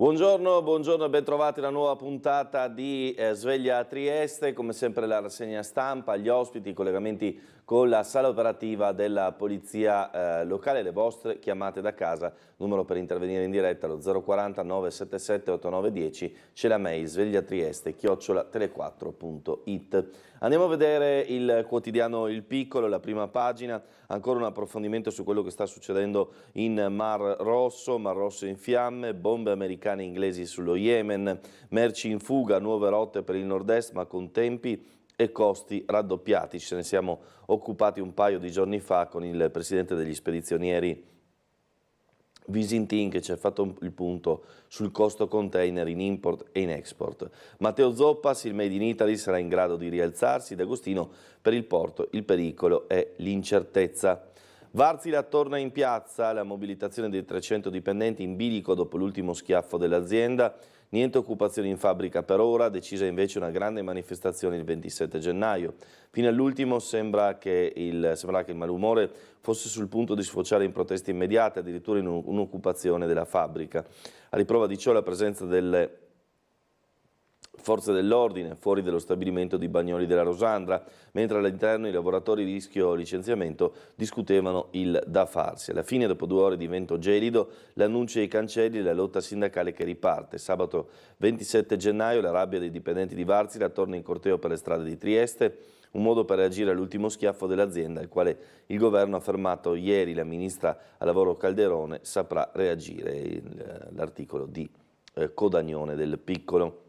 Buongiorno e bentrovati alla nuova puntata di Sveglia a Trieste. Come sempre la rassegna stampa, gli ospiti, i collegamenti con la sala operativa della Polizia Locale, le vostre chiamate da casa, numero per intervenire in diretta lo 040 977 8910, c'è la mail svegliatrieste@tele4.it. Andiamo a vedere il quotidiano Il Piccolo, la prima pagina, ancora un approfondimento su quello che sta succedendo in Mar Rosso in fiamme, bombe americane e inglesi sullo Yemen, merci in fuga, nuove rotte per il nord-est ma con tempi e costi raddoppiati. Ce ne siamo occupati un paio di giorni fa con il presidente degli spedizionieri Visintin, che ci ha fatto il punto sul costo container in import e in export. Matteo Zoppas, il Made in Italy sarà in grado di rialzarsi. D'Agostino, per il porto il pericolo è l'incertezza. Varsila torna in piazza, la mobilitazione dei 300 dipendenti in bilico dopo l'ultimo schiaffo dell'azienda. Niente occupazioni in fabbrica per ora, decisa invece una grande manifestazione il 27 gennaio. Fino all'ultimo sembra che il malumore fosse sul punto di sfociare in proteste immediate, addirittura in un'occupazione della fabbrica. A riprova di ciò la presenza delle forze dell'ordine fuori dello stabilimento di Bagnoli della Rosandra, mentre all'interno i lavoratori rischio licenziamento discutevano il da farsi. Alla fine, dopo 2 ore di vento gelido, l'annuncio ai cancelli e la lotta sindacale che riparte. Sabato 27 gennaio la rabbia dei dipendenti di Varsila torna in corteo per le strade di Trieste, un modo per reagire all'ultimo schiaffo dell'azienda, al quale il governo ha fermato ieri. La ministra al lavoro Calderone saprà reagire. L'articolo di Codagnone del Piccolo.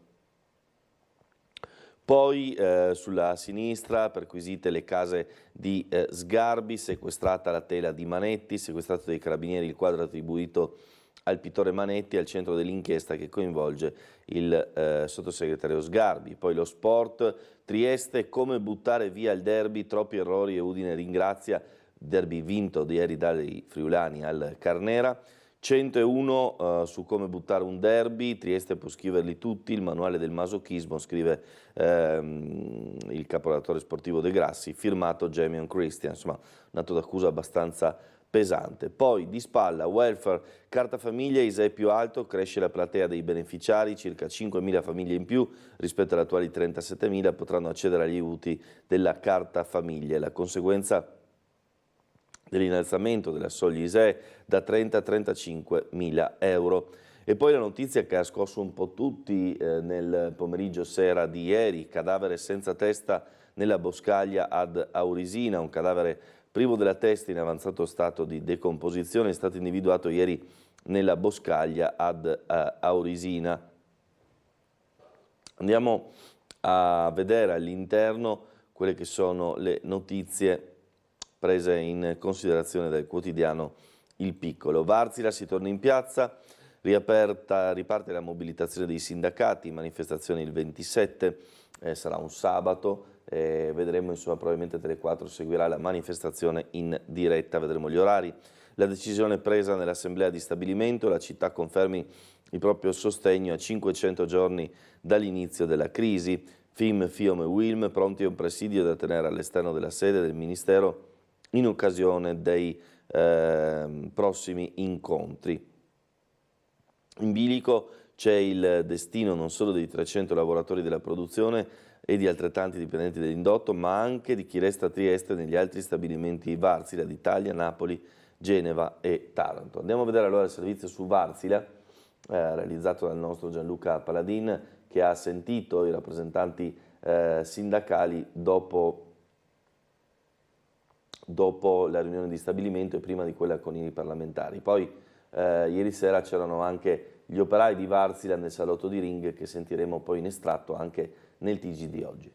Poi sulla sinistra, perquisite le case di Sgarbi, sequestrata la tela di Manetti, sequestrato dai carabinieri il quadro attribuito al pittore Manetti, al centro dell'inchiesta che coinvolge il sottosegretario Sgarbi. Poi lo sport, Trieste, come buttare via il derby, troppi errori e Udine ringrazia, derby vinto di ieri dai friulani al Carnera. 101 su come buttare un derby, Trieste può scriverli tutti, il manuale del masochismo, scrive il caporedattore sportivo De Grassi, firmato Jamion Christian, insomma un atto d'accusa abbastanza pesante. Poi di spalla, welfare, carta famiglia, ISEE più alto, cresce la platea dei beneficiari, circa 5.000 famiglie in più rispetto alle attuali 37.000 potranno accedere agli aiuti della carta famiglia. La conseguenza dell'innalzamento della soglia ISEE da 30 a 35 mila euro. E poi la notizia che ha scosso un po' tutti nel pomeriggio sera di ieri, cadavere senza testa nella boscaglia ad Aurisina, un cadavere privo della testa in avanzato stato di decomposizione, è stato individuato ieri nella boscaglia ad Aurisina. Andiamo a vedere all'interno quelle che sono le notizie prese in considerazione dal quotidiano Il Piccolo. Varsila si torna in piazza, riparte la mobilitazione dei sindacati, manifestazione il 27, sarà un sabato, vedremo insomma probabilmente Tele4 seguirà la manifestazione in diretta, vedremo gli orari. La decisione presa nell'assemblea di stabilimento, la città confermi il proprio sostegno a 500 giorni dall'inizio della crisi, FIM, FIOM e WILM pronti a un presidio da tenere all'esterno della sede del Ministero in occasione dei prossimi incontri. In bilico c'è il destino non solo dei 300 lavoratori della produzione e di altrettanti dipendenti dell'indotto, ma anche di chi resta a Trieste negli altri stabilimenti Varsila d'Italia, Napoli, Genova e Taranto. Andiamo a vedere allora il servizio su Varsila, realizzato dal nostro Gianluca Paladin, che ha sentito i rappresentanti sindacali dopo la riunione di stabilimento e prima di quella con i parlamentari. Poi ieri sera c'erano anche gli operai di Varsila nel salotto di Ring, che sentiremo poi in estratto anche nel TG di oggi.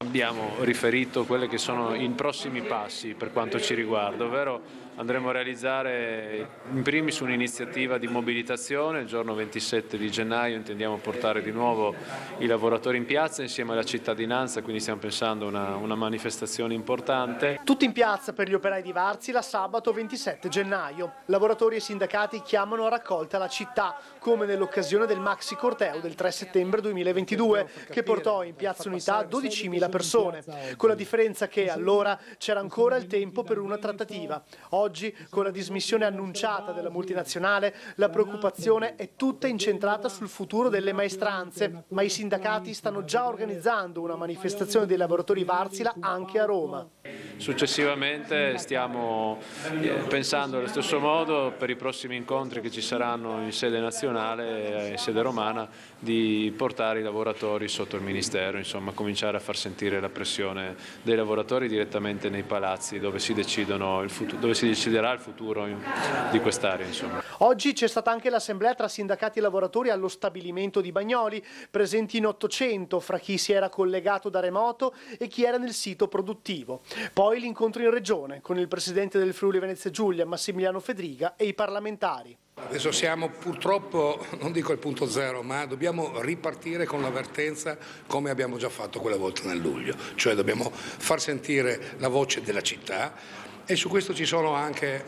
Abbiamo riferito quelli che sono i prossimi passi per quanto ci riguarda, ovvero andremo a realizzare in primis un'iniziativa di mobilitazione. Il giorno 27 di gennaio intendiamo portare di nuovo i lavoratori in piazza insieme alla cittadinanza, quindi stiamo pensando a una manifestazione importante. Tutti in piazza per gli operai di Varsila sabato 27 gennaio. Lavoratori e sindacati chiamano a raccolta la città, come nell'occasione del Maxi Corteo del 3 settembre 2022, che portò in Piazza Unità 12.000 persone, con la differenza che allora c'era ancora il tempo per una trattativa. Oggi oggi, con la dismissione annunciata della multinazionale, la preoccupazione è tutta incentrata sul futuro delle maestranze, ma i sindacati stanno già organizzando una manifestazione dei lavoratori Wärtsilä anche a Roma. Successivamente stiamo pensando allo stesso modo per i prossimi incontri che ci saranno in sede nazionale e in sede romana di portare i lavoratori sotto il Ministero, insomma cominciare a far sentire la pressione dei lavoratori direttamente nei palazzi dove si deciderà il futuro di quest'area. Insomma. Oggi c'è stata anche l'assemblea tra sindacati e lavoratori allo stabilimento di Bagnoli, presenti in 800 fra chi si era collegato da remoto e chi era nel sito produttivo. Poi l'incontro in regione con il presidente del Friuli Venezia Giulia, Massimiliano Fedriga, e i parlamentari. Adesso siamo purtroppo, non dico al punto zero, ma dobbiamo ripartire con l'avvertenza come abbiamo già fatto quella volta nel luglio, cioè dobbiamo far sentire la voce della città. E su questo ci sono anche,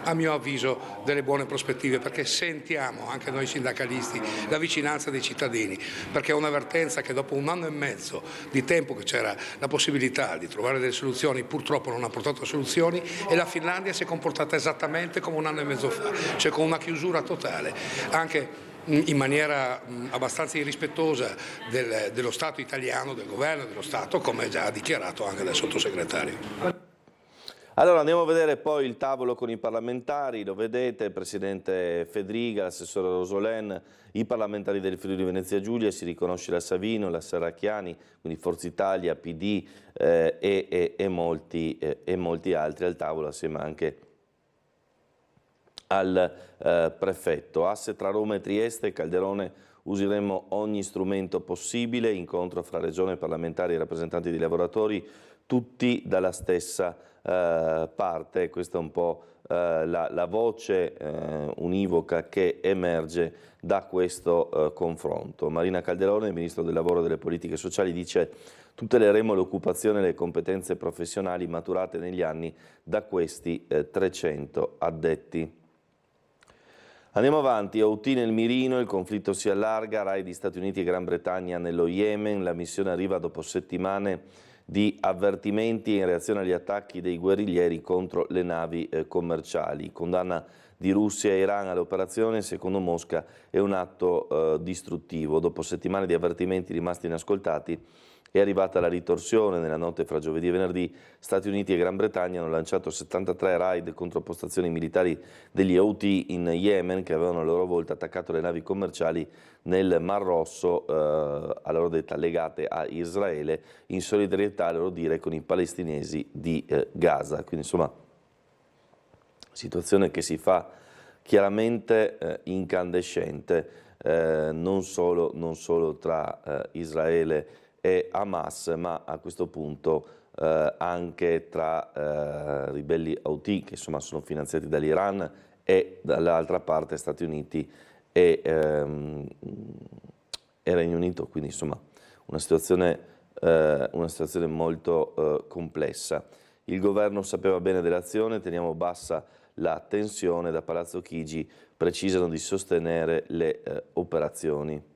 a mio avviso, delle buone prospettive, perché sentiamo, anche noi sindacalisti, la vicinanza dei cittadini, perché è un'avvertenza che dopo un anno e mezzo di tempo che c'era la possibilità di trovare delle soluzioni, purtroppo non ha portato a soluzioni, e la Finlandia si è comportata esattamente come un anno e mezzo fa, cioè con una chiusura totale, anche in maniera abbastanza irrispettosa dello Stato italiano, del governo dello Stato, come già dichiarato anche dal sottosegretario. Allora andiamo a vedere poi il tavolo con i parlamentari, lo vedete, il presidente Fedriga, l'assessore Rosolén, i parlamentari del Friuli Venezia Giulia, si riconosce la Savino, la Serracchiani, quindi Forza Italia, PD e molti altri al tavolo assieme anche al prefetto. Asse tra Roma e Trieste, Calderone, useremo ogni strumento possibile, incontro fra regione, parlamentari e rappresentanti di lavoratori, tutti dalla stessa parte. Questa è un po' la voce univoca che emerge da questo confronto. Marina Calderone, Ministro del Lavoro e delle Politiche Sociali, dice: tuteleremo l'occupazione e le competenze professionali maturate negli anni da questi 300 addetti. Andiamo avanti, Houthi nel mirino, il conflitto si allarga, raid di Stati Uniti e Gran Bretagna nello Yemen, la missione arriva dopo settimane di avvertimenti in reazione agli attacchi dei guerriglieri contro le navi commerciali. Condanna di Russia e Iran all'operazione, secondo Mosca, è un atto distruttivo. Dopo settimane di avvertimenti rimasti inascoltati, è arrivata la ritorsione. Nella notte fra giovedì e venerdì Stati Uniti e Gran Bretagna hanno lanciato 73 raid contro postazioni militari degli Houthi in Yemen, che avevano a loro volta attaccato le navi commerciali nel Mar Rosso, a loro detta legate a Israele, in solidarietà, a loro dire, con i palestinesi di Gaza. Quindi insomma, situazione che si fa chiaramente incandescente, non solo tra Israele e Hamas, ma a questo punto anche tra ribelli Houthi, che insomma sono finanziati dall'Iran, e dall'altra parte Stati Uniti e Regno Unito, quindi insomma una situazione molto complessa. Il governo sapeva bene dell'azione, teniamo bassa la tensione, da Palazzo Chigi precisano di sostenere le operazioni.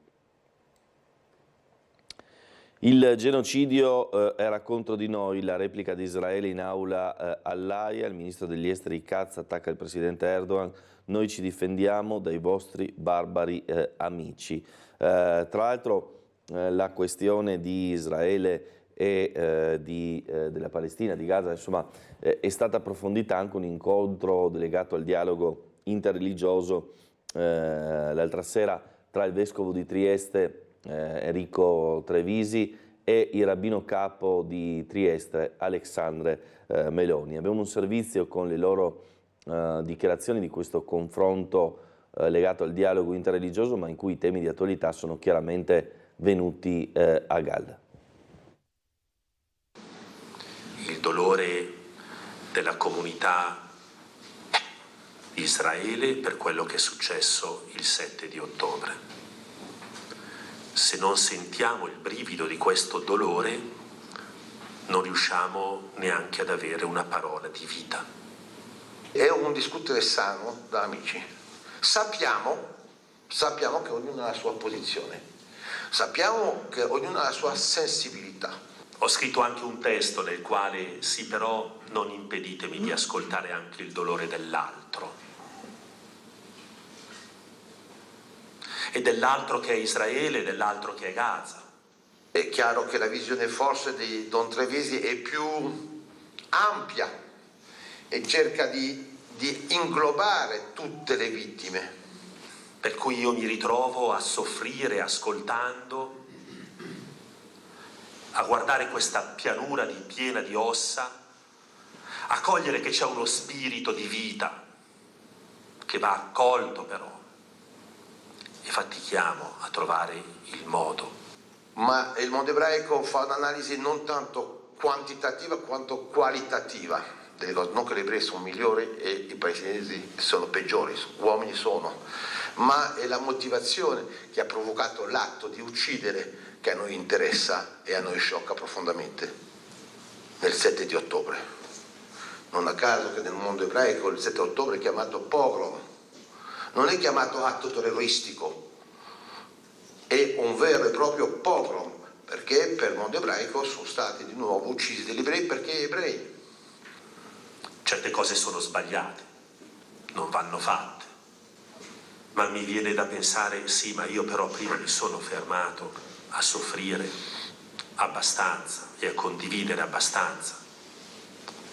Il genocidio era contro di noi, la replica di Israele in aula all'Aia, il ministro degli esteri Katz attacca il presidente Erdogan, noi ci difendiamo dai vostri barbari amici. Tra l'altro la questione di Israele e della Palestina, di Gaza, insomma, è stata approfondita anche un incontro delegato al dialogo interreligioso l'altra sera tra il vescovo di Trieste Enrico Trevisi e il rabbino capo di Trieste Alexandre Meloni. Abbiamo un servizio con le loro dichiarazioni di questo confronto legato al dialogo interreligioso, ma in cui i temi di attualità sono chiaramente venuti a galla. Il dolore della comunità di Israele per quello che è successo il 7 di ottobre. Se non sentiamo il brivido di questo dolore, non riusciamo neanche ad avere una parola di vita. È un discutere sano da amici. Sappiamo che ognuno ha la sua posizione, sappiamo che ognuno ha la sua sensibilità. Ho scritto anche un testo nel quale sì, però non impeditemi di ascoltare anche il dolore dell'altro. E dell'altro che è Israele e dell'altro che è Gaza. È chiaro che la visione forse di Don Trevesi è più ampia e cerca di inglobare tutte le vittime. Per cui io mi ritrovo a soffrire ascoltando, a guardare questa pianura piena di ossa, a cogliere che c'è uno spirito di vita che va accolto però, e fatichiamo a trovare il modo. Ma il mondo ebraico fa un'analisi non tanto quantitativa quanto qualitativa delle cose. Non che gli ebrei sono migliori e i palestinesi sono peggiori, uomini sono, ma è la motivazione che ha provocato l'atto di uccidere che a noi interessa e a noi sciocca profondamente nel 7 di ottobre. Non a caso che nel mondo ebraico il 7 ottobre è chiamato pogrom, non è chiamato atto terroristico, è un vero e proprio pogrom, perché per il mondo ebraico sono stati di nuovo uccisi degli ebrei perché ebrei. Certe cose sono sbagliate, non vanno fatte, ma mi viene da pensare, sì, ma io però prima mi sono fermato a soffrire abbastanza e a condividere abbastanza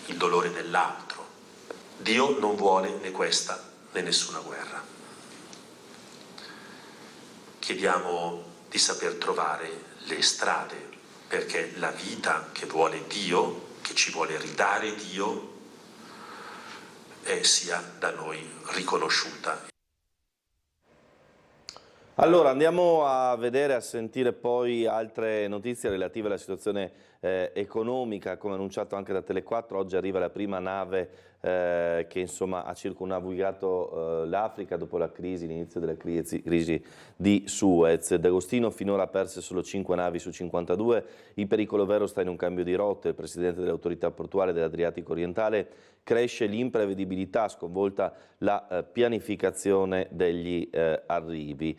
il dolore dell'altro. Dio non vuole né questa né nessuna guerra. Chiediamo di saper trovare le strade perché la vita che vuole Dio, che ci vuole ridare Dio, sia da noi riconosciuta. Allora andiamo a vedere, a sentire poi altre notizie relative alla situazione economica. Come annunciato anche da Tele4, oggi arriva la prima nave che insomma ha circumnavigato l'Africa dopo la crisi, l'inizio della crisi di Suez. D'Agostino finora ha perso solo 5 navi su 52, il pericolo vero sta in un cambio di rotte. Il presidente dell'autorità portuale dell'Adriatico orientale: cresce l'imprevedibilità, sconvolta la pianificazione degli arrivi.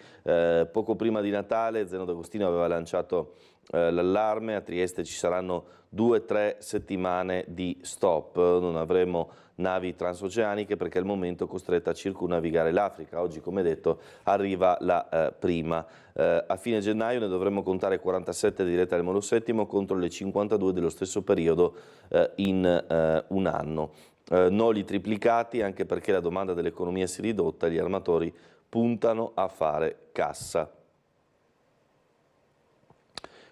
Poco prima di Natale Zeno D'Agostino aveva lanciato l'allarme: a Trieste ci saranno 2-3 settimane di stop, non avremo navi transoceaniche perché al momento è costretta a circumnavigare l'Africa. Oggi, come detto, arriva la prima. A fine gennaio ne dovremmo contare 47 dirette al Molo VII contro le 52 dello stesso periodo in un anno. Noli triplicati anche perché la domanda dell'economia si è ridotta e gli armatori puntano a fare cassa.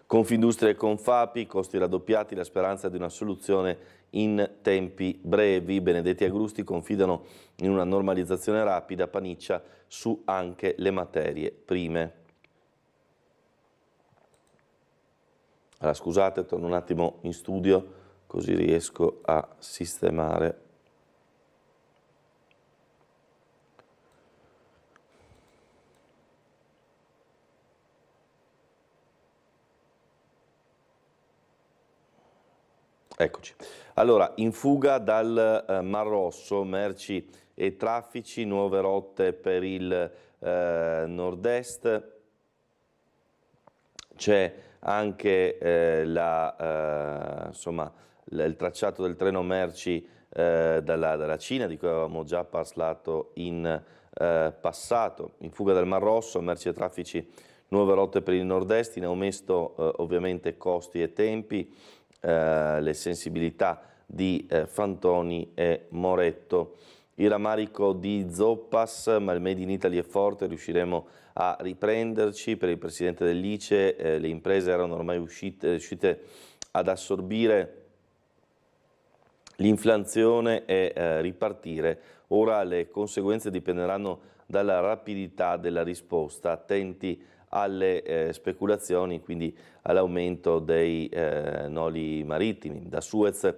Confindustria e Confapi, costi raddoppiati, la speranza di una soluzione in tempi brevi. Benedetti e Agrusti confidano in una normalizzazione rapida, paniccia su anche le materie prime. Allora, scusate, torno un attimo in studio così riesco a sistemare. Eccoci. Allora, in fuga dal Mar Rosso, merci e traffici, nuove rotte per il nord-est. C'è anche il tracciato del treno merci dalla Cina, di cui avevamo già parlato in passato. In fuga dal Mar Rosso, merci e traffici, nuove rotte per il nord-est, in aumento ovviamente costi e tempi. Le sensibilità di Fantoni e Moretto. Il rammarico di Zoppas, ma il Made in Italy è forte, riusciremo a riprenderci. Per il presidente dell'ICE le imprese erano ormai riuscite ad assorbire l'inflazione e ripartire. Ora le conseguenze dipenderanno dalla rapidità della risposta. Attenti alle speculazioni, quindi all'aumento dei noli marittimi. Da Suez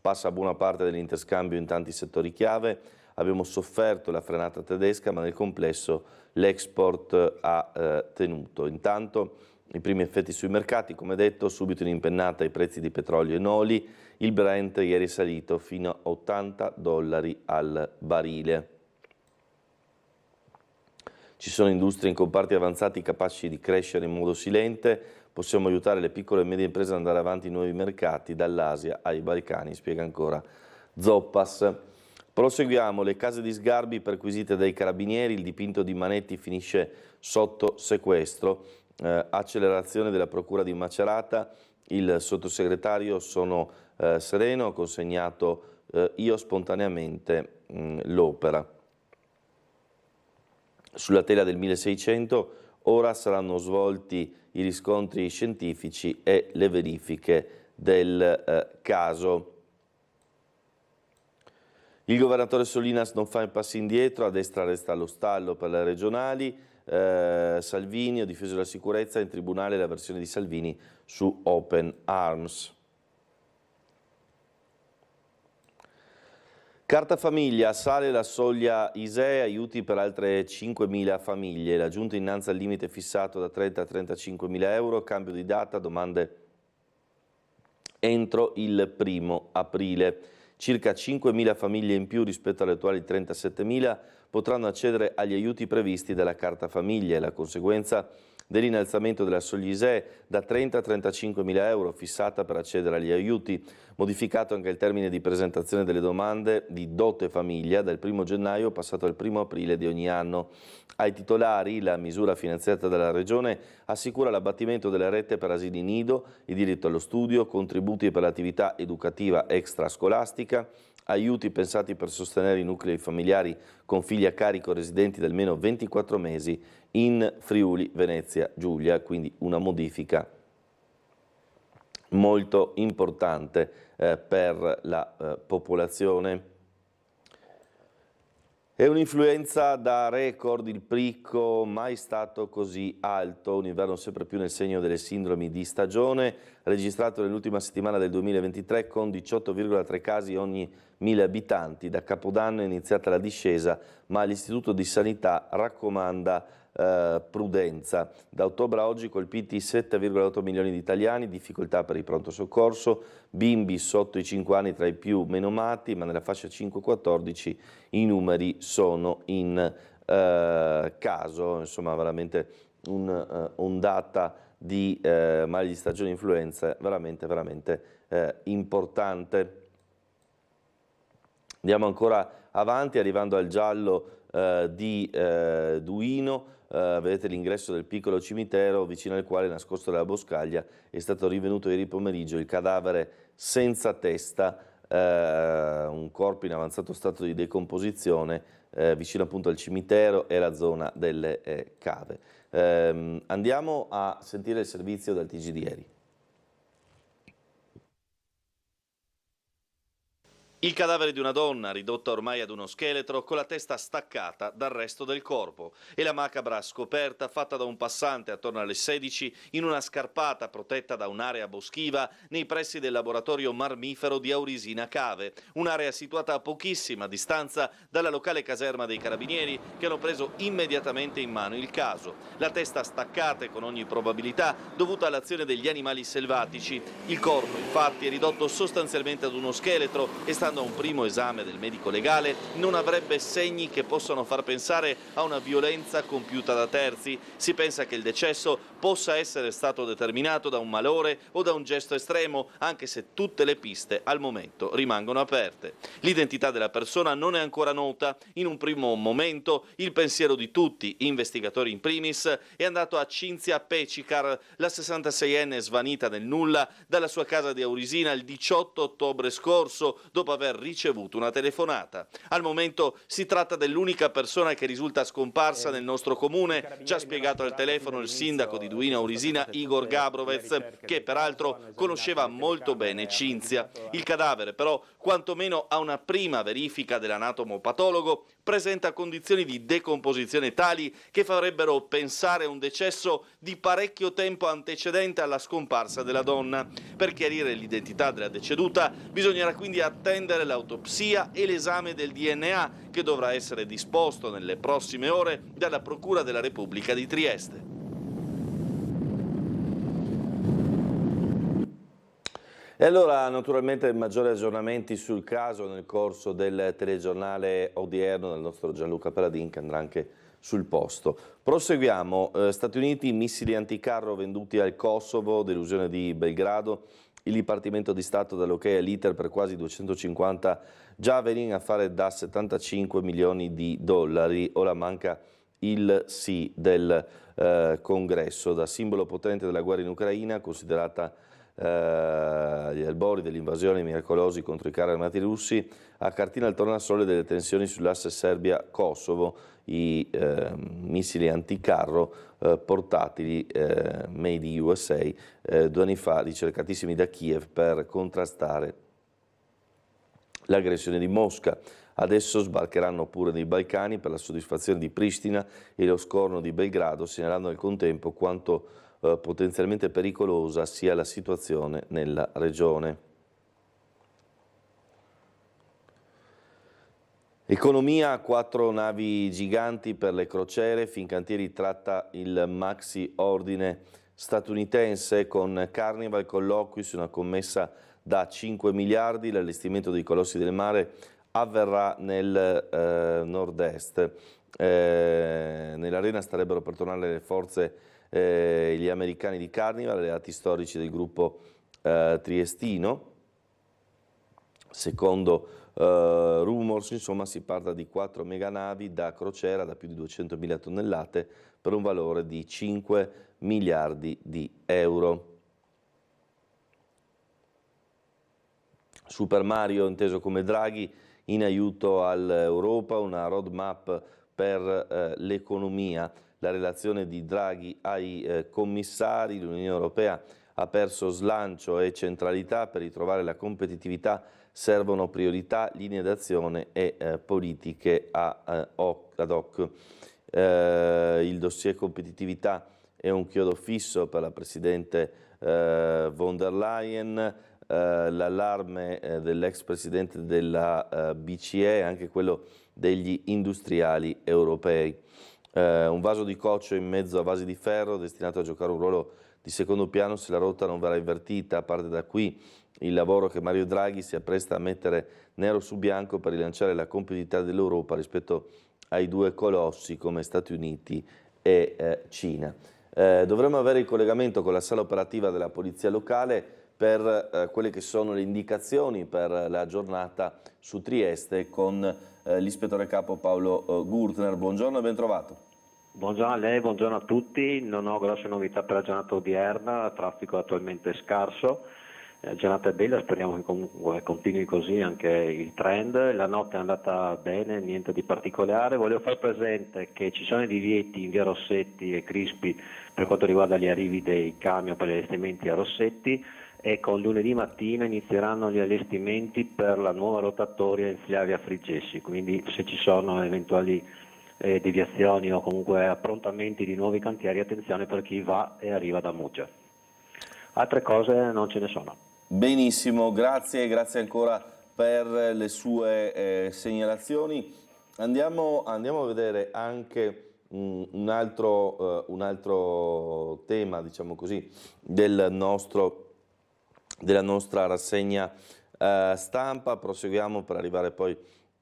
passa buona parte dell'interscambio in tanti settori chiave. Abbiamo sofferto la frenata tedesca, ma nel complesso l'export ha tenuto. Intanto i primi effetti sui mercati, come detto, subito in impennata i prezzi di petrolio e noli. Il Brent ieri è salito fino a $80 al barile. Ci sono industrie in comparti avanzati capaci di crescere in modo silente. Possiamo aiutare le piccole e medie imprese ad andare avanti in nuovi mercati, dall'Asia ai Balcani, spiega ancora Zoppas. Proseguiamo, le case di Sgarbi perquisite dai carabinieri, il dipinto di Manetti finisce sotto sequestro, accelerazione della procura di Macerata, il sottosegretario sono sereno, ho consegnato io spontaneamente l'opera. Sulla tela del 1600 ora saranno svolti i riscontri scientifici e le verifiche del caso. Il governatore Solinas non fa i passi indietro, a destra resta allo stallo per le regionali. Salvini ha difeso la sicurezza, in tribunale la versione di Salvini su Open Arms. Carta famiglia, sale la soglia ISEE, aiuti per altre 5.000 famiglie. La Giunta innalza il limite fissato da 30 a 35.000 euro, cambio di data, domande entro il 1° aprile. Circa 5.000 famiglie in più rispetto alle attuali 37.000 potranno accedere agli aiuti previsti dalla Carta famiglia e la conseguenza dell'innalzamento della soglia ISEE da 30 a 35.000 euro fissata per accedere agli aiuti, modificato anche il termine di presentazione delle domande di dote famiglia dal 1° gennaio passato al 1° aprile di ogni anno. Ai titolari la misura finanziata dalla Regione assicura l'abbattimento delle rette per asili nido, il diritto allo studio, contributi per l'attività educativa extrascolastica, aiuti pensati per sostenere i nuclei familiari con figli a carico residenti da almeno 24 mesi in Friuli, Venezia, Giulia, quindi una modifica molto importante per la popolazione. È un'influenza da record, il picco mai stato così alto, un inverno sempre più nel segno delle sindromi di stagione, registrato nell'ultima settimana del 2023 con 18,3 casi ogni 1.000 abitanti. Da Capodanno è iniziata la discesa, ma l'Istituto di Sanità raccomanda prudenza. Da ottobre a oggi colpiti 7,8 milioni di italiani, difficoltà per il pronto soccorso, bimbi sotto i 5 anni tra i più menomati, ma nella fascia 5-14 i numeri sono in caso, insomma veramente un'ondata di mali di stagione influenza veramente importante. Andiamo ancora avanti arrivando al giallo di Duino. Vedete l'ingresso del piccolo cimitero vicino al quale, nascosto dalla boscaglia, è stato rinvenuto ieri pomeriggio il cadavere senza testa, un corpo in avanzato stato di decomposizione vicino appunto al cimitero e alla zona delle cave. Andiamo a sentire il servizio del TG di ieri. Il cadavere di una donna, ridotta ormai ad uno scheletro, con la testa staccata dal resto del corpo, e la macabra scoperta fatta da un passante attorno alle 16 in una scarpata protetta da un'area boschiva nei pressi del laboratorio marmifero di Aurisina Cave, un'area situata a pochissima distanza dalla locale caserma dei Carabinieri, che hanno preso immediatamente in mano il caso. La testa staccata è con ogni probabilità dovuta all'azione degli animali selvatici. Il corpo, infatti, è ridotto sostanzialmente ad uno scheletro e, stando a un primo esame del medico legale, non avrebbe segni che possano far pensare a una violenza compiuta da terzi. Si pensa che il decesso possa essere stato determinato da un malore o da un gesto estremo, anche se tutte le piste al momento rimangono aperte. L'identità della persona non è ancora nota. In un primo momento il pensiero di tutti, investigatori in primis, è andato a Cinzia Pecicar, la 66enne svanita nel nulla dalla sua casa di Aurisina il 18 ottobre scorso, dopo aver ricevuto una telefonata. Al momento si tratta dell'unica persona che risulta scomparsa nel nostro comune, ci ha spiegato al telefono il sindaco di Duino Aurisina Igor Gabrovec, che peraltro conosceva molto bene Cinzia. Il cadavere però, quantomeno a una prima verifica dell'anatomopatologo, presenta condizioni di decomposizione tali che farebbero pensare a un decesso di parecchio tempo antecedente alla scomparsa della donna. Per chiarire l'identità della deceduta bisognerà quindi attendere l'autopsia e l'esame del DNA, che dovrà essere disposto nelle prossime ore dalla Procura della Repubblica di Trieste. E allora naturalmente maggiori aggiornamenti sul caso nel corso del telegiornale odierno del nostro Gianluca Paladin, che andrà anche sul posto. Proseguiamo. Stati Uniti, missili anticarro venduti al Kosovo, delusione di Belgrado, Il Dipartimento di Stato dà l'ok all'iter per quasi 250 Javelin a fare da 75 milioni di dollari. Ora manca il sì del Congresso. Da simbolo potente della guerra in Ucraina, considerata gli albori dell'invasione miracolosi contro i carri armati russi, a cartina al tornasole delle tensioni sull'asse Serbia-Kosovo, i missili anticarro portatili made in USA 2 anni fa, ricercatissimi da Kiev per contrastare l'aggressione di Mosca. Adesso sbarcheranno pure nei Balcani per la soddisfazione di Pristina e lo scorno di Belgrado, segnalando al contempo quanto potenzialmente pericolosa sia la situazione nella regione. Economia, 4 navi giganti per le crociere, Fincantieri tratta il maxi ordine statunitense, con Carnival colloqui su una commessa da 5 miliardi, l'allestimento dei colossi del mare avverrà nel nord-est. Nell'arena starebbero per tornare le forze gli americani di Carnival, alleati storici del gruppo triestino. Secondo rumors, insomma, si parla di 4 meganavi da crociera da più di 200.000 tonnellate per un valore di 5 miliardi di euro. Super Mario, inteso come Draghi, in aiuto all'Europa, una roadmap per l'economia. La relazione di Draghi ai commissari: l'Unione Europea ha perso slancio e centralità, per ritrovare la competitività servono priorità, linee d'azione e politiche ad hoc. Il dossier competitività è un chiodo fisso per la Presidente von der Leyen. L'allarme dell'ex Presidente della BCE, anche quello degli industriali europei. Un vaso di coccio in mezzo a vasi di ferro, destinato a giocare un ruolo di secondo piano se la rotta non verrà invertita. Parte da qui il lavoro che Mario Draghi si appresta a mettere nero su bianco per rilanciare la competitività dell'Europa rispetto ai 2 colossi come Stati Uniti e Cina. Dovremmo avere il collegamento con la sala operativa della Polizia Locale per quelle che sono le indicazioni per la giornata su Trieste con l'ispettore capo Paolo Gurtner. Buongiorno e ben trovato. Buongiorno a lei, buongiorno a tutti. Non ho grosse novità per la giornata odierna, traffico attualmente scarso. La giornata è bella, speriamo che comunque continui così anche il trend. La notte è andata bene, niente di particolare. Volevo far presente che ci sono i divieti in via Rossetti e Crispi per quanto riguarda gli arrivi dei camion per gli allestimenti a Rossetti, e con lunedì mattina inizieranno gli allestimenti per la nuova rotatoria in Flavia Frigessi, quindi se ci sono eventuali deviazioni o comunque approntamenti di nuovi cantieri, attenzione per chi va e arriva da Muggia. Altre cose non ce ne sono. Benissimo, grazie ancora per le sue segnalazioni. Andiamo a vedere anche un altro tema, diciamo così, della nostra rassegna stampa. Proseguiamo per arrivare poi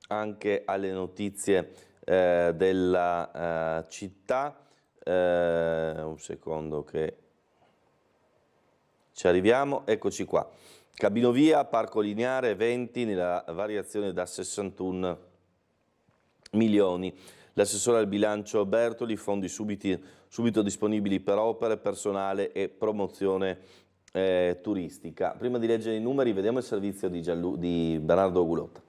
anche alle notizie della città. Un secondo che ci arriviamo, eccoci qua. Cabinovia, Parco Lineare, 20 nella variazione da 61 milioni. L'assessore al bilancio Bertoli, fondi subito disponibili per opere, personale e promozione turistica. Prima di leggere i numeri, vediamo il servizio di Bernardo Gulotta.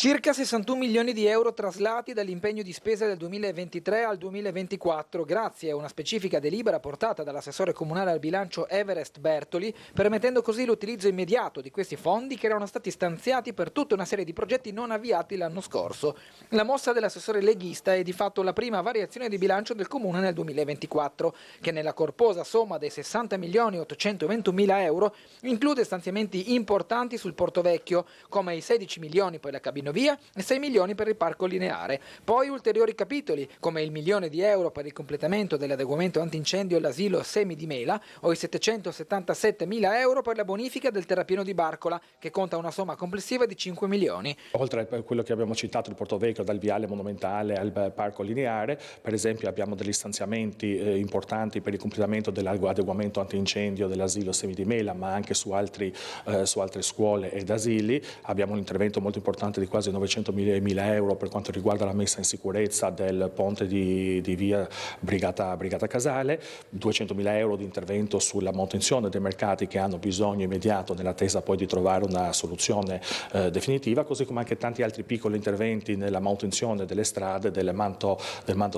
Circa 61 milioni di euro traslati dall'impegno di spesa del 2023 al 2024 grazie a una specifica delibera portata dall'assessore comunale al bilancio Everest Bertoli, permettendo così l'utilizzo immediato di questi fondi che erano stati stanziati per tutta una serie di progetti non avviati l'anno scorso. La mossa dell'assessore leghista è di fatto la prima variazione di bilancio del comune nel 2024, che nella corposa somma dei 60 milioni 821 mila euro include stanziamenti importanti sul Porto Vecchio, come i 16 milioni per la cabina cabinovia e 6 milioni per il parco lineare. Poi ulteriori capitoli, come il €1.000.000 per il completamento dell'adeguamento antincendio all'asilo Semi di Mela o i €777.000 per la bonifica del terrapieno di Barcola, che conta una somma complessiva di 5 milioni. Oltre a quello che abbiamo citato, il Portovecchio, dal viale monumentale al parco lineare, per esempio abbiamo degli stanziamenti importanti per il completamento dell'adeguamento antincendio dell'asilo Semi di Mela, ma anche su altre scuole ed asili. Abbiamo un intervento molto importante di quasi €900.000 per quanto riguarda la messa in sicurezza del ponte di via Brigata Casale, €200.000 di intervento sulla manutenzione dei mercati che hanno bisogno immediato nell'attesa poi di trovare una soluzione definitiva, così come anche tanti altri piccoli interventi nella manutenzione delle strade, del manto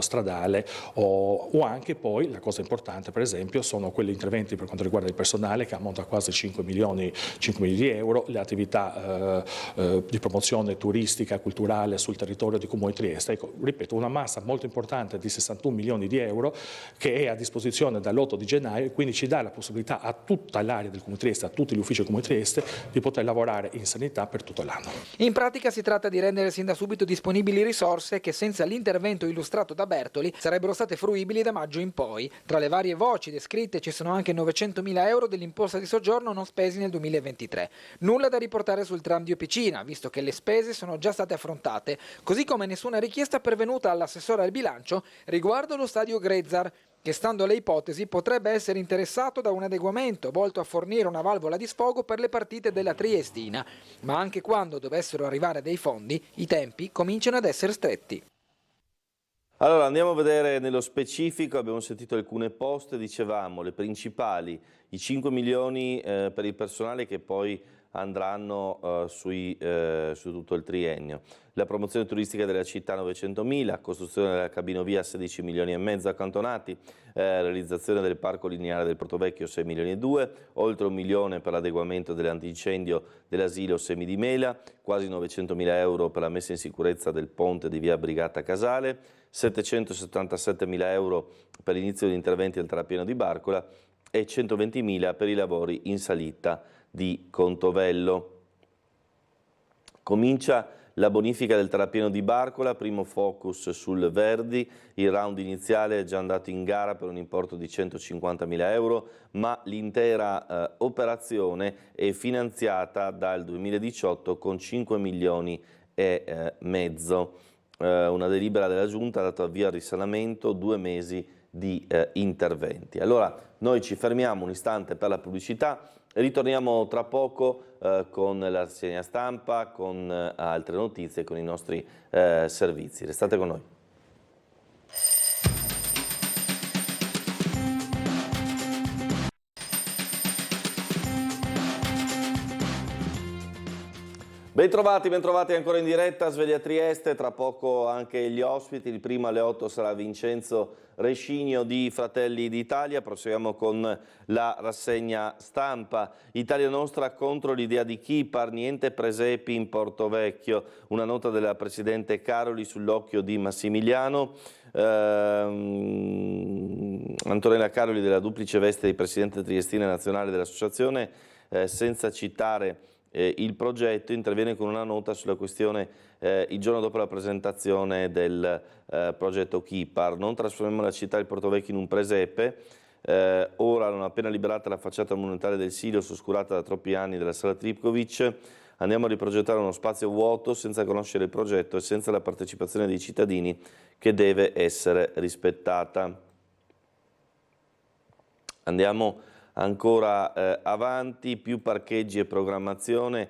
stradale o anche poi, la cosa importante per esempio, sono quegli interventi per quanto riguarda il personale che ammonta a quasi 5 milioni di euro, le attività di promozione turistica e culturale sul territorio di Comune Trieste. Ecco, ripeto, una massa molto importante di 61 milioni di euro che è a disposizione dall'8 di gennaio e quindi ci dà la possibilità a tutta l'area del Comune Trieste, a tutti gli uffici del Comune Trieste, di poter lavorare in sanità per tutto l'anno. In pratica si tratta di rendere sin da subito disponibili risorse che senza l'intervento illustrato da Bertoli sarebbero state fruibili da maggio in poi. Tra le varie voci descritte ci sono anche €900.000 dell'imposta di soggiorno non spesi nel 2023. Nulla da riportare sul tram di Opicina, visto che le spese sono già state affrontate, così come nessuna richiesta pervenuta all'assessore al bilancio riguardo lo stadio Grezzar, che stando alle ipotesi potrebbe essere interessato da un adeguamento volto a fornire una valvola di sfogo per le partite della Triestina, ma anche quando dovessero arrivare dei fondi, i tempi cominciano ad essere stretti. Allora andiamo a vedere nello specifico, abbiamo sentito alcune poste, dicevamo le principali, i 5 milioni per il personale che poi andranno su tutto il triennio. La promozione turistica della città 900.000, costruzione della cabinovia 16 milioni e mezzo accantonati, realizzazione del parco lineare del Portovecchio 6 milioni e 2, oltre 1 milione per l'adeguamento dell'antincendio dell'asilo Semi di Mela, quasi 900.000 euro per la messa in sicurezza del ponte di via Brigata Casale, 777.000 euro per l'inizio degli interventi del terrapieno di Barcola e 120.000 per i lavori in salita di Contovello. Comincia la bonifica del terrapieno di Barcola, primo focus sul Verdi, il round iniziale è già andato in gara per un importo di 150.000 euro, ma l'intera operazione è finanziata dal 2018 con 5 milioni e mezzo. Una delibera della Giunta ha dato avvio al risanamento, 2 mesi di interventi. Allora noi ci fermiamo un istante per la pubblicità. Ritorniamo tra poco con la rassegna stampa, con altre notizie, con i nostri servizi. Restate con noi. Bentrovati ancora in diretta, Sveglia Trieste, tra poco anche gli ospiti, il primo alle 8 sarà Vincenzo Rescinio di Fratelli d'Italia, proseguiamo con la rassegna stampa. Italia Nostra contro l'idea di Chipar, niente presepi in Portovecchio, una nota della Presidente Caroli sull'occhio di Massimiliano. Antonella Caroli della duplice veste di Presidente Triestina Nazionale dell'Associazione, senza citare il progetto, interviene con una nota sulla questione il giorno dopo la presentazione del progetto Chipar. Non trasformiamo la città di Portovecchio in un presepe. Ora, non appena liberata la facciata monumentale del Silos, oscurata da troppi anni della Sala Tripkovic, andiamo a riprogettare uno spazio vuoto senza conoscere il progetto e senza la partecipazione dei cittadini che deve essere rispettata. Andiamo ancora avanti, più parcheggi e programmazione,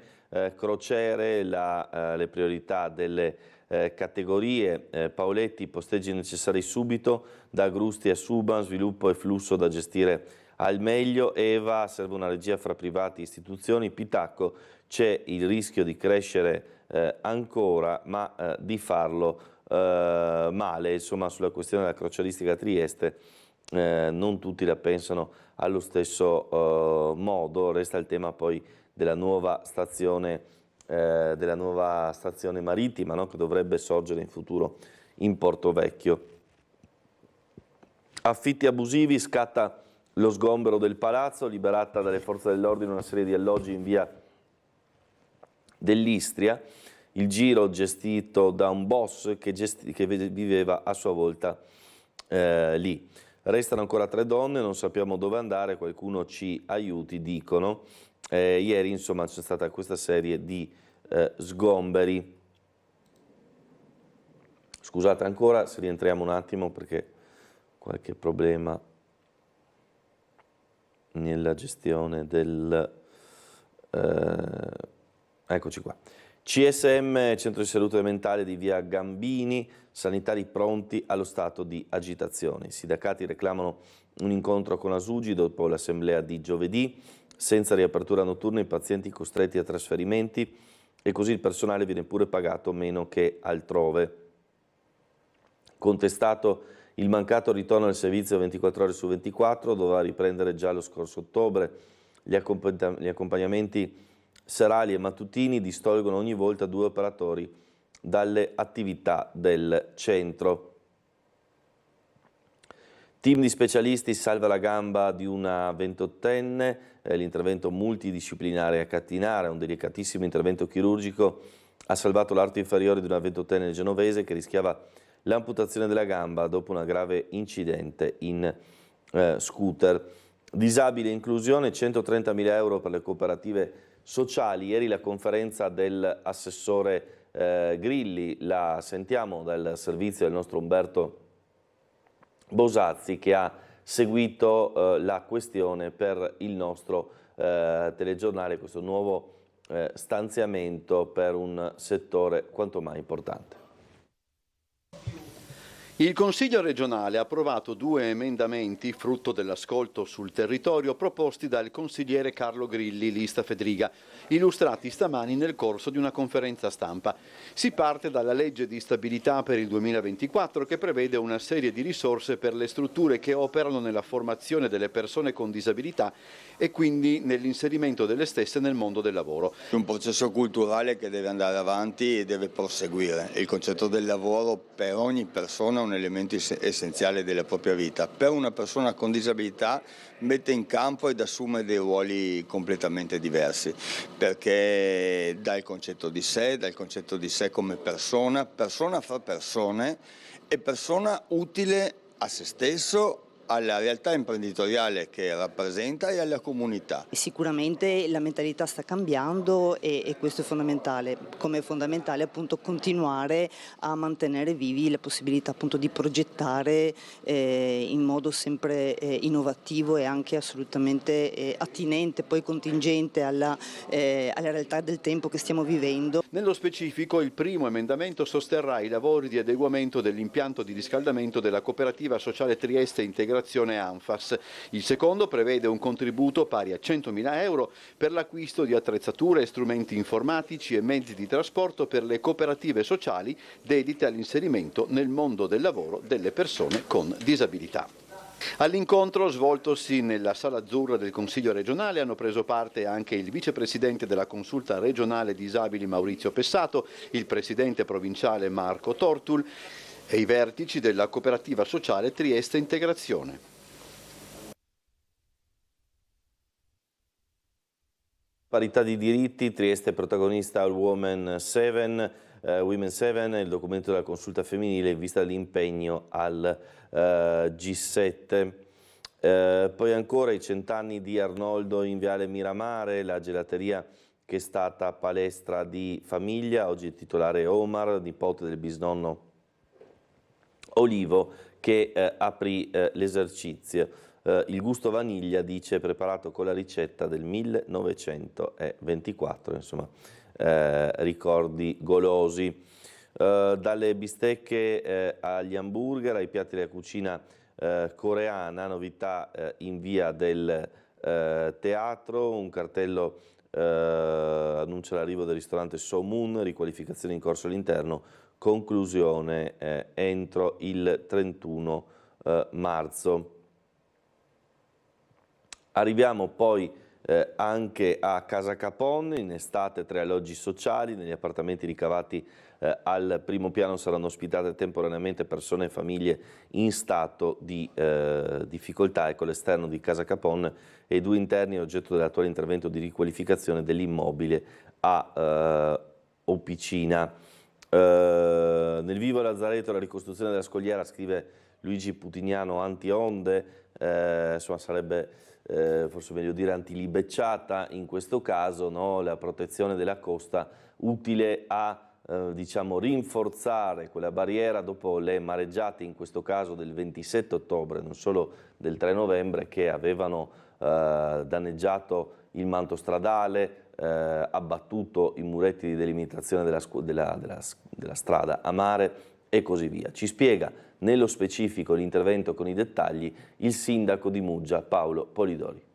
crociere, le priorità delle categorie, Paoletti, posteggi necessari subito, da Agrusti a Suban, sviluppo e flusso da gestire al meglio, Eva, serve una regia fra privati e istituzioni, Pitacco, c'è il rischio di crescere ancora, ma di farlo male, insomma sulla questione della crocieristica a Trieste. Non tutti la pensano allo stesso modo, resta il tema poi della nuova stazione marittima, no? Che dovrebbe sorgere in futuro in Portovecchio. Affitti abusivi, scatta lo sgombero del palazzo, liberata dalle forze dell'ordine una serie di alloggi in via dell'Istria. il giro gestito da un boss che viveva a sua volta lì. Restano ancora 3 donne, non sappiamo dove andare, qualcuno ci aiuti, dicono. Ieri insomma c'è stata questa serie di sgomberi. Scusate ancora se rientriamo un attimo perché qualche problema nella gestione del... eccoci qua. CSM, Centro di Salute Mentale di via Gambini, sanitari pronti allo stato di agitazione. I sindacati reclamano un incontro con la SUGI dopo l'assemblea di giovedì, senza riapertura notturna i pazienti costretti a trasferimenti e così il personale viene pure pagato meno che altrove. Contestato il mancato ritorno al servizio 24 ore su 24, doveva riprendere già lo scorso ottobre. Gli accompagnamenti serali e mattutini distolgono ogni volta 2 operatori dalle attività del centro. Team di specialisti salva la gamba di una 28enne, l'intervento multidisciplinare a Cattinara, un delicatissimo intervento chirurgico, ha salvato l'arto inferiore di una 28enne genovese che rischiava l'amputazione della gamba dopo un grave incidente in scooter. Disabile e inclusione, 130.000 euro per le cooperative sociali. Ieri la conferenza dell'assessore Grilli, la sentiamo dal servizio del nostro Umberto Bosazzi che ha seguito la questione per il nostro telegiornale, questo nuovo stanziamento per un settore quanto mai importante. Il Consiglio regionale ha approvato 2 emendamenti, frutto dell'ascolto sul territorio, proposti dal consigliere Carlo Grilli, lista Fedriga, illustrati stamani nel corso di una conferenza stampa. Si parte dalla legge di stabilità per il 2024 che prevede una serie di risorse per le strutture che operano nella formazione delle persone con disabilità e quindi nell'inserimento delle stesse nel mondo del lavoro. È un processo culturale che deve andare avanti e deve proseguire. Il concetto del lavoro per ogni persona è un elemento essenziale della propria vita. Per una persona con disabilità mette in campo ed assume dei ruoli completamente diversi, perché dà il concetto di sé come persona fra persone e persona utile a se stesso, alla realtà imprenditoriale che rappresenta e alla comunità. Sicuramente la mentalità sta cambiando e questo è fondamentale, come è fondamentale appunto continuare a mantenere vivi la possibilità appunto di progettare in modo sempre innovativo e anche assolutamente attinente, poi contingente alla realtà del tempo che stiamo vivendo. Nello specifico il primo emendamento sosterrà i lavori di adeguamento dell'impianto di riscaldamento della cooperativa sociale Trieste Integrazione Anfas. Il secondo prevede un contributo pari a 100.000 euro per l'acquisto di attrezzature, strumenti informatici e mezzi di trasporto per le cooperative sociali dedite all'inserimento nel mondo del lavoro delle persone con disabilità. All'incontro svoltosi nella Sala Azzurra del Consiglio regionale hanno preso parte anche il vicepresidente della Consulta regionale disabili Maurizio Pessato, il presidente provinciale Marco Tortul e i vertici della cooperativa sociale Trieste Integrazione. Parità di diritti, Trieste protagonista al Women 7, il documento della consulta femminile in vista dell'impegno al G7. Poi ancora i 100 anni di Arnoldo in Viale Miramare, la gelateria che è stata palestra di famiglia, oggi il titolare Omar, nipote del bisnonno Olivo, che aprì l'esercizio. Il gusto vaniglia, dice, preparato con la ricetta del 1924, insomma, ricordi golosi. Dalle bistecche agli hamburger, ai piatti della cucina coreana, novità in via del teatro, un cartello annuncia l'arrivo del ristorante Somun, riqualificazione in corso all'interno, conclusione entro il 31 marzo. Arriviamo poi anche a Casa Capon, in estate 3 alloggi sociali, negli appartamenti ricavati al primo piano saranno ospitate temporaneamente persone e famiglie in stato di difficoltà. Ecco l'esterno di Casa Capon e 2 interni oggetto dell'attuale intervento di riqualificazione dell'immobile a Officina. Nel vivo Lazzaretto la ricostruzione della scogliera, scrive Luigi Putiniano, anti-onde, insomma sarebbe forse meglio dire antilibecciata in questo caso, no? La protezione della costa utile a diciamo rinforzare quella barriera dopo le mareggiate, in questo caso del 27 ottobre, non solo del 3 novembre, che avevano danneggiato il manto stradale, abbattuto i muretti di delimitazione della strada a mare e così via. Ci spiega nello specifico l'intervento con i dettagli il sindaco di Muggia, Paolo Polidori.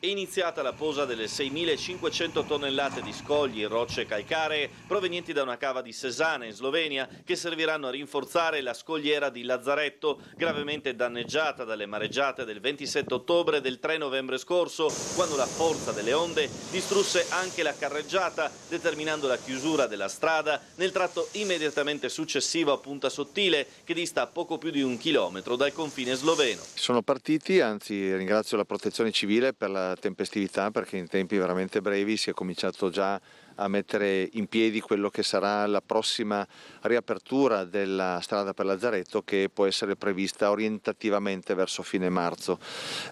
È iniziata la posa delle 6.500 tonnellate di scogli e rocce calcaree provenienti da una cava di Sesana in Slovenia, che serviranno a rinforzare la scogliera di Lazzaretto, gravemente danneggiata dalle mareggiate del 27 ottobre e del 3 novembre scorso, quando la forza delle onde distrusse anche la carreggiata, determinando la chiusura della strada nel tratto immediatamente successivo a Punta Sottile, che dista poco più di 1 chilometro dal confine sloveno. Sono partiti, anzi ringrazio la Protezione Civile per la tempestività, perché in tempi veramente brevi si è cominciato già a mettere in piedi quello che sarà la prossima riapertura della strada per Lazzaretto, che può essere prevista orientativamente verso fine marzo.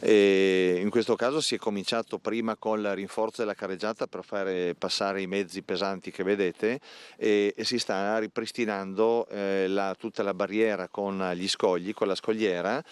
E in questo caso si è cominciato prima con il rinforzo della carreggiata per fare passare i mezzi pesanti che vedete, e si sta ripristinando tutta la barriera con gli scogli, con la scogliera,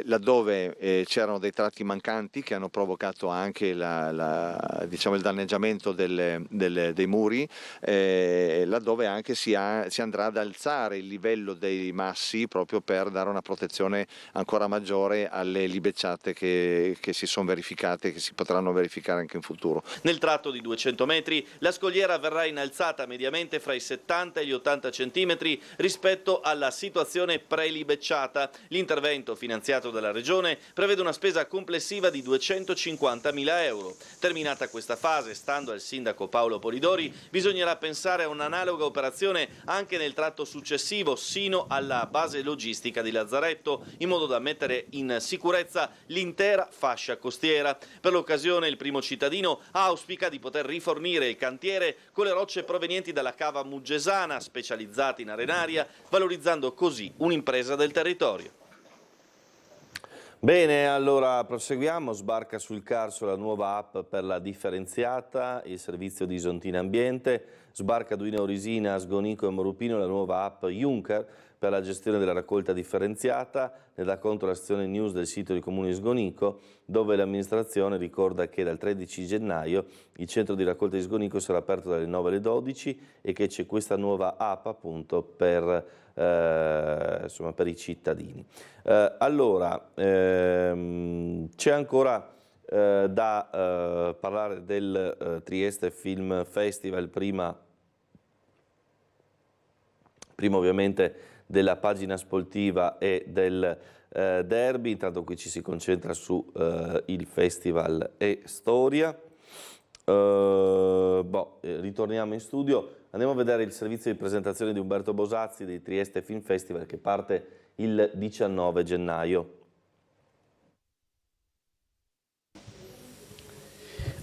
laddove c'erano dei tratti mancanti che hanno provocato anche diciamo il danneggiamento dei muri, laddove anche si andrà ad alzare il livello dei massi proprio per dare una protezione ancora maggiore alle libecciate che si sono verificate e che si potranno verificare anche in futuro. Nel tratto di 200 metri la scogliera verrà innalzata mediamente fra i 70 e gli 80 centimetri rispetto alla situazione pre-libecciata. L'intervento, finanziato dalla Regione, prevede una spesa complessiva di 250.000 euro. Terminata questa fase, stando al sindaco Paolo Polidori, bisognerà pensare a un'analoga operazione anche nel tratto successivo sino alla base logistica di Lazzaretto, in modo da mettere in sicurezza l'intera fascia costiera. Per l'occasione il primo cittadino auspica di poter rifornire il cantiere con le rocce provenienti dalla cava muggesana, specializzata in arenaria, valorizzando così un'impresa del territorio. Bene, allora proseguiamo. Sbarca sul Carso la nuova app per la differenziata, il servizio di Isontina Ambiente. Sbarca Duino Orisina, Sgonico e Morupino la nuova app Juncker per la gestione della raccolta differenziata. Ne dà conto la sezione news del sito di Comune Sgonico, dove l'amministrazione ricorda che dal 13 gennaio il centro di raccolta di Sgonico sarà aperto dalle 9 alle 12 e che c'è questa nuova app appunto per i cittadini. Allora, c'è ancora da parlare del Trieste Film Festival, prima ovviamente della pagina sportiva e del derby. Intanto qui ci si concentra su il festival e storia. Ritorniamo in studio. Andiamo a vedere il servizio di presentazione di Umberto Bosazzi dei Trieste Film Festival, che parte il 19 gennaio.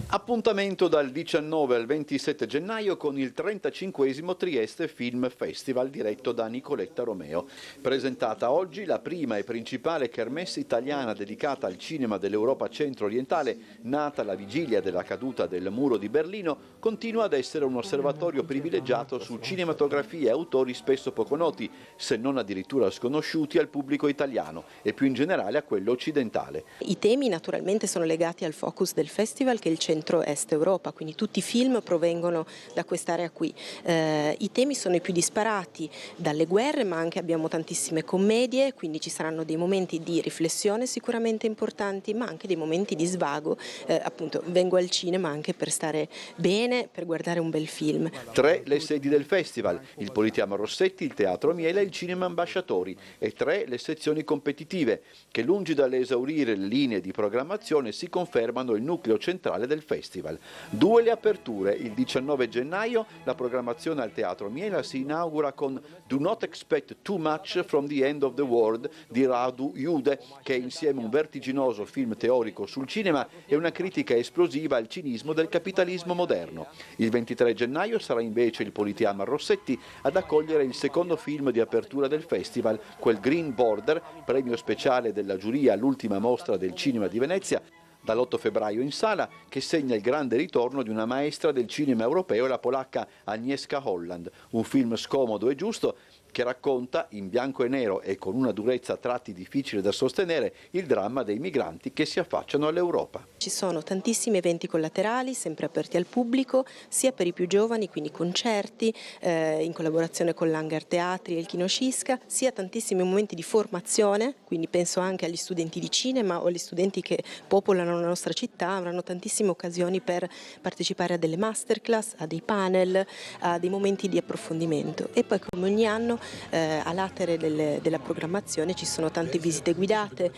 Appuntamento dal 19 al 27 gennaio con il 35esimo Trieste Film Festival diretto da Nicoletta Romeo. Presentata oggi la prima e principale kermesse italiana dedicata al cinema dell'Europa centro-orientale, nata alla vigilia della caduta del muro di Berlino, continua ad essere un osservatorio privilegiato su cinematografie e autori spesso poco noti, se non addirittura sconosciuti al pubblico italiano e più in generale a quello occidentale. I temi naturalmente sono legati al focus del festival, che è il centro est Europa, quindi tutti i film provengono da quest'area qui. I temi sono i più disparati, dalle guerre, ma anche abbiamo tantissime commedie, quindi ci saranno dei momenti di riflessione sicuramente importanti, ma anche dei momenti di svago. Appunto, vengo al cinema anche per stare bene, per guardare un bel film. 3 le sedi del festival, il Politeama Rossetti, il Teatro Miele e il Cinema Ambasciatori, e 3 le sezioni competitive, che lungi dall'esaurire le linee di programmazione si confermano il nucleo centrale del Festival. 2 le aperture, il 19 gennaio la programmazione al Teatro Miela si inaugura con Do Not Expect Too Much from the End of the World di Radu Jude, che è insieme un vertiginoso film teorico sul cinema e una critica esplosiva al cinismo del capitalismo moderno. Il 23 gennaio sarà invece il Politeama Rossetti ad accogliere il secondo film di apertura del festival, quel Green Border, premio speciale della giuria all'ultima mostra del cinema di Venezia, dall'8 febbraio in sala, che segna il grande ritorno di una maestra del cinema europeo, la polacca Agnieszka Holland, un film scomodo e giusto che racconta, in bianco e nero e con una durezza a tratti difficile da sostenere, il dramma dei migranti che si affacciano all'Europa. Ci sono tantissimi eventi collaterali, sempre aperti al pubblico, sia per i più giovani, quindi concerti, in collaborazione con l'Hangar Teatri e il Kino Sciisca, sia tantissimi momenti di formazione, quindi penso anche agli studenti di cinema o agli studenti che popolano la nostra città, avranno tantissime occasioni per partecipare a delle masterclass, a dei panel, a dei momenti di approfondimento. E poi, come ogni anno, a latere della programmazione ci sono tante visite guidate,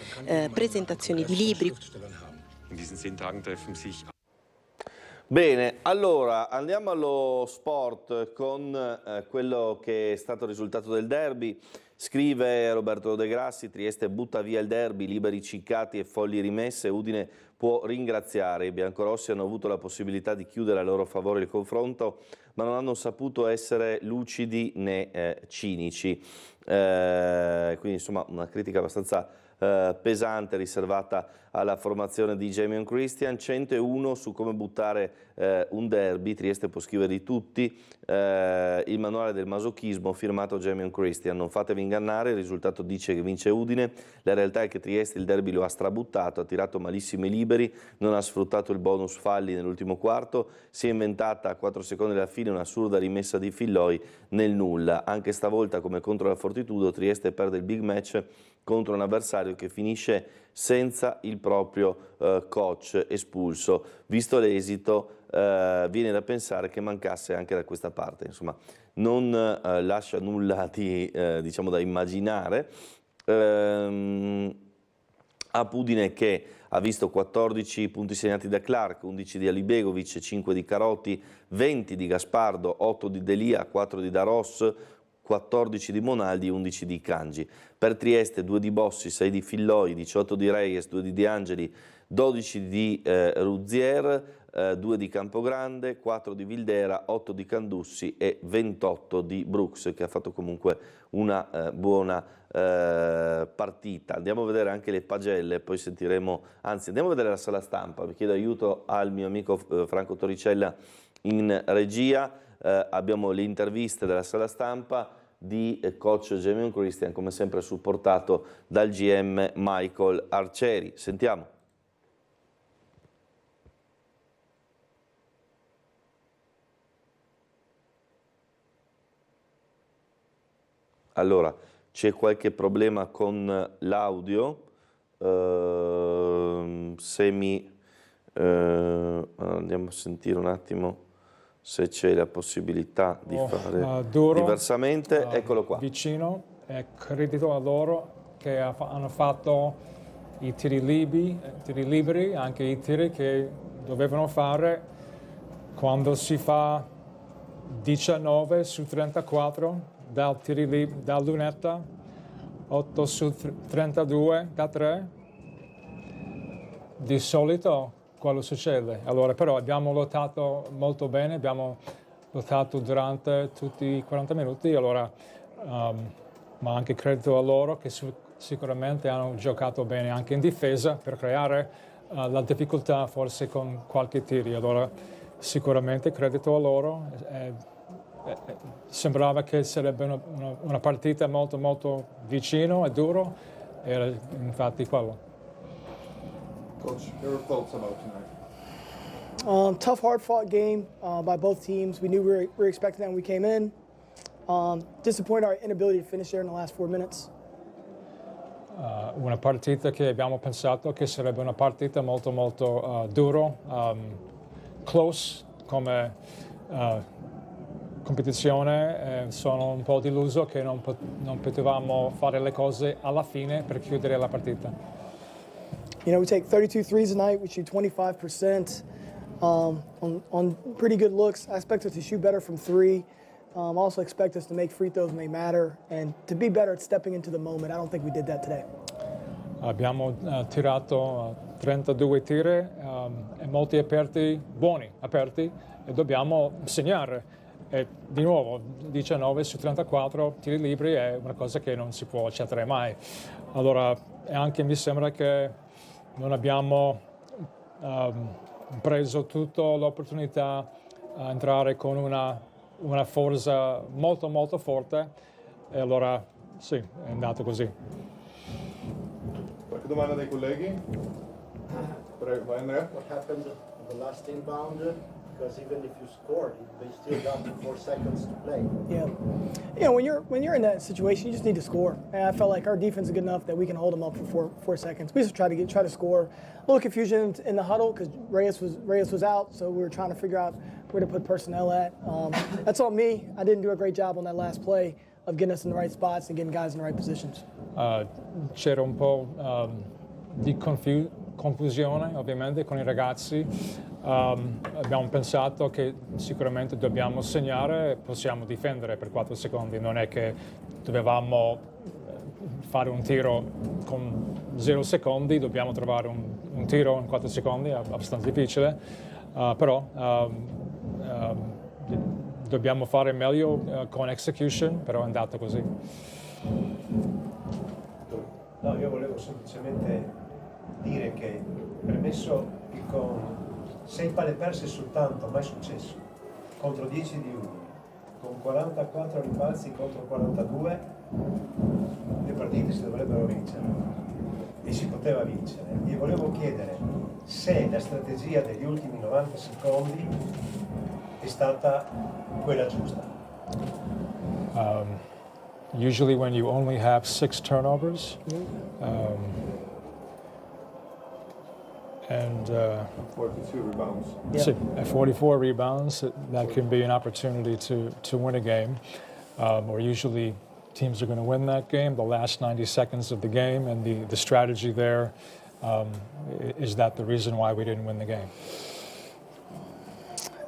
presentazioni di libri. Bene, allora andiamo allo sport con quello che è stato il risultato del derby. Scrive Roberto De Grassi: Trieste butta via il derby, liberi ciccati e folli rimesse, Udine può ringraziare. I biancorossi hanno avuto la possibilità di chiudere a loro favore il confronto, ma non hanno saputo essere lucidi né cinici. Quindi insomma una critica abbastanza pesante riservata alla formazione di Jamion Christian. 101 su come buttare un derby. Trieste può scrivere di tutti, il manuale del masochismo firmato Jamion Christian. Non fatevi ingannare, il risultato dice che vince Udine, la realtà è che Trieste il derby lo ha strabuttato, ha tirato malissimo i liberi, non ha sfruttato il bonus falli nell'ultimo quarto, si è inventata a 4 secondi alla fine un'assurda rimessa di Filloi nel nulla. Anche stavolta, come contro la Fortitudo, Trieste perde il big match contro un avversario che finisce senza il proprio coach espulso. Visto l'esito, viene da pensare che mancasse anche da questa parte. Insomma, non lascia nulla di, diciamo, da immaginare. Udine che ha visto 14 punti segnati da Clark, 11 di Alibegovic, 5 di Carotti, 20 di Gaspardo, 8 di Delia, 4 di Daros, 14 di Monaldi, 11 di Cangi. Per Trieste 2 di Bossi, 6 di Filloi, 18 di Reyes, 2 di De Angeli, 12 di Ruzier, 2 di Campogrande, 4 di Vildera, 8 di Candussi e 28 di Brooks, che ha fatto comunque una buona partita. Andiamo a vedere anche le pagelle, poi sentiremo, anzi andiamo a vedere la sala stampa. Vi chiedo aiuto al mio amico Franco Torricella in regia. Abbiamo le interviste della sala stampa di coach Jamion Christian, come sempre supportato dal GM Michael Arcieri. Sentiamo. Allora, c'è qualche problema con l'audio, andiamo a sentire un attimo se c'è la possibilità di fare duro, diversamente. Eccolo qua. Vicino, e credito a loro che hanno fatto i tiri liberi, anche i tiri che dovevano fare. Quando si fa 19 su 34 dal lunetta, 8 su 32 da 3, di solito quello succede. Allora, però abbiamo lottato molto bene, abbiamo lottato durante tutti i 40 minuti, allora, ma anche credito a loro che sicuramente hanno giocato bene anche in difesa per creare la difficoltà forse con qualche tiro. Allora sicuramente credito a loro. Sembrava che sarebbe una partita molto molto vicino e duro, era infatti quello. Coach, your thoughts about tonight? Tough, hard-fought game by both teams. We knew we were expecting that when we came in. Disappointed our inability to finish there in the last 4 minutes. Una partita che abbiamo pensato che sarebbe una partita molto molto duro, close come competizione. Sono un po' deluso che non potevamo fare le cose alla fine per chiudere la partita. You know, we take 32 threes tonight, we shoot 25%. on pretty good looks. I expect us to shoot better from three. Also expect us to make free throws when they matter and to be better at stepping into the moment. I don't think we did that today. Abbiamo tirato 32 tiri e molti buoni aperti, e dobbiamo segnare. E di nuovo 19 su 34 tiri liberi è una cosa che non si può accettare mai. Allora anche mi sembra che non abbiamo preso tutta l'opportunità a entrare con una forza molto forte, e allora sì, è andato così. Qualche domanda dai colleghi? Prego, vai Andrea. What happened on the last inbound? Because even if you scored, they still got 4 seconds to play. Yeah, you know, when you're in that situation, you just need to score. And I felt like our defense is good enough that we can hold them up for 4 seconds. We just try to score. A little confusion in the huddle because Reyes was out, so we were trying to figure out where to put personnel at. That's on me. I didn't do a great job on that last play of getting us in the right spots and getting guys in the right positions. C'era un po' di confusione ovviamente con i ragazzi. Abbiamo pensato che sicuramente dobbiamo segnare e possiamo difendere per 4 secondi, non è che dovevamo fare un tiro con 0 secondi, dobbiamo trovare un tiro in 4 secondi, è abbastanza difficile, però dobbiamo fare meglio con execution, però è andato così. No, io volevo semplicemente dire che, premesso che con 6 palle perse soltanto, mai successo, contro 10 di Udine, con 44 rimbalzi contro 42, le partite si dovrebbero vincere e si poteva vincere. E volevo chiedere se la strategia degli ultimi 90 secondi è stata quella giusta. Usually when you only have 6 turnovers, and 42 rebounds. Yeah. 44 rebounds, that can be an opportunity to win a game. Or usually teams are going to win that game, the last 90 seconds of the game, and the strategy there, is that the reason why we didn't win the game?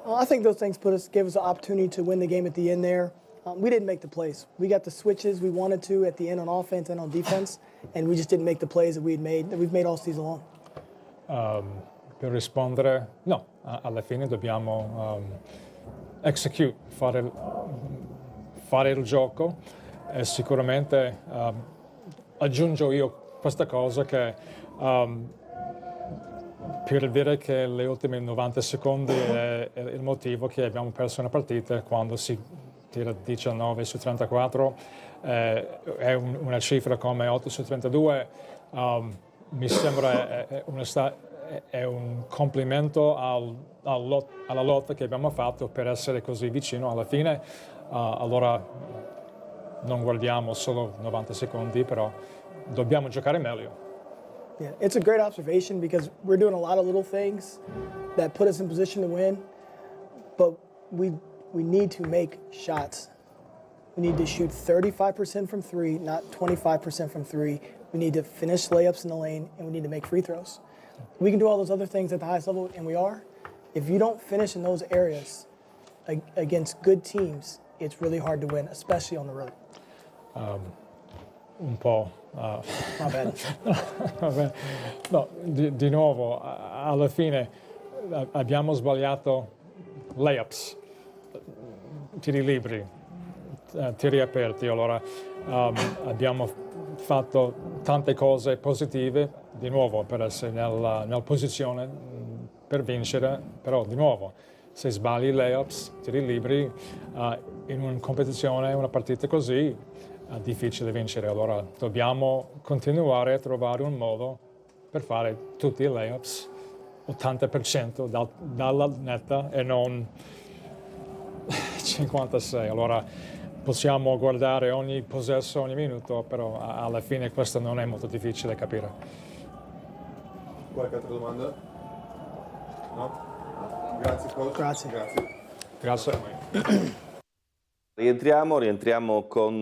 Well, I think those things gave us the opportunity to win the game at the end there. We didn't make the plays. We got the switches we wanted to at the end on offense and on defense, and we just didn't make the plays that we've made all season long. Per rispondere, no, alla fine dobbiamo execute, fare il gioco, e sicuramente aggiungo io questa cosa che per dire che le ultime 90 secondi è il motivo che abbiamo perso una partita. Quando si tira 19 su 34 è una cifra come 8 su 32, mi sembra è un complimento alla lotta che abbiamo fatto per essere così vicino alla fine. Allora non guardiamo solo 90 secondi, però dobbiamo giocare meglio. Yeah, it's a great observation because we're doing a lot of little things that put us in position to win, but we need to make shots. We need to shoot 35% from 3, not 25% from 3. We need to finish layups in the lane, and we need to make free throws. We can do all those other things at the highest level, and we are. If you don't finish in those areas against good teams, it's really hard to win, especially on the road. Un po'. Vabbè. No, di nuovo, alla fine abbiamo sbagliato layups, tiri liberi, tiri aperti. Allora abbiamo fatto tante cose positive, di nuovo, per essere nella posizione per vincere, però di nuovo, se sbagli layups, tiri liberi, in una competizione, una partita così, è difficile vincere. Allora dobbiamo continuare a trovare un modo per fare tutti i layups 80% dalla netta e non 56. Allora possiamo guardare ogni possesso, ogni minuto, però alla fine questo non è molto difficile capire. Qualche altra domanda? No? Grazie coach. Grazie. Rientriamo con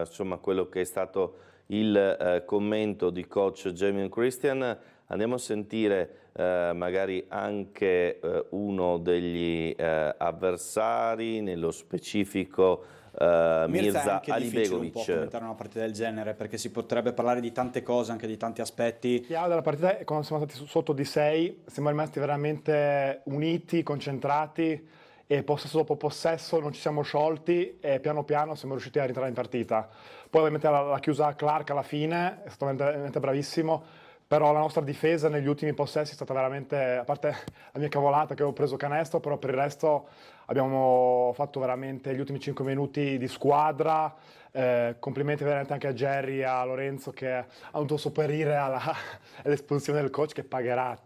insomma, quello che è stato il commento di coach Jamion Christian. Andiamo a sentire magari anche uno degli avversari, nello specifico Mirza Alibegovic. Può commentare una partita del genere, perché si potrebbe parlare di tante cose, anche di tanti aspetti. Chiaro della partita, quando siamo stati sotto di 6 siamo rimasti veramente uniti, concentrati, e possesso dopo possesso non ci siamo sciolti e piano piano siamo riusciti a rientrare in partita. Poi ovviamente la chiusa Clark alla fine è stato veramente bravissimo, però la nostra difesa negli ultimi possessi è stata veramente, a parte la mia cavolata che avevo preso canestro, però per il resto abbiamo fatto veramente gli ultimi 5 minuti di squadra. Complimenti veramente anche a Jerry e a Lorenzo che ha dovuto sopperire all'espulsione del coach, che pagherà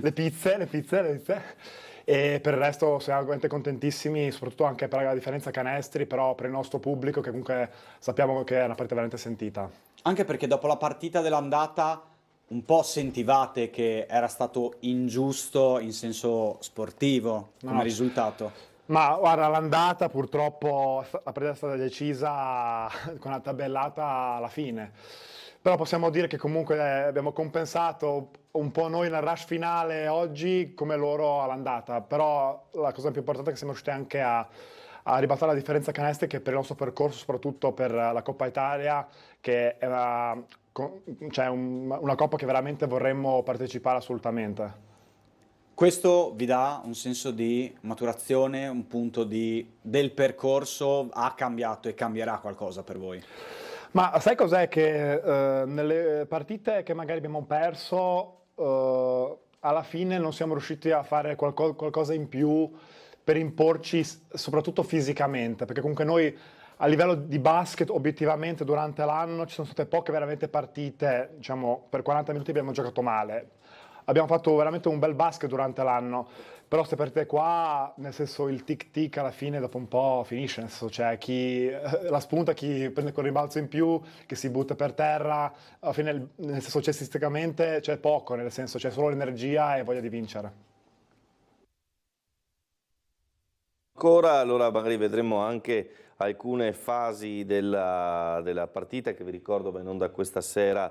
le pizze. E per il resto siamo veramente contentissimi, soprattutto anche per la differenza canestri, però per il nostro pubblico, che comunque sappiamo che è una partita veramente sentita. Anche perché dopo la partita dell'andata un po' sentivate che era stato ingiusto in senso sportivo come risultato. Ma guarda, l'andata purtroppo la partita è stata decisa con la tabellata alla fine. Però possiamo dire che comunque abbiamo compensato un po' noi nel rush finale oggi come loro all'andata, però la cosa più importante è che siamo riusciti anche a ribaltare la differenza canestri, che per il nostro percorso, soprattutto per la Coppa Italia, che è una Coppa che veramente vorremmo partecipare assolutamente. Questo vi dà un senso di maturazione, un punto del percorso, ha cambiato e cambierà qualcosa per voi? Ma sai cos'è? Che nelle partite che magari abbiamo perso, alla fine non siamo riusciti a fare qualcosa in più per imporci, soprattutto fisicamente, perché comunque noi a livello di basket obiettivamente durante l'anno ci sono state poche veramente partite, diciamo per 40 minuti abbiamo giocato male. Abbiamo fatto veramente un bel basket durante l'anno, però queste partite qua, nel senso il tic-tic alla fine dopo un po' finisce, nel senso c'è chi la spunta, chi prende quel rimbalzo in più, che si butta per terra, alla fine nel senso cestisticamente c'è poco, nel senso c'è solo l'energia e voglia di vincere. Ancora, allora magari vedremo anche alcune fasi della partita che vi ricordo non da questa sera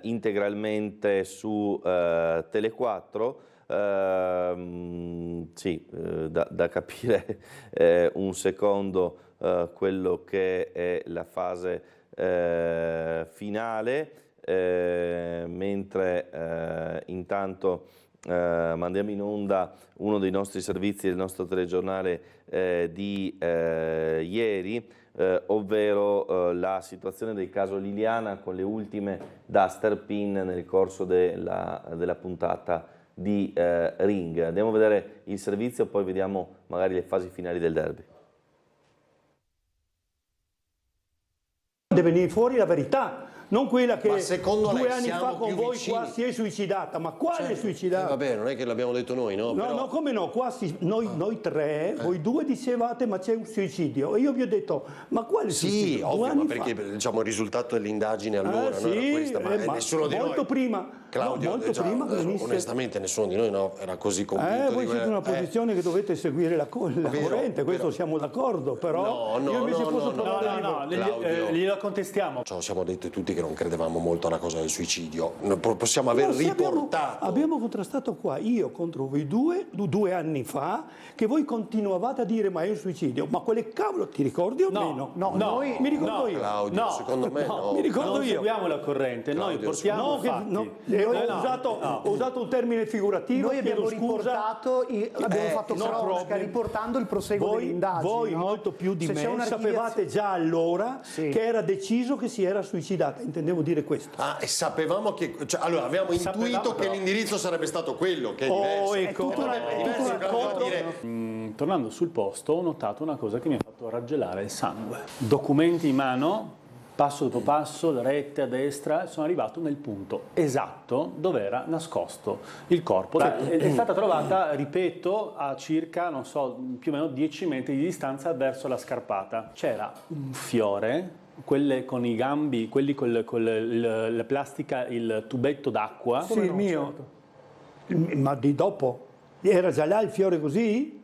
integralmente su Tele 4. Da capire un secondo quello che è la fase finale, mentre intanto mandiamo in onda uno dei nostri servizi del nostro telegiornale di ieri, ovvero la situazione del caso Liliana, con le ultime da Sterpin nel corso della puntata di Ring. Andiamo a vedere il servizio, poi vediamo magari le fasi finali del derby. Deve venire fuori la verità, non quella che 2 lei anni fa con voi vicini? qua si è suicidata. Ma quale suicidata? Vabbè, non è che l'abbiamo detto noi, no? No, Però... no, come no? Qua noi tre, voi due dicevate ma c'è un suicidio. E io vi ho detto, ma quale suicidio? Sì, ovvio, ma perché diciamo il risultato dell'indagine allora sì, non era questa, ma nessuno di molto noi... prima. Claudio, molto prima che venisse... onestamente nessuno di noi era così convinto. Voi siete in una posizione che dovete seguire la corrente, questo siamo d'accordo, però io invece posso parlare glielo contestiamo. Siamo detti tutti che non credevamo molto alla cosa del suicidio, possiamo aver riportato... Abbiamo contrastato qua, io contro voi due anni fa, che voi continuavate a dire ma è un suicidio, ma quelle cavolo ti ricordi o meno? No, mi ricordo io. Claudio, secondo me no. Mi ricordo non io. seguiamo la corrente, Claudio, noi portiamo fatti. Ho usato un termine figurativo. Noi abbiamo riportato, abbiamo fatto cronaca riportando il proseguo dell'indagine. Voi molto più di me sapevate già allora che era deciso che si era suicidata, intendevo dire questo. Ah, e sapevamo che, allora avevamo intuito che l'indirizzo sarebbe stato quello, che è diverso. Tornando sul posto ho notato una cosa che mi ha fatto raggelare il sangue. Documenti in mano, passo dopo passo, da rette a destra, sono arrivato nel punto esatto dove era nascosto il corpo. È stata trovata, ripeto, a circa, non so, più o meno 10 metri di distanza verso la scarpata. C'era un fiore, quelle con i gambi, quelli con la plastica, il tubetto d'acqua. Sì, il mio. Ma di dopo? Era già là il fiore così?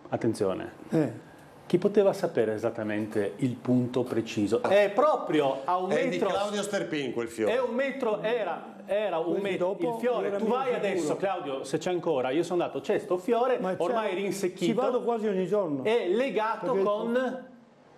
Attenzione. Chi poteva sapere esattamente il punto preciso? È proprio a un metro. È di Claudio Sterpin quel fiore. È un metro, era era un il fiore, tu vai adesso, Claudio, se c'è ancora, io sono andato, c'è sto fiore, ormai rinsecchito. Ci vado quasi ogni giorno. È legato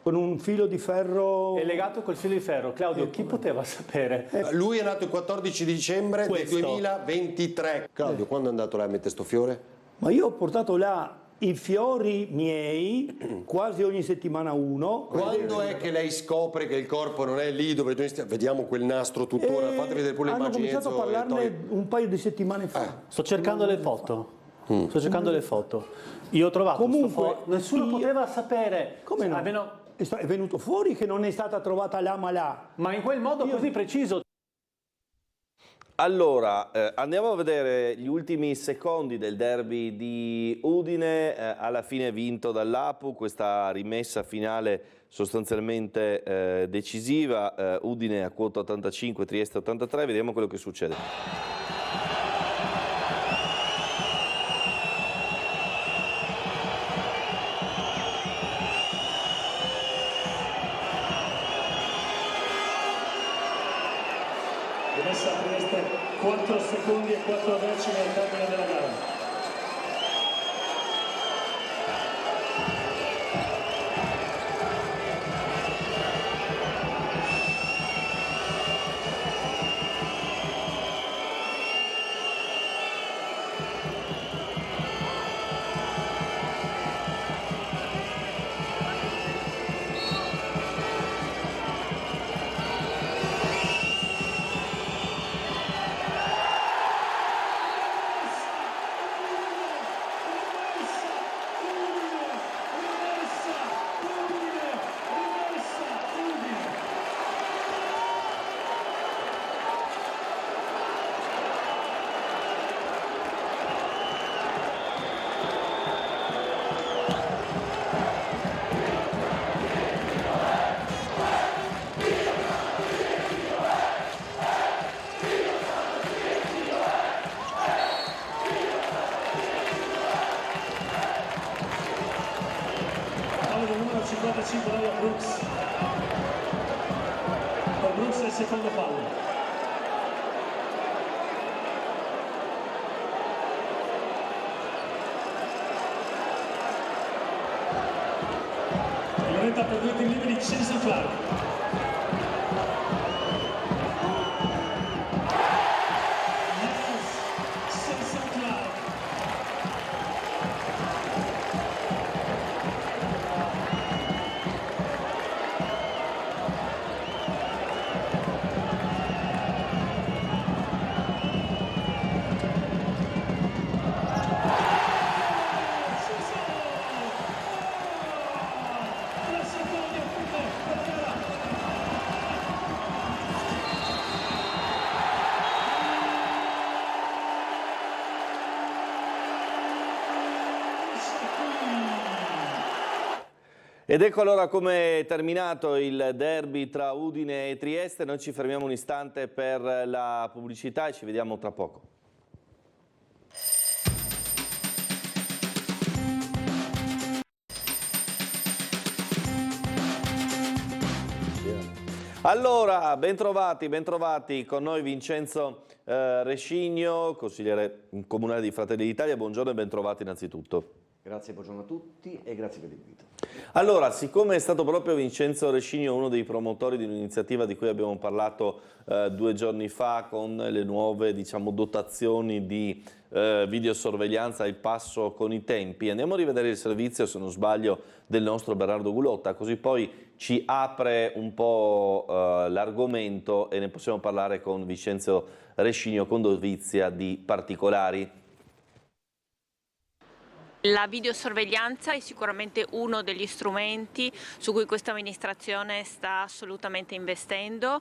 con un filo di ferro. È legato col filo di ferro. Claudio, chi poteva sapere? Lui è nato il 14 dicembre del 2023. Claudio, quando è andato là a mettere sto fiore? Ma io ho portato là i fiori miei quasi ogni settimana uno. Quando è che lei scopre che il corpo non è lì dove noi vediamo quel nastro tuttora? Fate vedere pure hanno l'immagine. cominciato a parlarne un paio di settimane fa. Sto cercando le foto. Sto cercando le foto. Io ho trovato nessuno poteva sapere. Come no? È venuto fuori che non è stata trovata lama là. Ma in quel modo così preciso. Allora, andiamo a vedere gli ultimi secondi del derby di Udine, alla fine vinto dall'Apu, questa rimessa finale sostanzialmente decisiva, Udine a quota 85, Trieste 83, vediamo quello che succede. Rimessa a Trieste 4 secondi e 4 decimi al termine della gara. Numero 55 dalla Brooks. Per Brooks è il secondo fallo. Il momento per due tiri liberi Jason Clark. Ed ecco allora come è terminato il derby tra Udine e Trieste. Noi ci fermiamo un istante per la pubblicità e ci vediamo tra poco. Allora, bentrovati con noi Vincenzo Rescigno, consigliere comunale di Fratelli d'Italia. Buongiorno e bentrovati innanzitutto. Grazie, buongiorno a tutti e grazie per l'invito. Allora, siccome è stato proprio Vincenzo Rescigno uno dei promotori di un'iniziativa di cui abbiamo parlato 2 giorni fa con le nuove, diciamo, dotazioni di videosorveglianza al passo con i tempi, andiamo a rivedere il servizio, se non sbaglio, del nostro Bernardo Gulotta, così poi ci apre un po' l'argomento e ne possiamo parlare con Vincenzo Rescigno con dovizia di particolari. La videosorveglianza è sicuramente uno degli strumenti su cui questa amministrazione sta assolutamente investendo,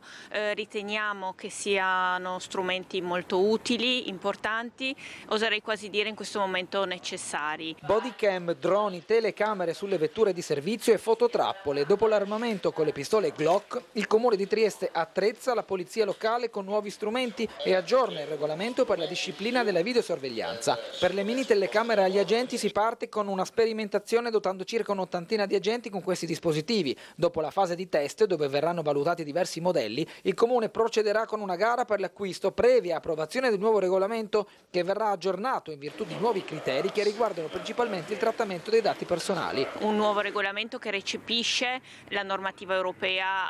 riteniamo che siano strumenti molto utili, importanti, oserei quasi dire in questo momento necessari. Bodycam, droni, telecamere sulle vetture di servizio e fototrappole. Dopo l'armamento con le pistole Glock, il Comune di Trieste attrezza la polizia locale con nuovi strumenti e aggiorna il regolamento per la disciplina della videosorveglianza. Per le mini telecamere agli agenti si si parte con una sperimentazione dotando circa un'ottantina di agenti con questi dispositivi. Dopo la fase di test, dove verranno valutati diversi modelli, il Comune procederà con una gara per l'acquisto previa approvazione del nuovo regolamento che verrà aggiornato in virtù di nuovi criteri che riguardano principalmente il trattamento dei dati personali. Un nuovo regolamento che recepisce la normativa europea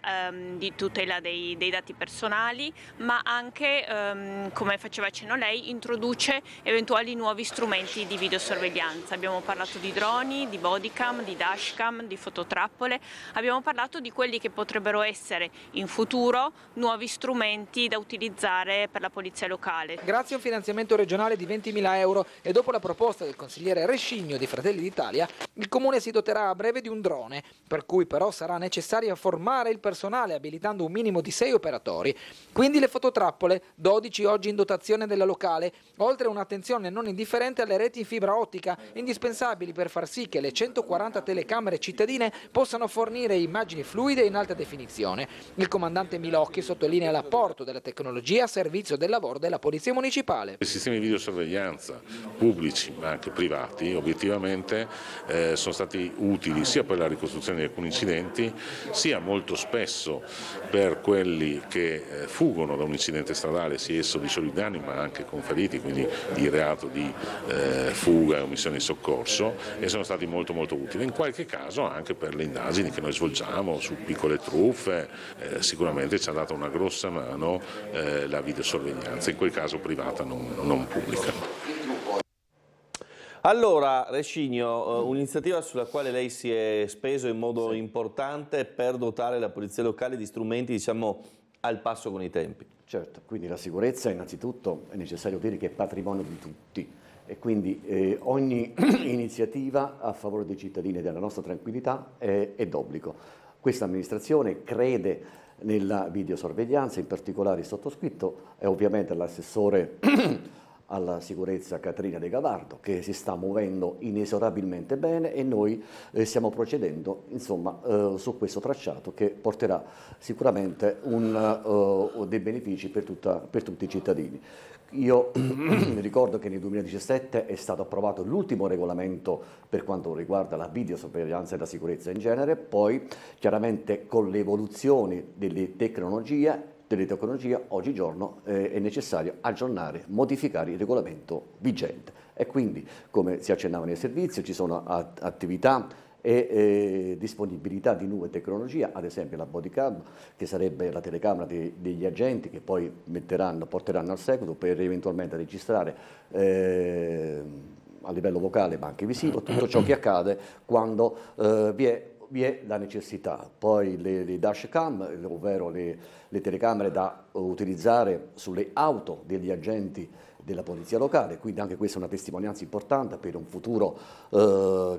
di tutela dei dati personali, ma anche, come faceva cenno lei, introduce eventuali nuovi strumenti di videosorveglianza. Abbiamo parlato di droni, di bodycam, di dashcam, di fototrappole, abbiamo parlato di quelli che potrebbero essere in futuro nuovi strumenti da utilizzare per la polizia locale. Grazie a un finanziamento regionale di 20.000 euro e dopo la proposta del consigliere Rescigno di Fratelli d'Italia, il Comune si doterà a breve di un drone, per cui però sarà necessario formare il personale abilitando un minimo di 6 operatori. Quindi le fototrappole, 12 oggi in dotazione della locale, oltre a un'attenzione non indifferente alle reti in fibra ottica, indispensabili per far sì che le 140 telecamere cittadine possano fornire immagini fluide in alta definizione. Il comandante Milocchi sottolinea l'apporto della tecnologia a servizio del lavoro della Polizia Municipale. I sistemi di videosorveglianza pubblici ma anche privati obiettivamente sono stati utili sia per la ricostruzione di alcuni incidenti, sia molto spesso per quelli che fuggono da un incidente stradale, sia esso di soli danni ma anche con feriti, quindi di reato di fuga e omissione di soccorso, e sono stati molto utili. In qualche caso anche per le indagini che noi svolgiamo su piccole truffe, sicuramente ci ha dato una grossa mano la videosorveglianza, in quel caso privata, non pubblica. Allora, Rescigno, un'iniziativa sulla quale lei si è speso in modo importante per dotare la polizia locale di strumenti, diciamo, al passo con i tempi. Certo, quindi la sicurezza innanzitutto è necessario dire che è patrimonio di tutti e quindi ogni iniziativa a favore dei cittadini e della nostra tranquillità è d'obbligo. Questa amministrazione crede nella videosorveglianza, in particolare il sottoscritto e ovviamente l'assessore alla sicurezza Caterina De Gavardo, che si sta muovendo inesorabilmente bene, e noi stiamo procedendo insomma su questo tracciato che porterà sicuramente dei benefici per tutti i cittadini. Io mi ricordo che nel 2017 è stato approvato l'ultimo regolamento per quanto riguarda la videosorveglianza e la sicurezza in genere, poi chiaramente con le evoluzioni delle tecnologie oggigiorno è necessario aggiornare, modificare il regolamento vigente e quindi, come si accennava nel servizio, ci sono attività e disponibilità di nuove tecnologie, ad esempio la bodycam, che sarebbe la telecamera degli agenti che poi porteranno al seguito per eventualmente registrare a livello vocale ma anche visivo tutto ciò che accade quando vi è la necessità. Poi le dashcam, ovvero le telecamere da utilizzare sulle auto degli agenti della polizia locale, quindi anche questa è una testimonianza importante per un futuro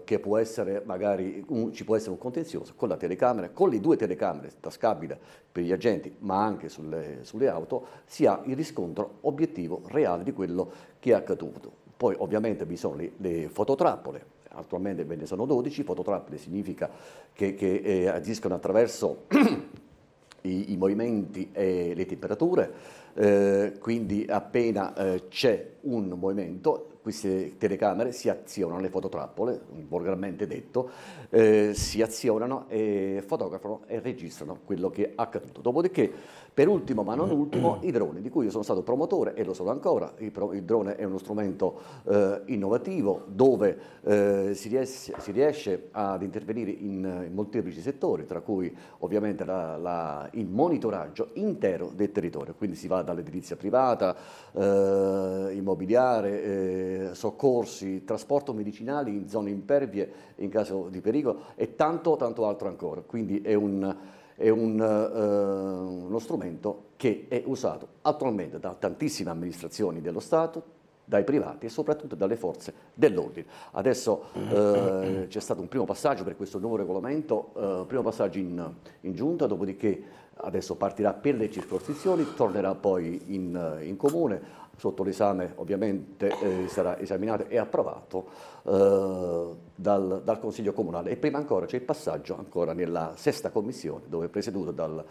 che può essere magari ci può essere un contenzioso con la telecamera, con le 2 telecamere tascabili per gli agenti ma anche sulle auto, si ha il riscontro obiettivo reale di quello che è accaduto. Poi ovviamente vi sono le fototrappole. Attualmente ve ne sono 12, fototrappole significa che agiscono attraverso i movimenti e le temperature, quindi appena c'è un movimento queste telecamere si azionano, le fototrappole, volgarmente detto, si azionano e fotografano e registrano quello che è accaduto. Dopodiché, per ultimo ma non ultimo, i droni, di cui io sono stato promotore e lo sono ancora. Il drone è uno strumento innovativo dove si riesce ad intervenire in molteplici settori, tra cui ovviamente il monitoraggio intero del territorio, quindi si va dall'edilizia privata, immobiliare, soccorsi, trasporto medicinali in zone impervie in caso di pericolo e tanto altro ancora. Quindi è uno strumento che è usato attualmente da tantissime amministrazioni dello Stato, dai privati e soprattutto dalle forze dell'ordine. Adesso c'è stato un primo passaggio per questo nuovo regolamento, primo passaggio in giunta, dopodiché adesso partirà per le circoscrizioni, tornerà poi in comune, sotto l'esame ovviamente sarà esaminato e approvato dal Consiglio Comunale, e prima ancora c'è il passaggio ancora nella 6ª commissione dove è presieduto da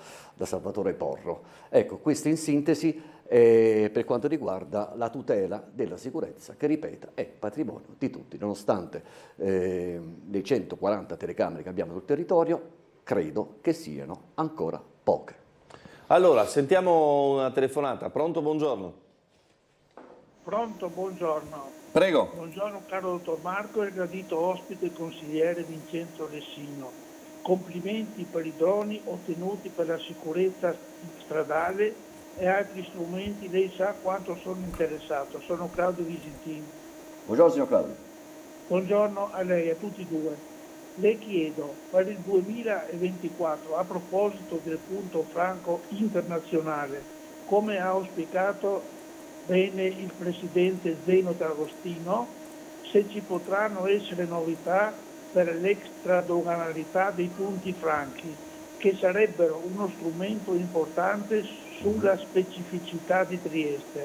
Salvatore Porro. Ecco, questo in sintesi per quanto riguarda la tutela della sicurezza, che ripeto è patrimonio di tutti, nonostante le 140 telecamere che abbiamo sul territorio, credo che siano ancora poche. Allora, sentiamo una telefonata. Pronto, buongiorno. Pronto, buongiorno. Prego. Buongiorno caro dottor Marco e gradito ospite e consigliere Vincenzo Lessino. Complimenti per i droni ottenuti per la sicurezza stradale e altri strumenti. Lei sa quanto sono interessato. Sono Claudio Visentini. Buongiorno signor Claudio. Buongiorno a lei, a tutti e due. Le chiedo per il 2024, a proposito del punto franco internazionale, come ha auspicato bene il Presidente Zeno D'Agostino, se ci potranno essere novità per l'extradoganalità dei punti franchi, che sarebbero uno strumento importante sulla specificità di Trieste.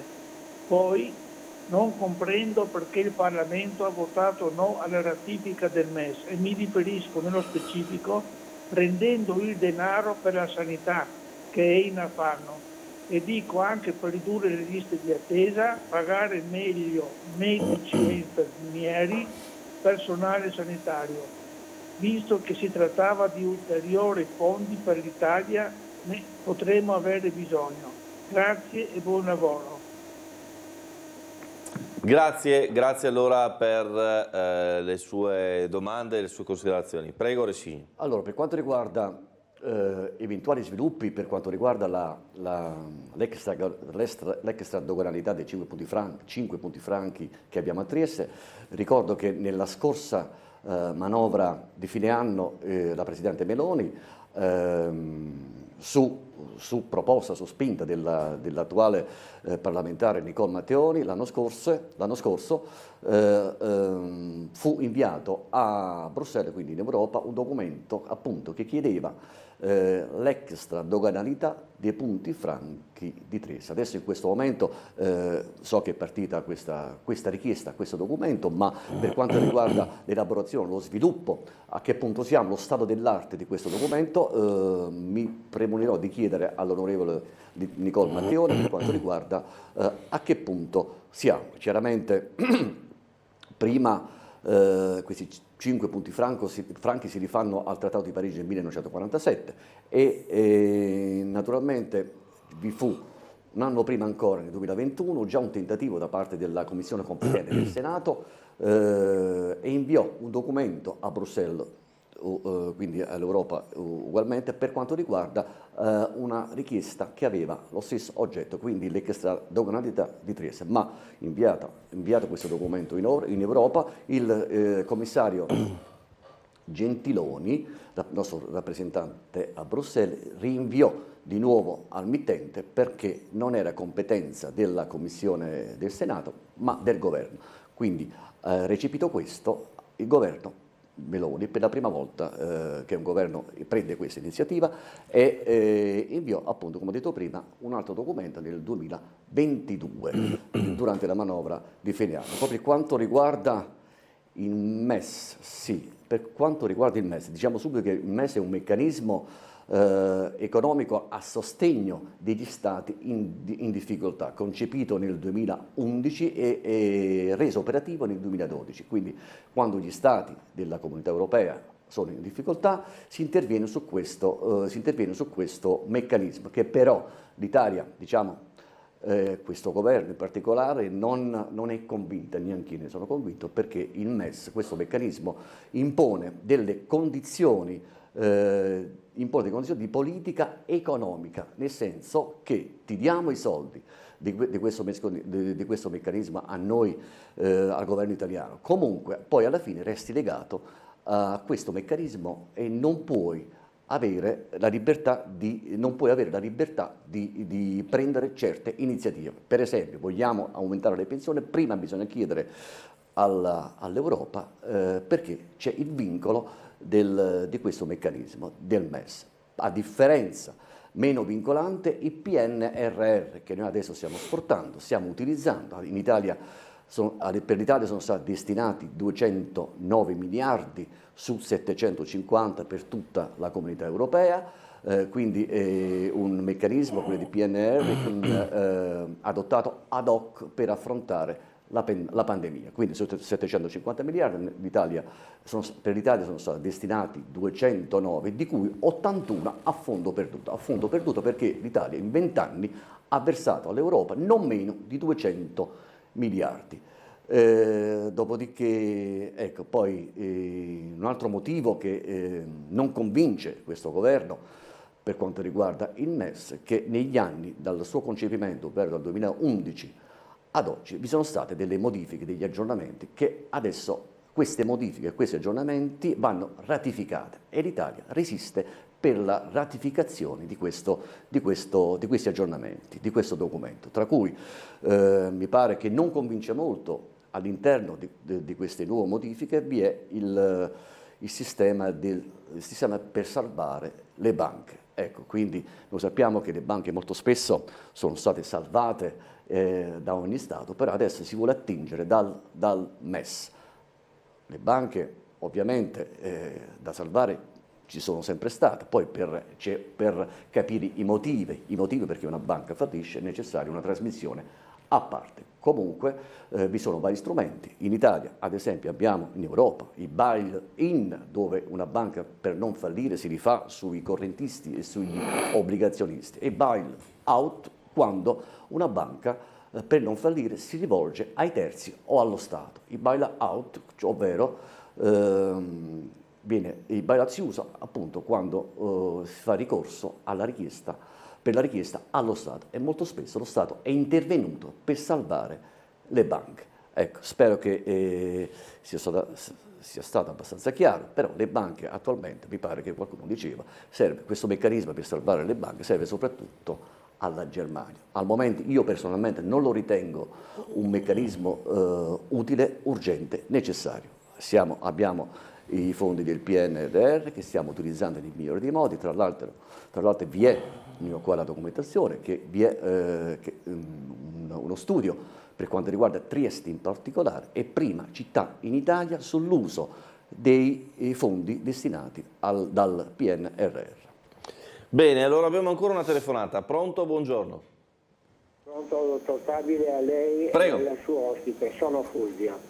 Poi non comprendo perché il Parlamento ha votato no alla ratifica del MES e mi riferisco nello specifico prendendo il denaro per la sanità che è in affanno e dico anche per ridurre le liste di attesa, pagare meglio medici e infermieri, personale sanitario. Visto che si trattava di ulteriori fondi per l'Italia, ne potremo avere bisogno. Grazie e buon lavoro. Grazie allora per le sue domande e le sue considerazioni. Prego Resini. Allora, per quanto riguarda eventuali sviluppi, per quanto riguarda l'extradoganalità dei 5 punti franchi che abbiamo a Trieste, ricordo che nella scorsa manovra di fine anno la Presidente Meloni su proposta, su spinta dell'attuale parlamentare Nicole Matteoni, l'anno scorso fu inviato a Bruxelles, quindi in Europa, un documento appunto che chiedeva l'extradoganalità dei punti franchi di Trieste. Adesso in questo momento so che è partita questa richiesta, questo documento, ma per quanto riguarda l'elaborazione, lo sviluppo, a che punto siamo, lo stato dell'arte di questo documento, mi premunirò di chiedere all'onorevole Nicole Matteoni per quanto riguarda a che punto siamo. Chiaramente prima questi 5 punti franchi si rifanno al Trattato di Parigi del 1947 e naturalmente vi fu un anno prima ancora, nel 2021, già un tentativo da parte della Commissione competente del Senato e inviò un documento a Bruxelles, quindi all'Europa ugualmente, per quanto riguarda una richiesta che aveva lo stesso oggetto, quindi l'extradoganalità di Trieste, ma inviato questo documento in Europa, il commissario Gentiloni, il nostro rappresentante a Bruxelles, rinviò di nuovo al mittente perché non era competenza della Commissione del Senato, ma del Governo. Quindi, recepito questo, il Governo Meloni per la prima volta che un governo prende questa iniziativa e inviò appunto, come ho detto prima, un altro documento nel 2022 durante la manovra di fine anno. Proprio per quanto riguarda il MES, sì, per quanto riguarda il MES, diciamo subito che il MES è un meccanismo economico a sostegno degli stati in difficoltà, concepito nel 2011 e reso operativo nel 2012. Quindi quando gli stati della Comunità Europea sono in difficoltà si interviene su questo meccanismo che però l'Italia, diciamo, questo governo in particolare non è convinta, neanche io ne sono convinto, perché il MES, questo meccanismo, impone delle condizioni di politica economica, nel senso che ti diamo i soldi di questo meccanismo a noi, al governo italiano, comunque poi alla fine resti legato a questo meccanismo e non puoi avere la libertà di prendere certe iniziative. Per esempio, vogliamo aumentare le pensioni, prima bisogna chiedere all'Europa perché c'è il vincolo di questo meccanismo del MES. A differenza meno vincolante il PNRR che noi adesso stiamo esportando, stiamo utilizzando in Italia. per l'Italia sono stati destinati 209 miliardi su 750 per tutta la comunità europea, quindi un meccanismo, quello di PNR, adottato ad hoc per affrontare la pandemia. Quindi su 750 miliardi per l'Italia sono stati destinati 209, di cui 81 a fondo perduto perché l'Italia in 20 anni ha versato all'Europa non meno di 200 miliardi. Dopodiché, ecco, poi un altro motivo che non convince questo governo per quanto riguarda il MES, che negli anni dal suo concepimento, ovvero dal 2011 ad oggi, vi sono state delle modifiche, degli aggiornamenti, che adesso queste modifiche e questi aggiornamenti vanno ratificate e l'Italia resiste per la ratificazione di questi aggiornamenti, di questo documento, tra cui mi pare che non convince molto all'interno di queste nuove modifiche vi è il sistema per salvare le banche. Ecco, quindi noi sappiamo che le banche molto spesso sono state salvate da ogni Stato, però adesso si vuole attingere dal MES. Le banche ovviamente da salvare ci sono sempre state, poi per capire i motivi perché una banca fallisce è necessaria una trasmissione a parte. Comunque vi sono vari strumenti. In Italia, ad esempio, abbiamo in Europa i bail-in, dove una banca per non fallire si rifà sui correntisti e sugli obbligazionisti, e bail-out quando una banca per non fallire si rivolge ai terzi o allo Stato. Il bail-out, ovvero il bail-out si usa appunto quando si fa ricorso per la richiesta allo Stato, e molto spesso lo Stato è intervenuto per salvare le banche. Ecco, spero che sia stato abbastanza chiaro, però le banche attualmente, mi pare che qualcuno diceva, questo meccanismo per salvare le banche serve soprattutto alla Germania. Al momento io personalmente non lo ritengo un meccanismo utile, urgente, necessario. Abbiamo i fondi del PNRR che stiamo utilizzando nel migliore dei modi, tra l'altro vi è qua la documentazione, che vi è uno studio per quanto riguarda Trieste in particolare e prima città in Italia sull'uso dei fondi destinati dal PNRR. Bene, allora abbiamo ancora una telefonata. Pronto? Buongiorno. Pronto, dottor Stabile, a lei Prego. E al suo ospite. Sono Fulvio.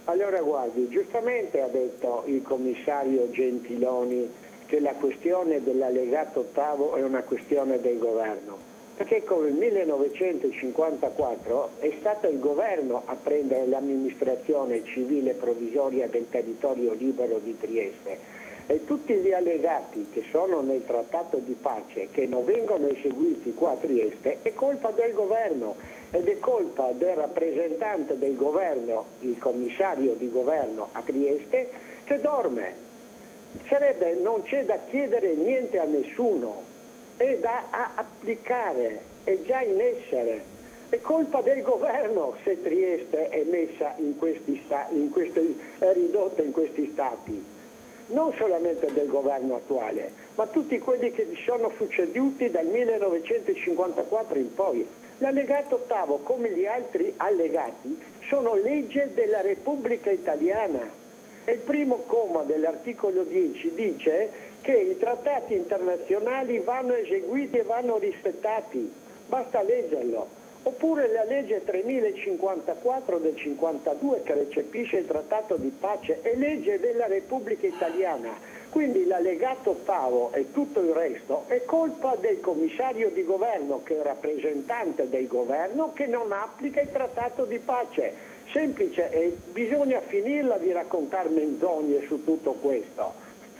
Allora, guardi, giustamente ha detto il commissario Gentiloni che la questione dell'allegato ottavo è una questione del governo, perché con il 1954 è stato il governo a prendere l'amministrazione civile provvisoria del territorio libero di Trieste, e tutti gli allegati che sono nel trattato di pace che non vengono eseguiti qua a Trieste è colpa del governo, ed è colpa del rappresentante del governo, il commissario di governo a Trieste, che dorme. Non c'è da chiedere niente a nessuno, è da applicare, è già in essere. È colpa del governo se Trieste è messa è ridotta in questi stati. Non solamente del governo attuale, ma tutti quelli che vi sono succeduti dal 1954 in poi. L'allegato ottavo, come gli altri allegati, sono legge della Repubblica Italiana. E il primo comma dell'articolo 10 dice che i trattati internazionali vanno eseguiti e vanno rispettati. Basta leggerlo. Oppure la legge 3054 del 52 che recepisce il trattato di pace è legge della Repubblica Italiana. Quindi l'allegato ottavo e tutto il resto è colpa del commissario di governo, che è rappresentante del governo, che non applica il trattato di pace. Semplice, e bisogna finirla di raccontare menzogne su tutto questo,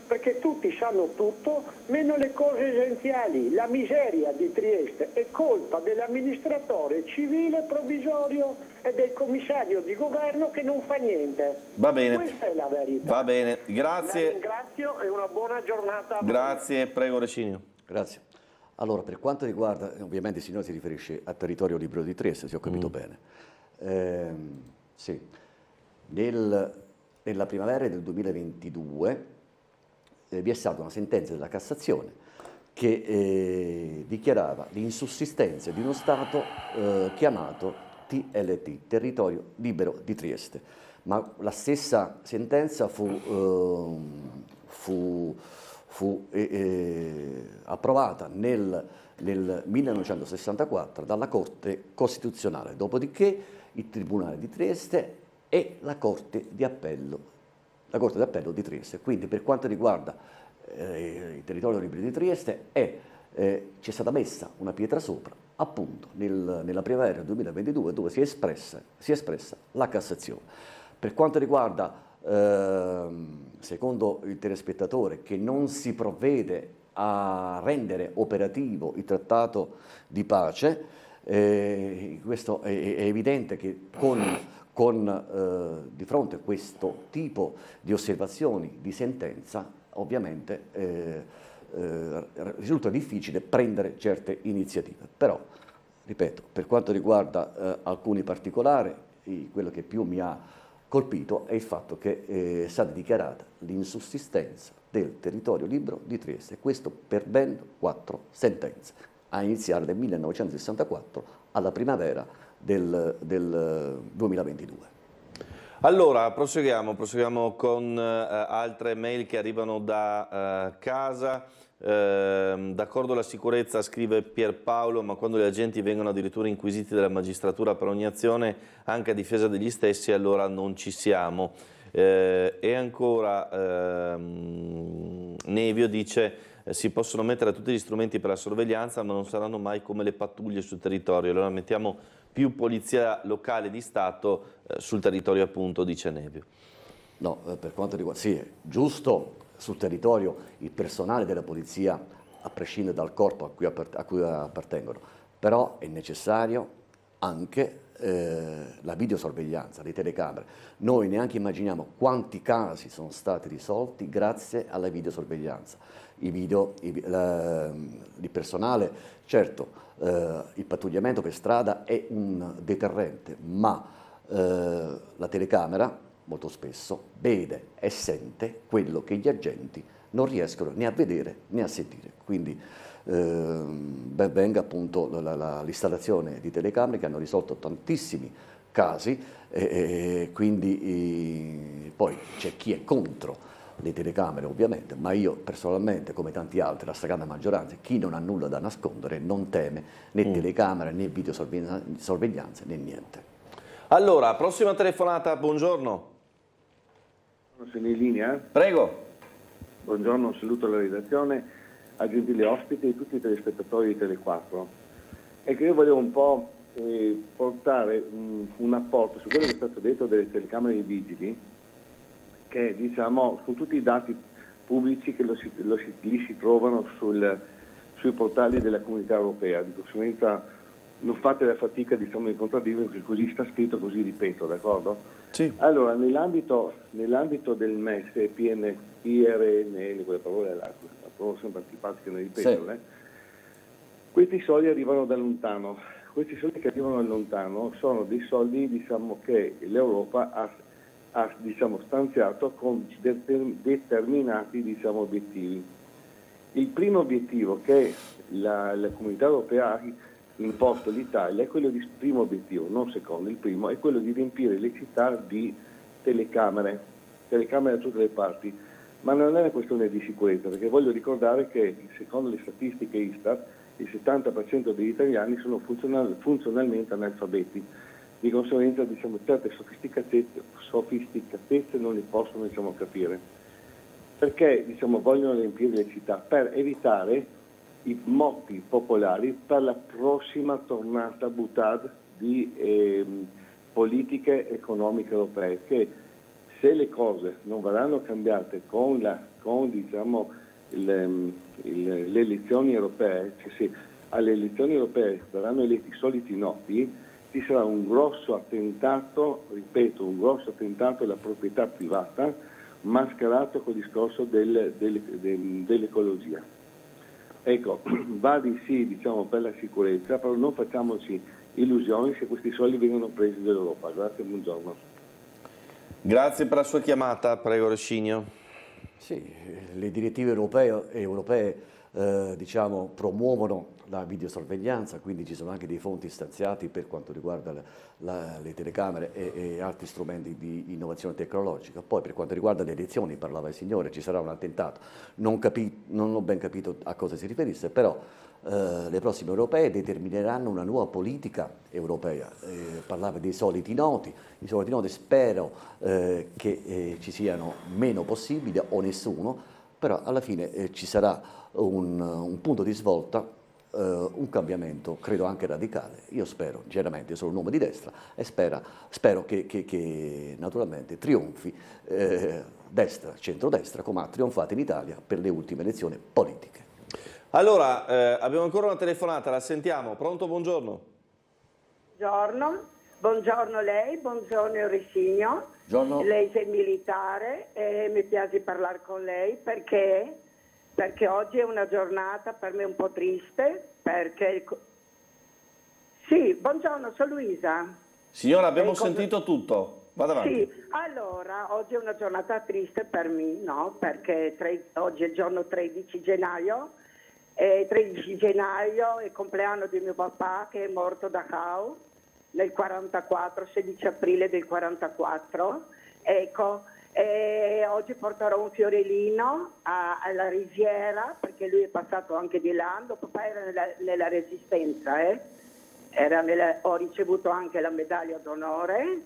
perché tutti sanno tutto meno le cose essenziali. La miseria di Trieste è colpa dell'amministratore civile provvisorio e del commissario di governo che non fa niente. Va bene. Questa è la verità. Va bene, grazie. La ringrazio e una buona giornata a voi. Grazie, prego Recinio. Grazie. Allora, per quanto riguarda, ovviamente il signore si riferisce al territorio libero di Trieste, se ho capito bene. Sì. Nella primavera del 2022 vi è stata una sentenza della Cassazione che dichiarava l'insussistenza di uno Stato chiamato TLT, Territorio Libero di Trieste. Ma la stessa sentenza fu approvata nel 1964 dalla Corte Costituzionale, dopodiché il Tribunale di Trieste e la Corte d'Appello di Trieste. Quindi per quanto riguarda il Territorio Libero di Trieste c'è stata messa una pietra sopra appunto nella primavera del 2022, dove si è espressa la Cassazione. Per quanto riguarda, secondo il telespettatore, che non si provvede a rendere operativo il trattato di pace, questo è evidente che di fronte a questo tipo di osservazioni di sentenza, ovviamente risulta difficile prendere certe iniziative. Però, ripeto, per quanto riguarda alcuni particolari, quello che più mi ha colpito è il fatto che è stata dichiarata l'insussistenza del territorio libero di Trieste, questo per ben 4 sentenze, a iniziare dal 1964 alla primavera del 2022. Allora, proseguiamo con altre mail che arrivano da casa. D'accordo alla sicurezza, scrive Pierpaolo, ma quando gli agenti vengono addirittura inquisiti dalla magistratura per ogni azione, anche a difesa degli stessi, allora non ci siamo. E ancora Nevio dice: si possono mettere tutti gli strumenti per la sorveglianza, ma non saranno mai come le pattuglie sul territorio. Allora mettiamo più polizia locale di Stato sul territorio, appunto, dice Nevio. No, per quanto riguarda, sì, è giusto sul territorio il personale della polizia, a prescindere dal corpo a cui appartengono, però è necessario anche la videosorveglianza, le telecamere. Noi neanche immaginiamo quanti casi sono stati risolti grazie alla videosorveglianza. Il personale, certo, il pattugliamento per strada è un deterrente, ma la telecamera molto spesso vede e sente quello che gli agenti non riescono né a vedere né a sentire. Quindi ben venga appunto l'installazione di telecamere che hanno risolto tantissimi casi, quindi poi c'è chi è contro le telecamere ovviamente, ma io personalmente, come tanti altri, la stragrande maggioranza, chi non ha nulla da nascondere non teme né telecamere né videosorveglianze né niente. Allora, prossima telefonata, buongiorno. Sono in linea? Prego. Buongiorno, un saluto alla redazione, a gentili ospiti e tutti i telespettatori di Tele4. Ecco, io volevo un po' portare un apporto su quello che è stato detto delle telecamere dei vigili, che diciamo sono tutti i dati pubblici che li si trovano sui portali della Comunità Europea, di conseguenza non fate la fatica di contraddirmi, perché così sta scritto, così ripeto, d'accordo? Sì. Allora, nell'ambito del MES, PN, IRN, quelle parole là, trovo sempre antipatiche nel ripeterle, sì. Questi soldi arrivano da lontano. Questi soldi che arrivano da lontano sono dei soldi, diciamo, che l'Europa ha stanziato con determinati, diciamo, obiettivi. Il primo obiettivo che la Comunità Europea ha imposto l'Italia è quello di primo obiettivo, non secondo, il primo è quello di riempire le città di telecamere da tutte le parti, ma non è una questione di sicurezza, perché voglio ricordare che secondo le statistiche Istat il 70% degli italiani sono funzionalmente analfabeti, di conseguenza certe sofisticatezze non li possono capire. Perché vogliono riempire le città? Per evitare i motti popolari per la prossima tornata butad di politiche economiche europee, che se le cose non verranno cambiate con le elezioni europee, cioè se alle elezioni europee verranno eletti i soliti noti, ci sarà un grosso attentato, ripeto, un grosso attentato alla proprietà privata, mascherato col discorso dell'ecologia. Ecco, vadi sì, per la sicurezza, però non facciamoci illusioni se questi soldi vengono presi dall'Europa. Grazie, buongiorno. Grazie per la sua chiamata, prego Rescinio. Sì, le direttive europee diciamo, promuovono la videosorveglianza, quindi ci sono anche dei fondi stanziati per quanto riguarda le telecamere e altri strumenti di innovazione tecnologica. Poi per quanto riguarda le elezioni, parlava il signore, ci sarà un attentato, non ho ben capito a cosa si riferisse, però le prossime europee determineranno una nuova politica europea. Parlava dei soliti noti, spero che ci siano meno possibili o nessuno, però alla fine ci sarà un punto di svolta, un cambiamento credo anche radicale. Io spero, generalmente sono un uomo di destra e spero che naturalmente trionfi destra, centrodestra, come ha trionfato in Italia per le ultime elezioni politiche. Allora, abbiamo ancora una telefonata, la sentiamo. Pronto, buongiorno. Buongiorno lei, buongiorno Risigno. Buongiorno. Lei è militare e mi piace parlare con lei perché oggi è una giornata per me un po' triste, perché... Sì, buongiorno, sono Luisa. Signora, abbiamo sentito tutto. Vada avanti. Sì, allora, oggi è una giornata triste per me, no? Perché oggi è il giorno 13 gennaio. 13 gennaio è il compleanno di mio papà che è morto da Dachau nel 44, 16 aprile del 44. Ecco, oggi porterò un fiorellino alla Risiera perché lui è passato anche di là. Mio papà era nella Resistenza, ho ricevuto anche la medaglia d'onore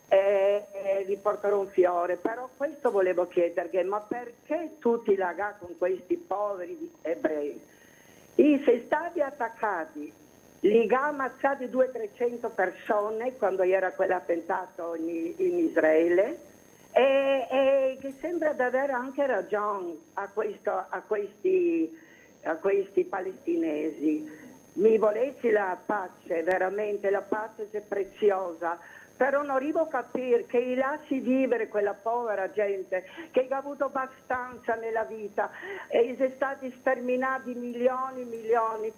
e gli porterò un fiore. Però questo volevo chiedergli, ma perché tutti là con questi poveri ebrei? Sono stati attaccati, li ha ammazzati 200-300 persone quando era quell'attentato in Israele e che sembra di avere anche ragione a questi palestinesi. Mi volessi la pace, veramente la pace è preziosa, però non arrivo a capire che li lasci vivere quella povera gente che ha avuto abbastanza nella vita e sono stati sterminati milioni,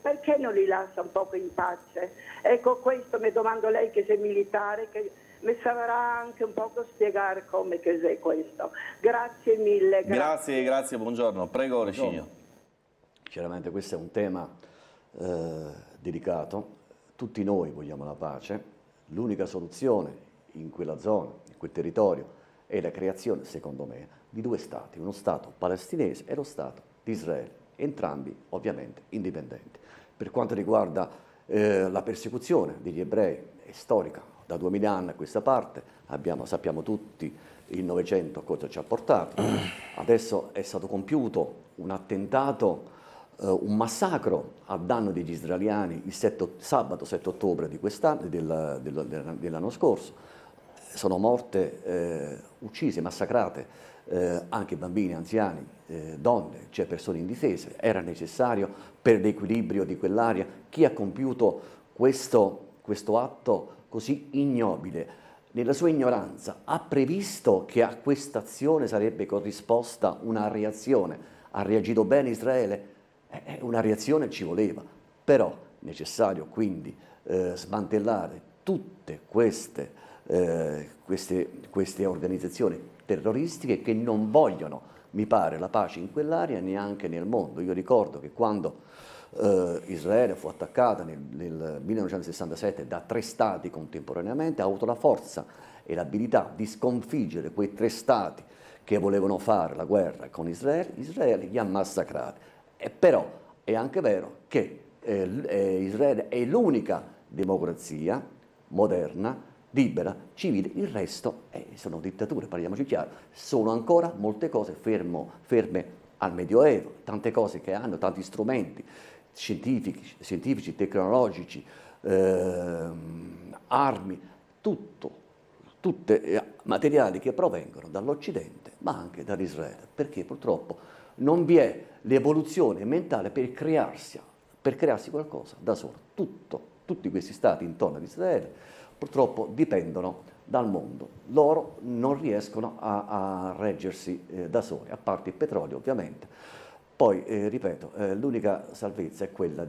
perché non li lascia un po' in pace? Ecco, questo mi domando, lei che sei militare, che mi saprà anche un po' spiegare come che è questo. Grazie mille. Grazie, buongiorno. Prego, Risigno. Chiaramente questo è un tema delicato, tutti noi vogliamo la pace. L'unica soluzione in quella zona, in quel territorio, è la creazione, secondo me, di due stati, uno stato palestinese e lo stato di Israele, entrambi ovviamente indipendenti. Per quanto riguarda la persecuzione degli ebrei, è storica, da 2000 anni a questa parte, sappiamo tutti il Novecento cosa ci ha portato, adesso è stato compiuto un attentato, un massacro a danno degli israeliani il sabato 7 ottobre di quest'anno, dell'anno scorso. Sono morte, uccise, massacrate anche bambini, anziani, donne, cioè persone indifese. Era necessario per l'equilibrio di quell'area. Chi ha compiuto questo atto così ignobile, nella sua ignoranza, ha previsto che a questa azione sarebbe corrisposta una reazione? Ha reagito bene Israele? Una reazione ci voleva, però è necessario quindi smantellare tutte queste organizzazioni terroristiche che non vogliono, mi pare, la pace in quell'area neanche nel mondo. Io ricordo che quando Israele fu attaccata nel 1967 da 3 stati contemporaneamente, ha avuto la forza e l'abilità di sconfiggere quei 3 stati che volevano fare la guerra con Israele li ha massacrati. Però è anche vero che Israele è l'unica democrazia moderna, libera, civile, il resto sono dittature, parliamoci chiaro, sono ancora molte cose ferme al Medioevo, tante cose che hanno, tanti strumenti scientifici, tecnologici, armi, tutte materiali che provengono dall'Occidente ma anche dall'Israele, perché purtroppo non vi è l'evoluzione mentale per crearsi qualcosa da solo. Tutti questi stati intorno ad Israele purtroppo dipendono dal mondo. Loro non riescono a reggersi da soli, a parte il petrolio ovviamente. Poi, ripeto, l'unica salvezza è quella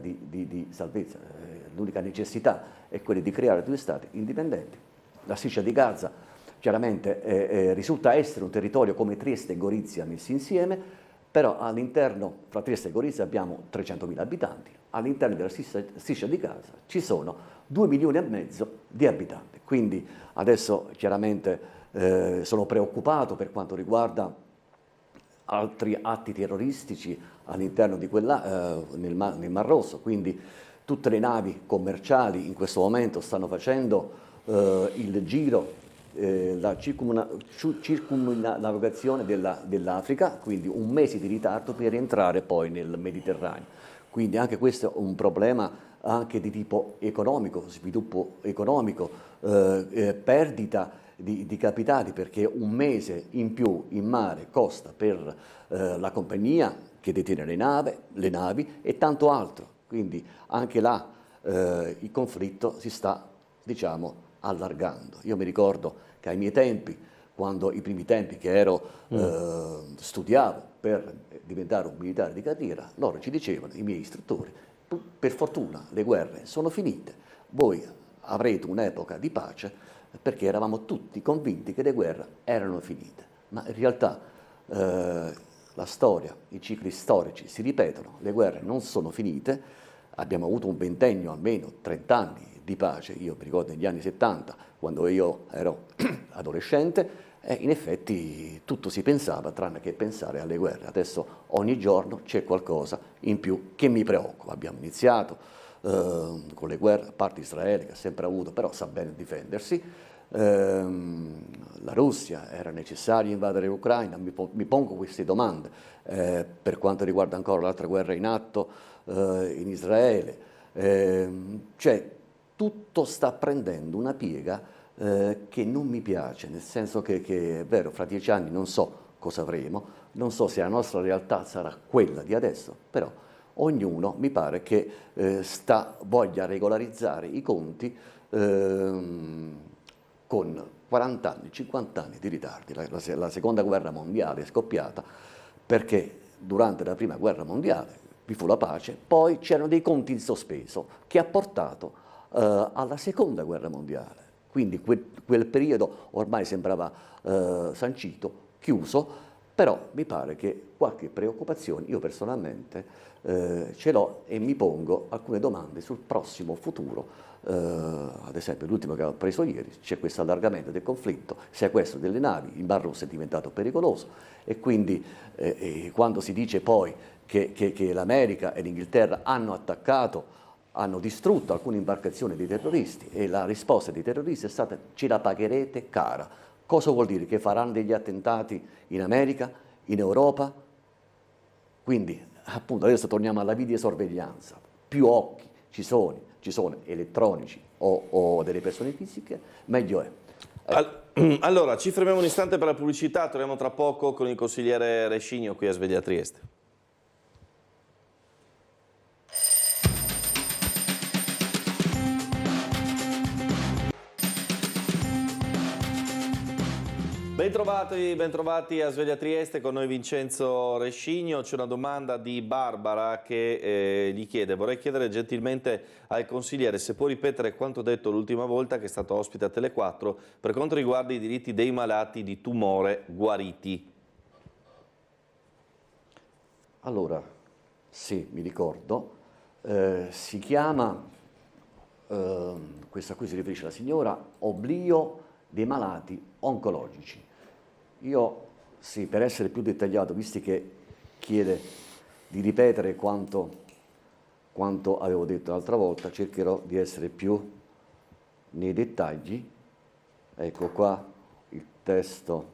l'unica necessità è quella di creare 2 stati indipendenti. La striscia di Gaza chiaramente risulta essere un territorio come Trieste e Gorizia messi insieme, però all'interno, fra Trieste e Gorizia abbiamo 300.000 abitanti, all'interno della striscia di Gaza ci sono 2,5 milioni di abitanti, quindi adesso chiaramente sono preoccupato per quanto riguarda altri atti terroristici all'interno di nel Mar Rosso, quindi tutte le navi commerciali in questo momento stanno facendo il giro, la circumnavigazione dell'Africa, quindi un mese di ritardo per rientrare poi nel Mediterraneo. Quindi anche questo è un problema anche di tipo economico, sviluppo economico, perdita di capitali, perché un mese in più in mare costa per la compagnia che detiene le navi e tanto altro. Quindi anche là il conflitto si sta, diciamo, allargando. Io mi ricordo che ai miei tempi, i primi tempi che studiavo per diventare un militare di carriera, loro ci dicevano, i miei istruttori, per fortuna le guerre sono finite, voi avrete un'epoca di pace, perché eravamo tutti convinti che le guerre erano finite. Ma in realtà la storia, i cicli storici si ripetono, le guerre non sono finite, abbiamo avuto un ventennio, almeno 30 anni di pace, io mi ricordo negli anni 70, quando io ero adolescente, in effetti tutto si pensava tranne che pensare alle guerre. Adesso ogni giorno c'è qualcosa in più che mi preoccupa. Abbiamo iniziato con le guerre, a parte Israele che ha sempre avuto, però sa bene difendersi. La Russia, era necessario invadere l'Ucraina? Mi pongo queste domande. Per quanto riguarda ancora l'altra guerra in atto in Israele, cioè tutto sta prendendo una piega che non mi piace, nel senso che è vero, fra 10 anni non so cosa avremo, non so se la nostra realtà sarà quella di adesso, però ognuno mi pare che voglia regolarizzare i conti con 40 anni, 50 anni di ritardi. La seconda guerra mondiale è scoppiata perché durante la prima guerra mondiale vi fu la pace, poi c'erano dei conti in sospeso che ha portato alla seconda guerra mondiale. Quindi quel periodo ormai sembrava sancito, chiuso, però mi pare che qualche preoccupazione io personalmente ce l'ho e mi pongo alcune domande sul prossimo futuro. Ad esempio l'ultimo che ho preso ieri, c'è questo allargamento del conflitto, sequestro delle navi, il Mar Rosso è diventato pericoloso e quindi quando si dice poi che l'America e l'Inghilterra hanno attaccato, hanno distrutto alcune imbarcazioni dei terroristi e la risposta dei terroristi è stata ce la pagherete cara. Cosa vuol dire? Che faranno degli attentati in America, in Europa? Quindi appunto adesso torniamo alla videosorveglianza, più occhi ci sono elettronici o delle persone fisiche, meglio è. Allora, ci fermiamo un istante per la pubblicità, torniamo tra poco con il consigliere Rescigno qui a Sveglia Trieste. Bentrovati a Sveglia Trieste, con noi Vincenzo Rescigno. C'è una domanda di Barbara che gli chiede: vorrei chiedere gentilmente al consigliere se può ripetere quanto detto l'ultima volta che è stato ospite a Tele4 per quanto riguarda i diritti dei malati di tumore guariti. Allora, sì, mi ricordo, si chiama, questa qui si riferisce alla signora, oblio dei malati oncologici. Io, sì, per essere più dettagliato, visto che chiede di ripetere quanto avevo detto l'altra volta, cercherò di essere più nei dettagli. Ecco qua il testo,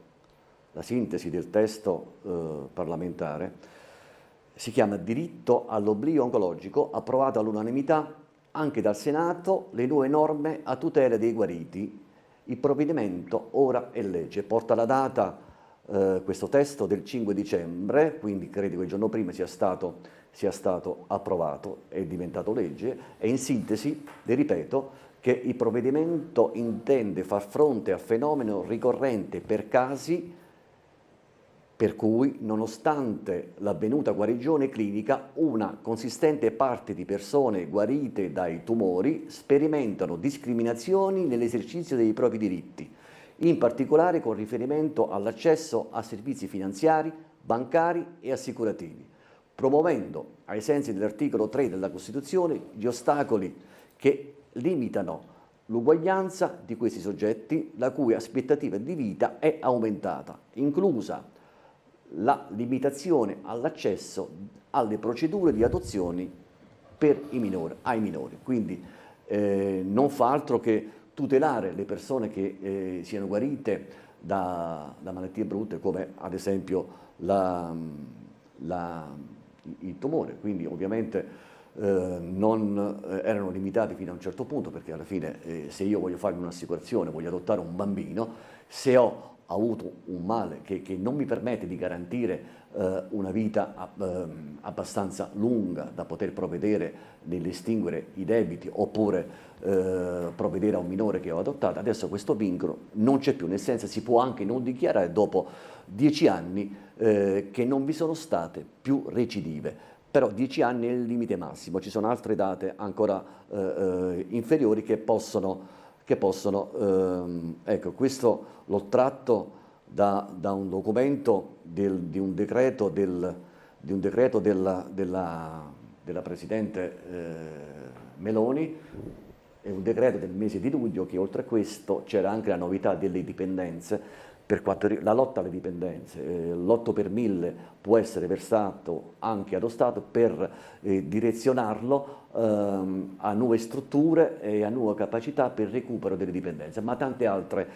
la sintesi del testo parlamentare. Si chiama diritto all'oblio oncologico, approvato all'unanimità anche dal Senato, le nuove norme a tutela dei guariti. Il provvedimento ora è legge, porta la data, questo testo, del 5 dicembre, quindi credo che il giorno prima sia stato approvato, è diventato legge, e in sintesi, le ripeto, che il provvedimento intende far fronte al fenomeno ricorrente per casi per cui, nonostante l'avvenuta guarigione clinica, una consistente parte di persone guarite dai tumori sperimentano discriminazioni nell'esercizio dei propri diritti, in particolare con riferimento all'accesso a servizi finanziari, bancari e assicurativi, promuovendo, ai sensi dell'articolo 3 della Costituzione, gli ostacoli che limitano l'uguaglianza di questi soggetti, la cui aspettativa di vita è aumentata, inclusa la limitazione all'accesso alle procedure di adozioni per ai minori. Quindi non fa altro che tutelare le persone che siano guarite da malattie brutte come ad esempio il tumore. Quindi ovviamente non erano limitati fino a un certo punto, perché alla fine se io voglio farmi un'assicurazione, voglio adottare un bambino, se ho avuto un male che non mi permette di garantire una vita abbastanza lunga da poter provvedere nell'estinguere i debiti oppure provvedere a un minore che ho adottato, adesso questo vincolo non c'è più, nel senso si può anche non dichiarare dopo 10 anni che non vi sono state più recidive. Però 10 anni è il limite massimo, ci sono altre date ancora inferiori che possono ecco, questo l'ho tratto da un documento di un decreto della Presidente Meloni, è un decreto del mese di luglio, che oltre a questo c'era anche la novità delle dipendenze. Per quanto la lotta alle dipendenze, l'8 per 1000 può essere versato anche allo Stato per direzionarlo a nuove strutture e a nuove capacità per il recupero delle dipendenze, ma tante altre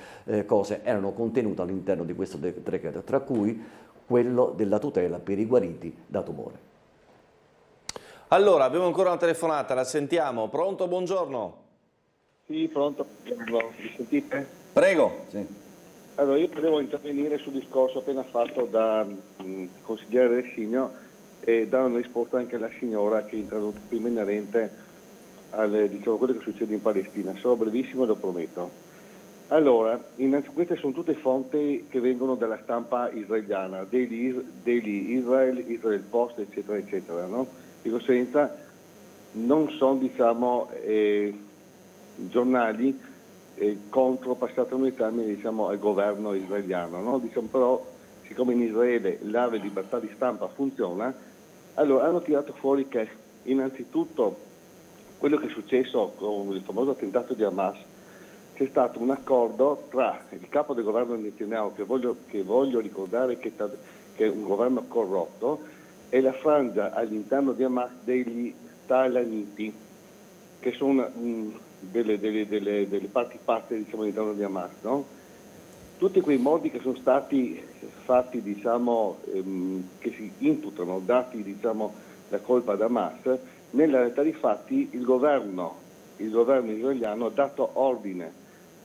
cose erano contenute all'interno di questo decreto, tra cui quello della tutela per i guariti da tumore. Allora, abbiamo ancora una telefonata, la sentiamo. Pronto? Buongiorno. Sì, pronto. Mi sentite? Prego. Sì. Allora, io volevo intervenire sul discorso appena fatto da consigliere Del Signo e dare una risposta anche alla signora che ha introdotto prima inerente a quello che succede in Palestina. Sarò brevissimo, lo prometto. Allora, queste sono tutte fonti che vengono dalla stampa israeliana, Daily Israel, Israel Post, eccetera, eccetera, no? Di conseguenza non sono, diciamo, giornali contro, passatemi il termine, diciamo, al governo israeliano, no? Diciamo, però, siccome in Israele la libertà di stampa funziona, allora hanno tirato fuori che innanzitutto quello che è successo con il famoso attentato di Hamas, c'è stato un accordo tra il capo del governo Netanyahu, che voglio ricordare che è un governo corrotto, e la frangia all'interno di Hamas degli Talaniti, che sono delle parti parte, diciamo, all'interno di Hamas, no? Tutti quei modi che sono stati fatti, diciamo, che si imputano, dati, diciamo, la colpa ad Hamas, nella realtà dei fatti il governo israeliano ha dato ordine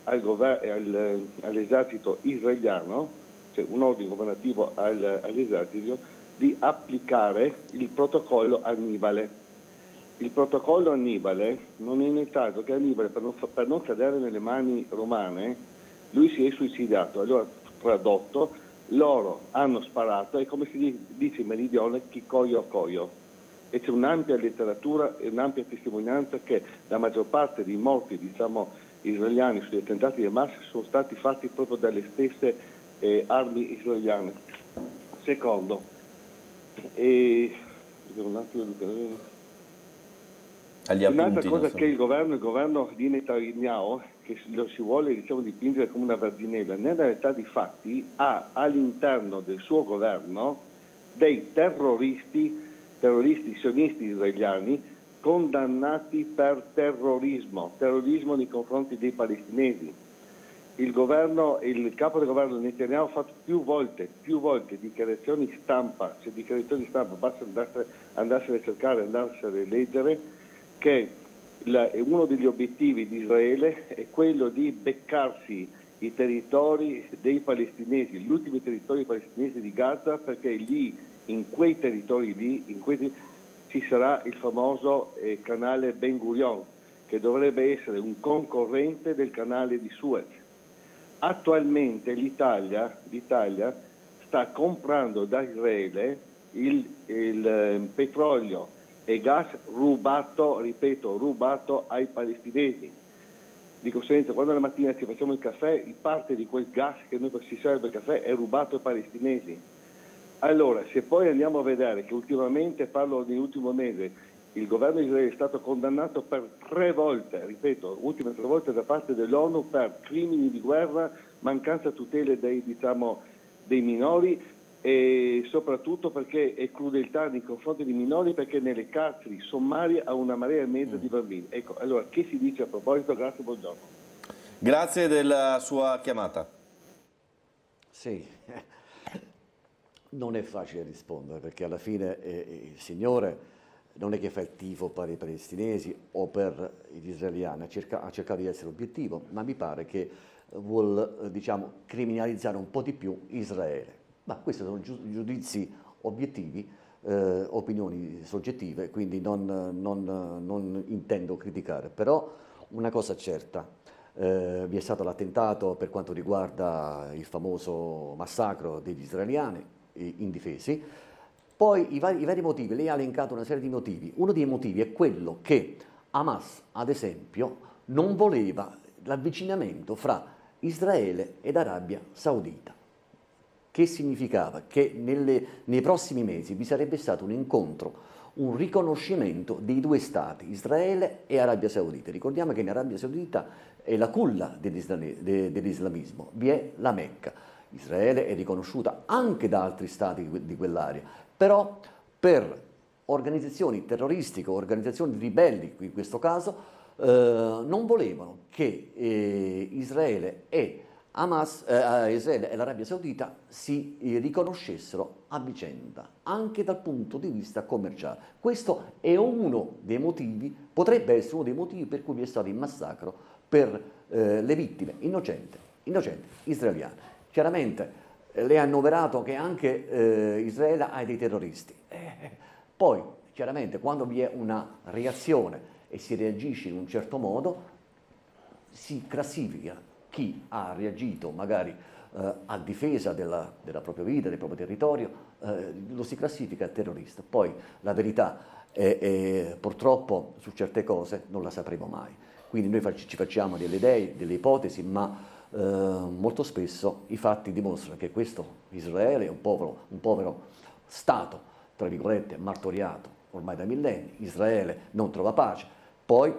all'esercito israeliano, cioè un ordine governativo all'esercito, di applicare il protocollo Annibale. Il protocollo Annibale non è nient'altro che Annibale, per non cadere nelle mani romane, lui si è suicidato. Allora, tradotto, loro hanno sparato, e come si dice in meridione, chi coio coio. E c'è un'ampia letteratura e un'ampia testimonianza che la maggior parte dei morti, diciamo, israeliani sugli attentati di Hamas sono stati fatti proprio dalle stesse armi israeliane. Secondo, un'altra cosa che il governo di Netanyahu, che lo si vuole, diciamo, dipingere come una verginella, nella realtà dei fatti ha all'interno del suo governo dei terroristi sionisti israeliani condannati per terrorismo nei confronti dei palestinesi. Il capo del governo Netanyahu ha fatto più volte dichiarazioni stampa, basta andarsene a cercare, andarsene a leggere, che uno degli obiettivi di Israele è quello di beccarsi i territori dei palestinesi, gli ultimi territori palestinesi di Gaza, perché lì, in quei territori ci sarà il famoso canale Ben Gurion, che dovrebbe essere un concorrente del canale di Suez. Attualmente l'Italia sta comprando da Israele il petrolio e gas rubato ai palestinesi. Di conseguenza, quando la mattina ci facciamo il caffè, parte di quel gas che noi ci serve il caffè è rubato ai palestinesi. Allora, se poi andiamo a vedere che ultimamente, parlo dell'ultimo mese, il governo di Israele è stato condannato per 3 volte, ripeto, ultime 3 volte da parte dell'ONU per crimini di guerra, mancanza tutele dei minori e soprattutto perché è crudeltà nei confronti dei minori, perché nelle carceri sommarie ha una marea e mezza di bambini. Ecco, allora che si dice a proposito? Grazie, buongiorno. Grazie della sua chiamata. Sì, non è facile rispondere perché alla fine il Signore non è che fa il tifo per i palestinesi o per gli israeliani, ha cercato di essere obiettivo, ma mi pare che vuol criminalizzare un po' di più Israele. Ma questi sono giudizi obiettivi, opinioni soggettive, quindi non intendo criticare. Però una cosa certa, vi è stato l'attentato per quanto riguarda il famoso massacro degli israeliani indifesi. Poi i vari motivi, lei ha elencato una serie di motivi. Uno dei motivi è quello che Hamas, ad esempio, non voleva l'avvicinamento fra Israele ed Arabia Saudita. Che significava? Che nei prossimi mesi vi sarebbe stato un incontro, un riconoscimento dei 2 stati, Israele e Arabia Saudita. Ricordiamo che in Arabia Saudita è la culla dell'islamismo, vi è la Mecca. Israele è riconosciuta anche da altri stati di quell'area, però per organizzazioni terroristiche, organizzazioni ribelli, in questo caso, non volevano che Israele e l'Arabia Saudita si riconoscessero a vicenda, anche dal punto di vista commerciale. Questo è uno dei motivi, potrebbe essere uno dei motivi per cui vi è stato il massacro per le vittime innocenti israeliane. Chiaramente lei ha annoverato che anche Israele ha dei terroristi. Poi, chiaramente, quando vi è una reazione e si reagisce in un certo modo, si classifica chi ha reagito magari a difesa della propria vita, del proprio territorio, lo si classifica terrorista. Poi la verità è purtroppo su certe cose non la sapremo mai. Quindi noi ci facciamo delle idee, delle ipotesi, ma molto spesso i fatti dimostrano che questo Israele è un povero Stato, tra virgolette, martoriato ormai da millenni. Israele non trova pace. Poi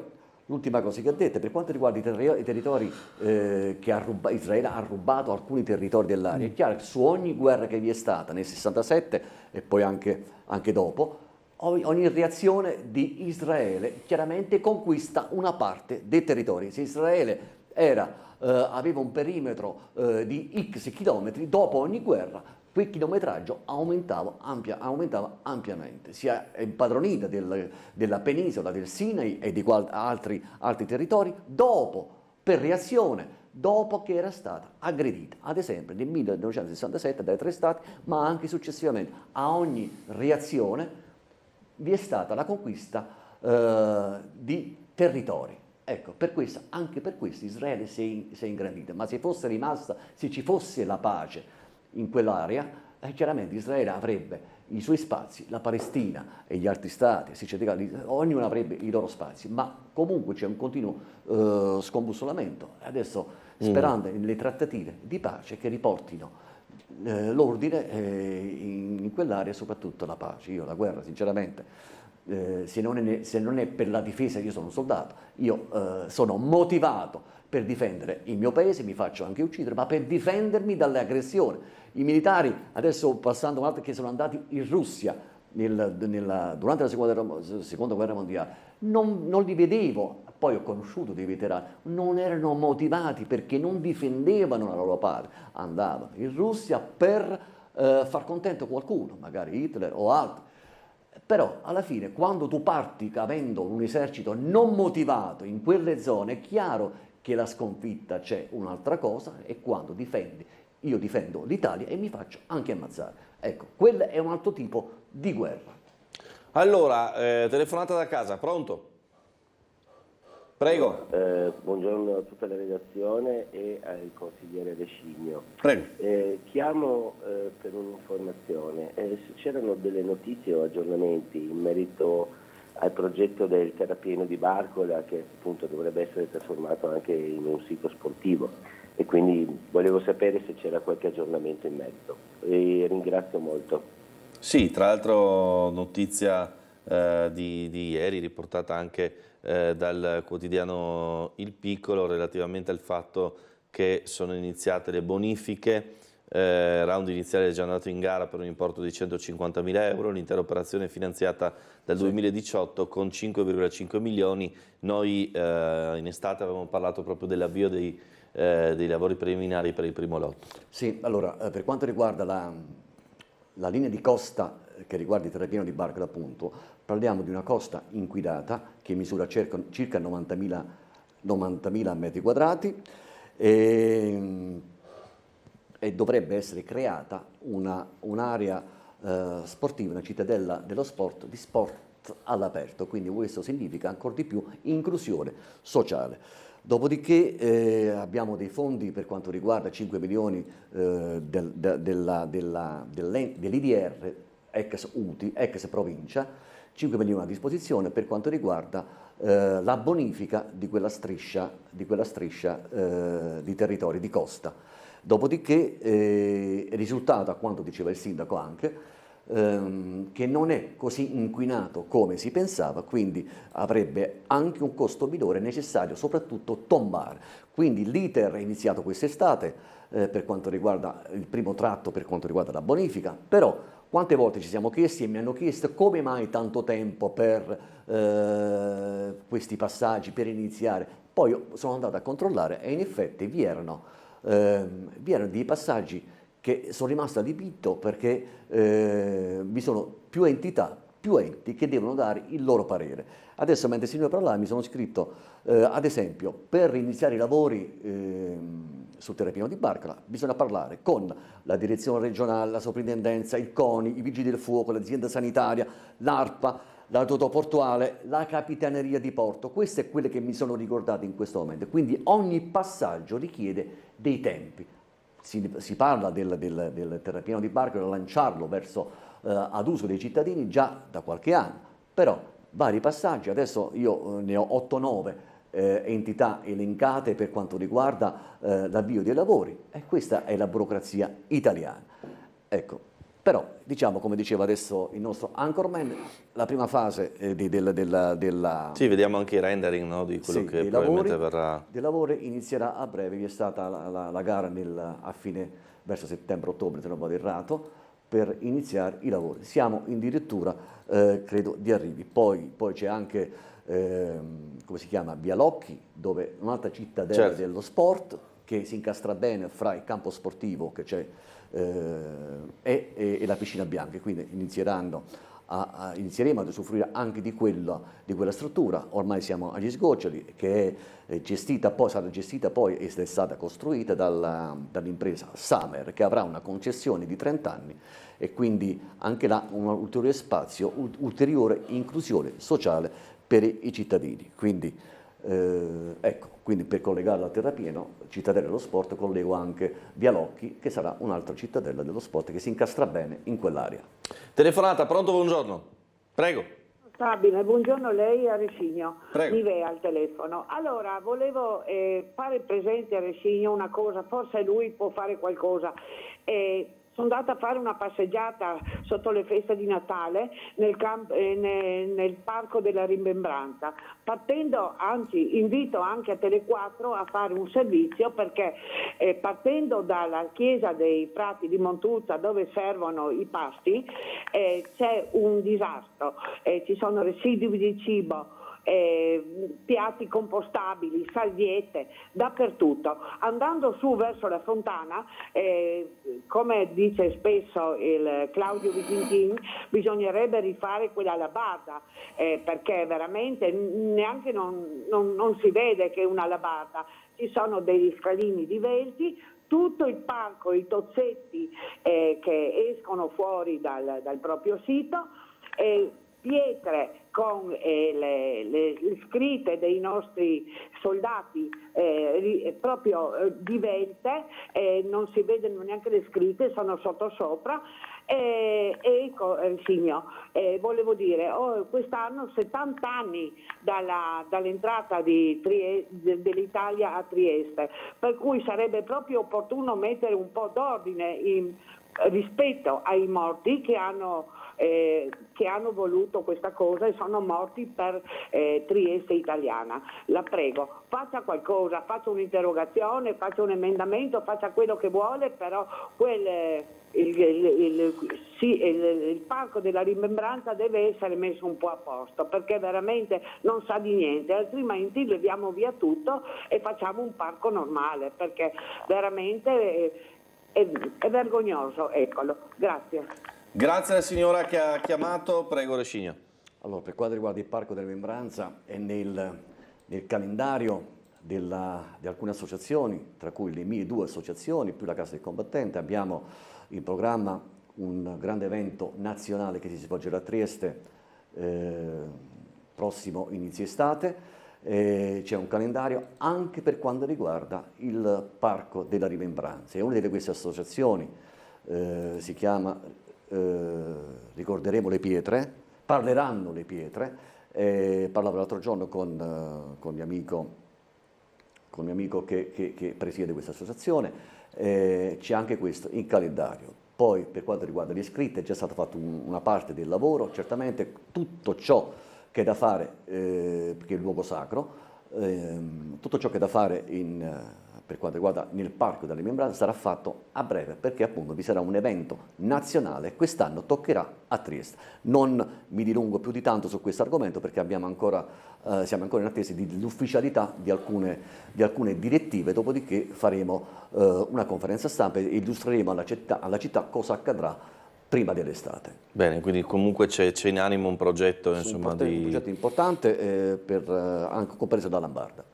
l'ultima cosa che ha detto, per quanto riguarda i territori che Israele ha rubato alcuni territori dell'area, è chiaro che su ogni guerra che vi è stata nel 67 e poi anche dopo, ogni reazione di Israele chiaramente conquista una parte dei territori. Se Israele aveva un perimetro di X chilometri, dopo ogni guerra quel chilometraggio aumentava ampiamente. Si è impadronita della penisola del Sinai e di altri territori per reazione, dopo che era stata aggredita, ad esempio nel 1967 dai 3 stati, ma anche successivamente. A ogni reazione vi è stata la conquista di territori. Ecco, anche per questo Israele si è ingrandita, ma se ci fosse la pace in quell'area, chiaramente Israele avrebbe i suoi spazi, la Palestina e gli altri stati, ognuno avrebbe i loro spazi, ma comunque c'è un continuo scombussolamento. Adesso sperando nelle trattative di pace che riportino l'ordine in quell'area, soprattutto la pace. Io la guerra, sinceramente, se non è per la difesa, io sono un soldato, io sono motivato per difendere il mio paese, mi faccio anche uccidere, ma per difendermi dalle aggressioni. I militari, adesso passando un altro, che sono andati in Russia durante la seconda guerra mondiale, non li vedevo, poi ho conosciuto dei veterani, non erano motivati perché non difendevano la loro patria, andavano in Russia per far contento qualcuno, magari Hitler o altri. Però alla fine, quando tu parti avendo un esercito non motivato in quelle zone, è chiaro che la sconfitta c'è. Un'altra cosa è quando io difendo l'Italia e mi faccio anche ammazzare. Ecco, quello è un altro tipo di guerra. Allora, telefonata da casa, pronto? Prego. Buongiorno a tutta la redazione e al consigliere De Scigno. Prego. Chiamo per un'informazione. Se c'erano delle notizie o aggiornamenti in merito al progetto del terrapieno di Barcola, che appunto dovrebbe essere trasformato anche in un sito sportivo, e quindi volevo sapere se c'era qualche aggiornamento in merito. E ringrazio molto. Sì, tra l'altro notizia di ieri, riportata anche dal quotidiano Il Piccolo, relativamente al fatto che sono iniziate le bonifiche. Round iniziale è già andato in gara per un importo di 150.000 euro, l'intera operazione è finanziata dal 2018 con 5,5 milioni. Noi in estate avevamo parlato proprio dell'avvio dei lavori preliminari per il primo lotto. Sì, allora per quanto riguarda la linea di costa che riguarda il terrapieno di Barcola, appunto, parliamo di una costa inquinata che misura circa 90.000 metri quadrati e dovrebbe essere creata un'area sportiva, una cittadella dello sport, di sport all'aperto, quindi questo significa ancora di più inclusione sociale. Dopodiché abbiamo dei fondi per quanto riguarda 5 milioni dell'IDR, ex UTI, ex provincia, 5 milioni a disposizione per quanto riguarda la bonifica di quella striscia di territori di costa. Dopodiché è risultato, a quanto diceva il sindaco anche, che non è così inquinato come si pensava, quindi avrebbe anche un costo minore, necessario soprattutto tombare. Quindi l'iter è iniziato quest'estate per quanto riguarda il primo tratto, per quanto riguarda la bonifica, però quante volte ci siamo chiesti e mi hanno chiesto come mai tanto tempo per questi passaggi, per iniziare. Poi sono andato a controllare e in effetti vi erano dei passaggi che sono rimasto allibito perché vi sono più entità, più enti che devono dare il loro parere. Adesso mentre si parlava mi sono scritto, ad esempio, per iniziare i lavori sul terrapieno di Barcola bisogna parlare con la direzione regionale, la soprintendenza, il CONI, i vigili del fuoco, l'azienda sanitaria, l'ARPA, l'autorità portuale, la capitaneria di porto. Queste è quelle che mi sono ricordate in questo momento, quindi ogni passaggio richiede dei tempi. Si parla del terrapieno di Barcola, lanciarlo ad uso dei cittadini già da qualche anno, però vari passaggi, adesso io ne ho 8-9 entità elencate per quanto riguarda l'avvio dei lavori, e questa è la burocrazia italiana. Ecco, però diciamo, come diceva adesso il nostro anchorman, la prima fase della... Sì, vediamo anche i rendering, no, di quello che probabilmente verrà... Dei lavori inizierà a breve, vi è stata la gara verso settembre-ottobre, se non vado errato, per iniziare i lavori. Siamo addirittura, credo, di arrivi. Poi c'è anche, come si chiama, Bialocchi, dove un'altra cittadella dello sport, che si incastra bene fra il campo sportivo che c'è e la piscina bianca, quindi inizieremo ad usufruire anche di quella struttura. Ormai siamo agli sgoccioli, che è sarà gestita poi e è stata costruita dall'impresa Samer, che avrà una concessione di 30 anni e quindi anche là un ulteriore spazio, ulteriore inclusione sociale per i cittadini. Quindi ecco, quindi per collegarla al terrapieno, cittadella dello sport, collego anche Bialocchi, che sarà un'altra cittadella dello sport che si incastra bene in quell'area. Telefonata, pronto, buongiorno. Prego. Stabile, buongiorno, lei a Rescigno. Prego. Vive al telefono. Allora, volevo fare presente a Rescigno una cosa, forse lui può fare qualcosa. Sono andata a fare una passeggiata sotto le feste di Natale nel parco della Rimembranza, anzi invito anche a Tele4 a fare un servizio, perché partendo dalla chiesa dei Frati di Montuzza, dove servono i pasti, c'è un disastro, ci sono residui di cibo, piatti compostabili, salviette, dappertutto. Andando su verso la fontana, come dice spesso il Claudio Visintin, bisognerebbe rifare quella alabarda, perché veramente neanche non si vede che è una alabarda, ci sono degli scalini divelti, tutto il parco, i tozzetti che escono fuori dal proprio sito, pietre con le scritte dei nostri soldati proprio divelte, non si vedono neanche le scritte, sono sottosopra, Ecco, Signo, volevo dire, quest'anno 70 anni dall'entrata dell'Italia a Trieste, per cui sarebbe proprio opportuno mettere un po' d'ordine rispetto ai morti che hanno voluto questa cosa e sono morti per Trieste italiana. La prego, faccia qualcosa, faccia un'interrogazione, faccia un emendamento, faccia quello che vuole, però il parco della Rimembranza deve essere messo un po' a posto, perché veramente non sa di niente, altrimenti leviamo via tutto e facciamo un parco normale, perché veramente è vergognoso, eccolo. Grazie. Grazie alla signora che ha chiamato, prego Rescigno. Allora, per quanto riguarda il Parco della Rimembranza, è nel calendario di alcune associazioni, tra cui le mie 2 associazioni, più la Casa del Combattente. Abbiamo in programma un grande evento nazionale che si svolgerà a Trieste prossimo inizio estate. C'è un calendario anche per quanto riguarda il Parco della Rimembranza. E una di queste associazioni si chiama Ricorderemo le pietre, parleranno le pietre. Parlavo l'altro giorno con mio amico che presiede questa associazione. C'è anche questo in calendario. Poi per quanto riguarda gli iscritti è già stata fatta una parte del lavoro, certamente tutto ciò che è da fare, perché è il luogo sacro, tutto ciò che è da fare per quanto riguarda nel Parco della Rimembranza sarà fatto a breve, perché appunto vi sarà un evento nazionale, quest'anno toccherà a Trieste. Non mi dilungo più di tanto su questo argomento, perché siamo ancora in attesa dell'ufficialità di alcune direttive, dopodiché faremo una conferenza stampa e illustreremo alla città cosa accadrà prima dell'estate. Bene, quindi comunque c'è in animo un progetto, insomma, un progetto importante, anche compreso da Lambarda.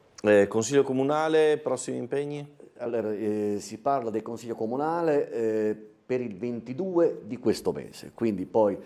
Consiglio Comunale, prossimi impegni? Allora, si parla del Consiglio Comunale per il 22 di questo mese, quindi poi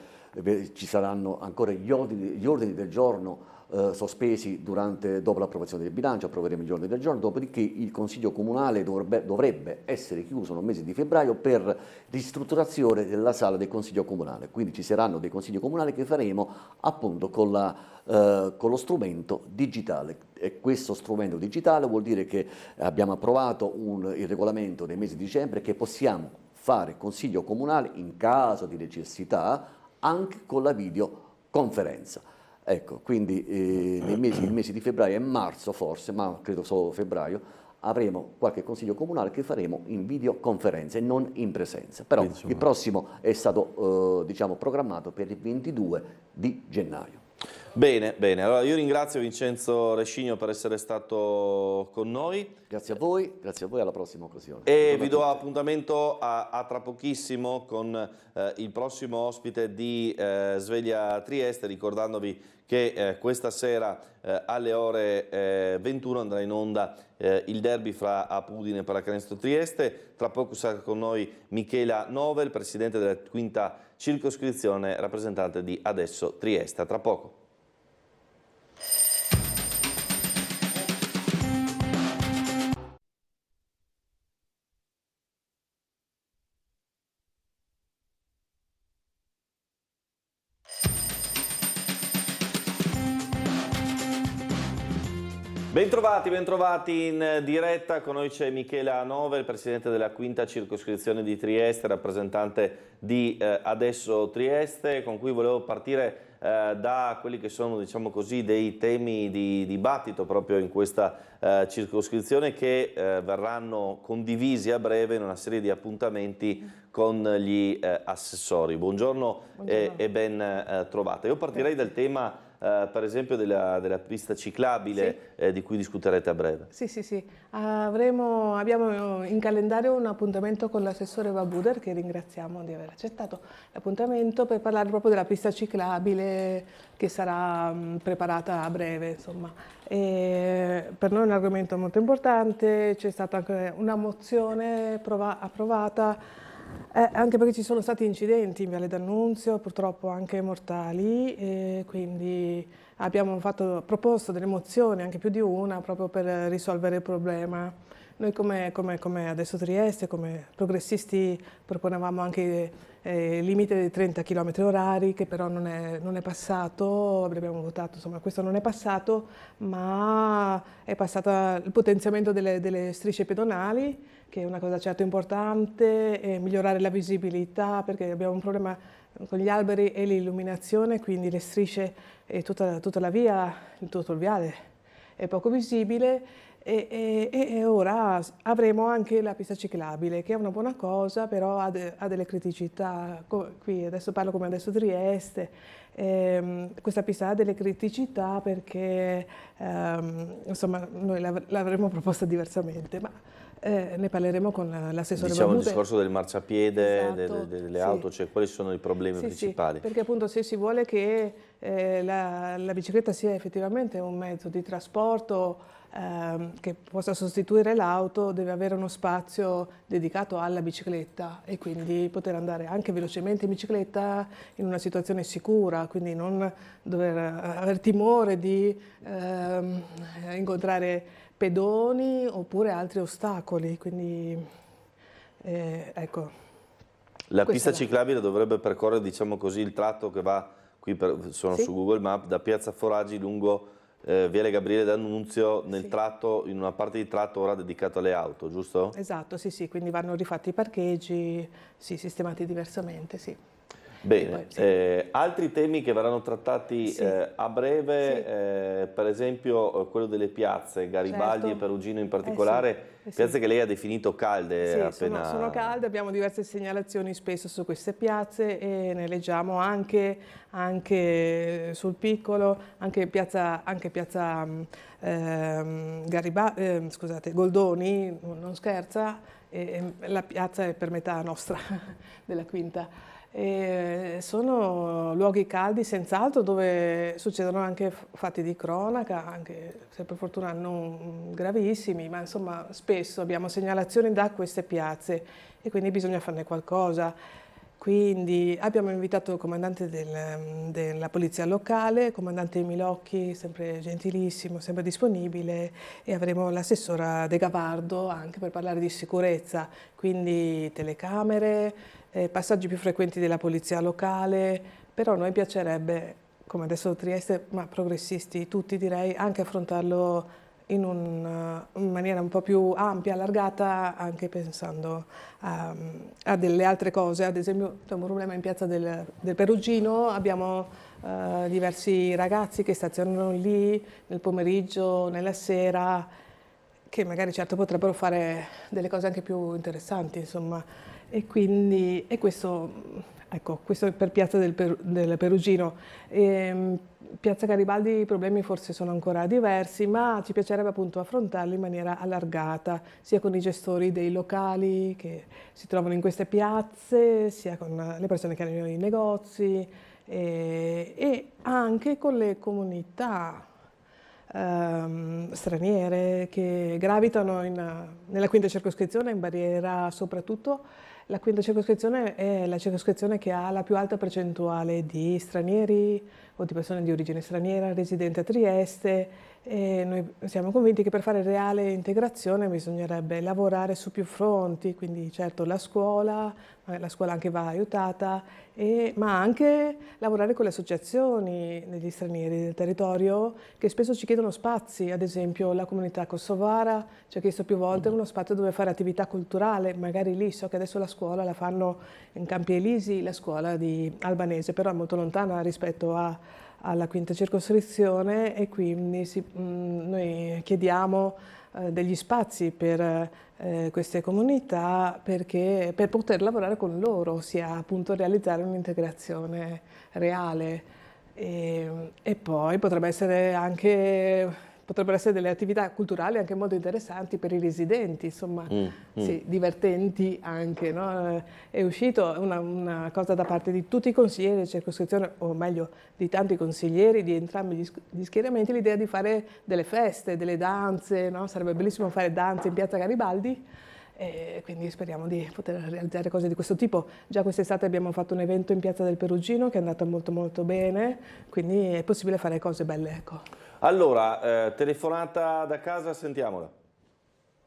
ci saranno ancora gli ordini del giorno sospesi dopo l'approvazione del bilancio. Approveremo gli ordini del giorno, dopodiché il Consiglio Comunale dovrebbe essere chiuso nel mese di febbraio per ristrutturazione della sala del Consiglio Comunale, quindi ci saranno dei Consigli Comunali che faremo appunto con lo strumento digitale, e questo strumento digitale vuol dire che abbiamo approvato il regolamento nel mese di dicembre, che possiamo fare Consiglio Comunale in caso di necessità anche con la videoconferenza. Ecco, quindi nel mese di febbraio e marzo forse, ma credo solo febbraio, avremo qualche Consiglio Comunale che faremo in videoconferenza e non in presenza. Però il prossimo è stato programmato per il 22 di gennaio. Bene, bene. Allora io ringrazio Vincenzo Rescigno per essere stato con noi. Grazie a voi, alla prossima occasione. E vi do appuntamento a tra pochissimo con il prossimo ospite di Sveglia Trieste, ricordandovi che questa sera alle ore 21 andrà in onda il derby fra Apudine e Pallacanestro Trieste. Tra poco sarà con noi Michela Novel, presidente della 5ª circoscrizione, rappresentante di Adesso Trieste. A tra poco. Bentrovati in diretta, con noi c'è Michela Novel, presidente della 5ª circoscrizione di Trieste, rappresentante di Adesso Trieste, con cui volevo partire da quelli che sono, diciamo così, dei temi di dibattito proprio in questa circoscrizione, che verranno condivisi a breve in una serie di appuntamenti con gli assessori. Buongiorno. E ben trovata. Io partirei dal tema per esempio della pista ciclabile, sì, di cui discuterete a breve. Sì. Abbiamo in calendario un appuntamento con l'assessore Babuder, che ringraziamo di aver accettato l'appuntamento, per parlare proprio della pista ciclabile che sarà preparata a breve, insomma. E per noi è un argomento molto importante, c'è stata anche una mozione approvata, anche perché ci sono stati incidenti in Viale D'Annunzio, purtroppo anche mortali, e quindi abbiamo proposto delle mozioni, anche più di una, proprio per risolvere il problema. Noi come adesso Trieste, come progressisti, proponevamo anche il limite di 30 km orari, che però non è passato, abbiamo votato, insomma questo non è passato, ma è passato il potenziamento delle strisce pedonali, che è una cosa certo importante, e migliorare la visibilità, perché abbiamo un problema con gli alberi e l'illuminazione, quindi le strisce e tutta la via, tutto il viale è poco visibile. E ora avremo anche la pista ciclabile, che è una buona cosa, però ha delle criticità. Qui adesso parlo come adesso Trieste, questa pista ha delle criticità perché insomma noi l'avremmo proposta diversamente, ma ne parleremo con l'assessore Diciamo Babute. il discorso del marciapiede, Esatto, delle sì. auto, cioè quali sono i problemi principali? Sì, perché appunto se si vuole che la bicicletta sia effettivamente un mezzo di trasporto che possa sostituire l'auto, deve avere uno spazio dedicato alla bicicletta e quindi poter andare anche velocemente in bicicletta in una situazione sicura, quindi non dover avere timore di incontrare pedoni oppure altri ostacoli. Quindi ecco. La pista ciclabile dovrebbe percorrere, diciamo così, il tratto che va, qui sono su Google Maps, da Piazza Foraggi lungo Viale Gabriele D'Annunzio, nel tratto, in una parte di tratto ora dedicato alle auto, giusto? Esatto, sì, quindi vanno rifatti i parcheggi, sì, sistemati diversamente, sì. Bene, altri temi che verranno trattati a breve, per esempio quello delle piazze, Garibaldi e Perugino in particolare, piazze che lei ha definito calde. Sì, sono calde, abbiamo diverse segnalazioni spesso su queste piazze e ne leggiamo anche sul piccolo, anche piazza Goldoni, non scherza, la piazza è per metà nostra, della Quinta. Sono luoghi caldi senz'altro dove succedono anche fatti di cronaca, anche se per fortuna non gravissimi, ma insomma spesso abbiamo segnalazioni da queste piazze e quindi bisogna farne qualcosa. Quindi abbiamo invitato il comandante della polizia locale, il comandante Milocchi, sempre gentilissimo, sempre disponibile, e avremo l'assessora De Gavardo anche per parlare di sicurezza, quindi telecamere, passaggi più frequenti della polizia locale, però a noi piacerebbe, come adesso Trieste, ma progressisti tutti direi, anche affrontarlo in maniera un po' più ampia, allargata, anche pensando a delle altre cose. Ad esempio abbiamo un problema in piazza del Perugino, abbiamo diversi ragazzi che stazionano lì nel pomeriggio, nella sera, che magari certo potrebbero fare delle cose anche più interessanti, insomma. E quindi questo è per piazza del Perugino. Piazza Garibaldi i problemi forse sono ancora diversi, ma ci piacerebbe appunto affrontarli in maniera allargata, sia con i gestori dei locali che si trovano in queste piazze, sia con le persone che hanno i negozi e anche con le comunità straniere che gravitano nella quinta circoscrizione, in Barriera soprattutto. La quinta circoscrizione è la circoscrizione che ha la più alta percentuale di stranieri o di persone di origine straniera residenti a Trieste, e noi siamo convinti che per fare reale integrazione bisognerebbe lavorare su più fronti, quindi certo la scuola anche va aiutata, ma anche lavorare con le associazioni degli stranieri del territorio che spesso ci chiedono spazi. Ad esempio la comunità kosovara ci ha chiesto più volte uno spazio dove fare attività culturale, magari lì, so che adesso la scuola la fanno in Campi Elisi, la scuola di albanese, però è molto lontana rispetto alla quinta circoscrizione, e quindi noi chiediamo degli spazi per queste comunità per poter lavorare con loro, ossia appunto realizzare un'integrazione reale, e poi potrebbero essere delle attività culturali anche molto interessanti per i residenti, insomma, sì, divertenti anche, no? È uscito una cosa da parte di tutti i consiglieri di circoscrizione, o meglio di tanti consiglieri di entrambi gli schieramenti, l'idea di fare delle feste, delle danze, no? Sarebbe bellissimo fare danze in piazza Garibaldi, e quindi speriamo di poter realizzare cose di questo tipo. Già quest'estate abbiamo fatto un evento in piazza del Perugino che è andato molto molto bene, quindi è possibile fare cose belle, ecco. Allora, telefonata da casa, sentiamola.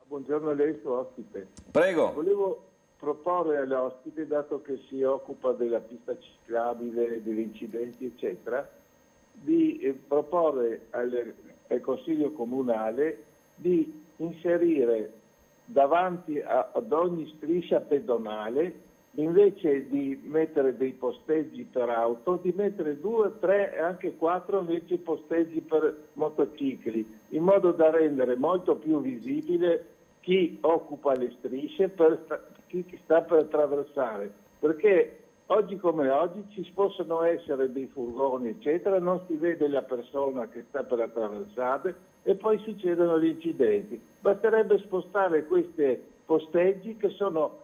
Buongiorno a lei, suo ospite. Prego. Volevo proporre all'ospite, dato che si occupa della pista ciclabile, degli incidenti, eccetera, di proporre al Consiglio Comunale di inserire davanti ad ogni striscia pedonale, invece di mettere dei posteggi per auto, di mettere 2, 3 e anche 4 invece posteggi per motocicli, in modo da rendere molto più visibile chi occupa le strisce, chi sta per attraversare, perché oggi come oggi ci possono essere dei furgoni eccetera, non si vede la persona che sta per attraversare e poi succedono gli incidenti. Basterebbe spostare questi posteggi che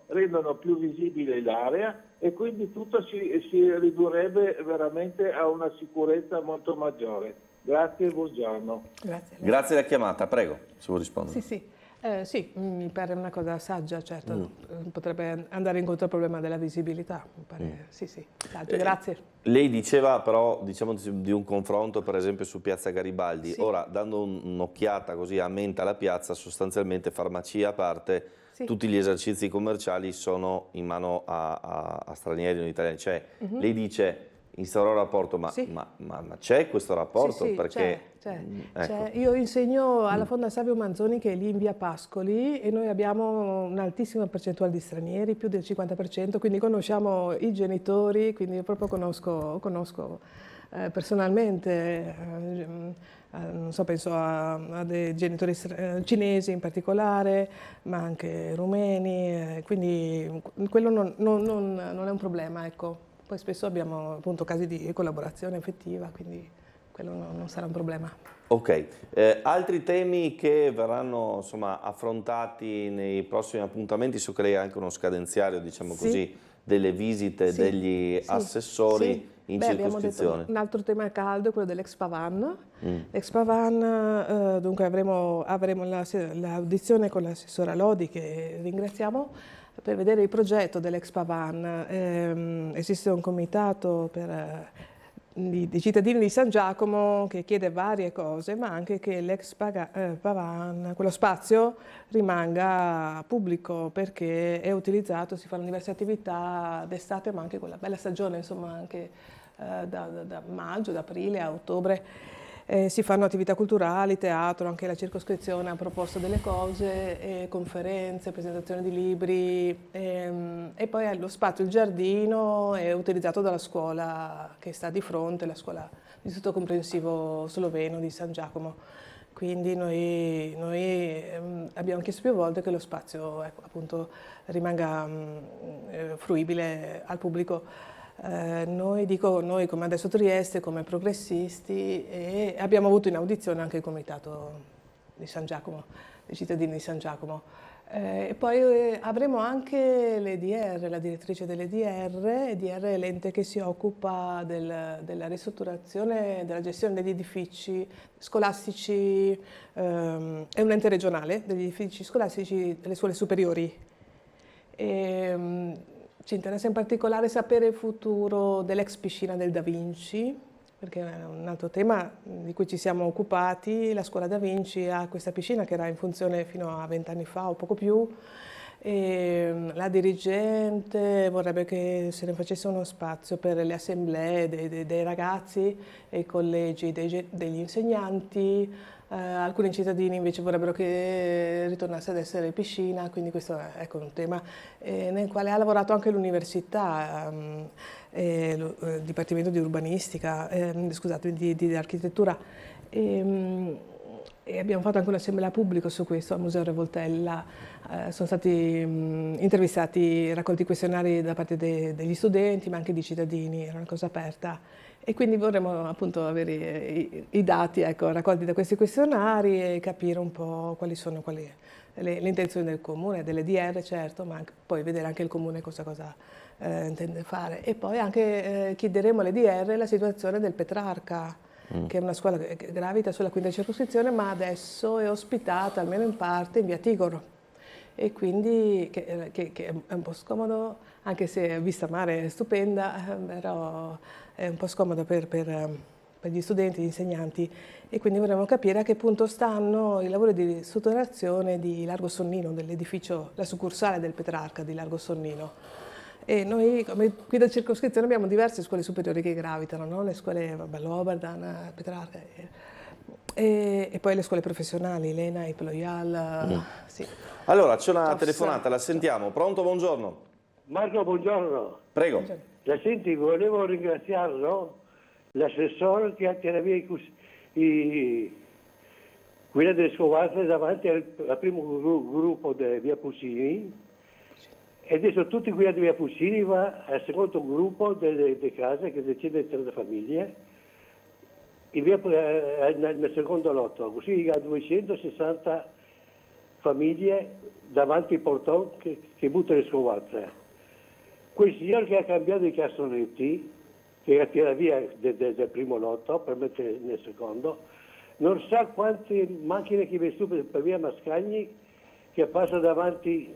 rendono più visibile l'area e quindi tutto si ridurrebbe veramente a una sicurezza molto maggiore. Grazie e buongiorno. Grazie della chiamata, prego, se vuoi rispondere. Sì, mi pare una cosa saggia, certo, potrebbe andare incontro al problema della visibilità, mi pare, sì, saggio, grazie. Lei diceva però, diciamo, di un confronto per esempio su Piazza Garibaldi, Sì. ora dando un'occhiata così a mente alla piazza, sostanzialmente farmacia a parte, Sì. tutti gli esercizi commerciali sono in mano a stranieri, non italiani, cioè lei dice instaurò un rapporto, ma c'è questo rapporto? Sì, perché c'è. Io insegno alla Fonda Savio Manzoni che è lì in via Pascoli e noi abbiamo un'altissima percentuale di stranieri, più del 50%, quindi conosciamo i genitori, quindi io proprio conosco personalmente, non so, penso a dei genitori cinesi in particolare, ma anche rumeni, quindi quello non è un problema, ecco. Poi spesso abbiamo appunto casi di collaborazione effettiva, quindi quello non sarà un problema. Ok, altri temi che verranno insomma affrontati nei prossimi appuntamenti, so che lei ha anche uno scadenziario, diciamo così, delle visite degli assessori in circoscrizione. Detto, un altro tema caldo è quello dell'Ex Pavan. L'Ex Pavan, dunque avremo l'audizione con l'assessora Lodi, che ringraziamo, per vedere il progetto dell'Ex Pavan. Esiste un comitato di cittadini di San Giacomo che chiede varie cose, ma anche che l'Ex Pavan, quello spazio, rimanga pubblico perché è utilizzato, si fanno diverse attività d'estate, ma anche quella bella stagione, insomma, anche da maggio, da aprile a ottobre. Si fanno attività culturali, teatro, anche la circoscrizione ha proposto delle cose, conferenze, presentazioni di libri e poi lo spazio, il giardino è utilizzato dalla scuola che sta di fronte, la scuola l'Istituto Comprensivo Sloveno di San Giacomo. Quindi noi abbiamo chiesto più volte che lo spazio appunto rimanga fruibile al pubblico. Noi come adesso Trieste, come progressisti, e abbiamo avuto in audizione anche il comitato di San Giacomo, dei cittadini di San Giacomo. E poi avremo anche l'EDR, la direttrice dell'EDR. EDR è l'ente che si occupa della ristrutturazione, della gestione degli edifici scolastici, è un ente regionale degli edifici scolastici delle scuole superiori. Ci interessa in particolare sapere il futuro dell'ex piscina del Da Vinci, perché è un altro tema di cui ci siamo occupati. La scuola Da Vinci ha questa piscina che era in funzione fino a 20 anni fa o poco più, e la dirigente vorrebbe che se ne facesse uno spazio per le assemblee dei ragazzi e i collegi degli insegnanti. Alcuni cittadini invece vorrebbero che ritornasse ad essere piscina, quindi questo è un tema nel quale ha lavorato anche l'università, il Dipartimento di Urbanistica, scusate, di Architettura. E abbiamo fatto anche un'assemblea pubblica su questo al Museo Revoltella. Sono stati intervistati, raccolti questionari da parte degli studenti, ma anche di cittadini, era una cosa aperta. E quindi vorremmo appunto avere i dati raccolti da questi questionari e capire un po' quali sono le intenzioni del comune, delle DR certo, ma poi vedere anche il comune cosa intende fare. E poi anche chiederemo alle DR la situazione del Petrarca, che è una scuola che gravita sulla 5ª circoscrizione, ma adesso è ospitata almeno in parte in via Tigor. E quindi che è un po' scomodo, anche se vista mare è stupenda, però è un po' scomodo per per gli studenti, gli insegnanti, e quindi vorremmo capire a che punto stanno i lavori di ristrutturazione di Largo Sonnino, dell'edificio, la succursale del Petrarca di Largo Sonnino. E noi qui da circoscrizione abbiamo diverse scuole superiori che gravitano, no? Le scuole L'Oberdan, Petrarca e poi le scuole professionali, l'ENAIP, Loyal. Sì. Allora c'è una telefonata, la sentiamo. Pronto, buongiorno. Marco, buongiorno. Prego. La senti, volevo ringraziarlo, l'assessore che ha tirato via quella delle scovate davanti al primo gruppo di via Puccini, e adesso tutti quelli di via Puccini va al secondo gruppo delle case che decide di 30 famiglie nel secondo lotto, così ha 260 famiglie davanti al portone che buttano le scovate. Quel signore che ha cambiato i cassonetti, che ha tirato via del primo lotto per mettere nel secondo, non sa quante macchine che va su per via Mascagni che passa davanti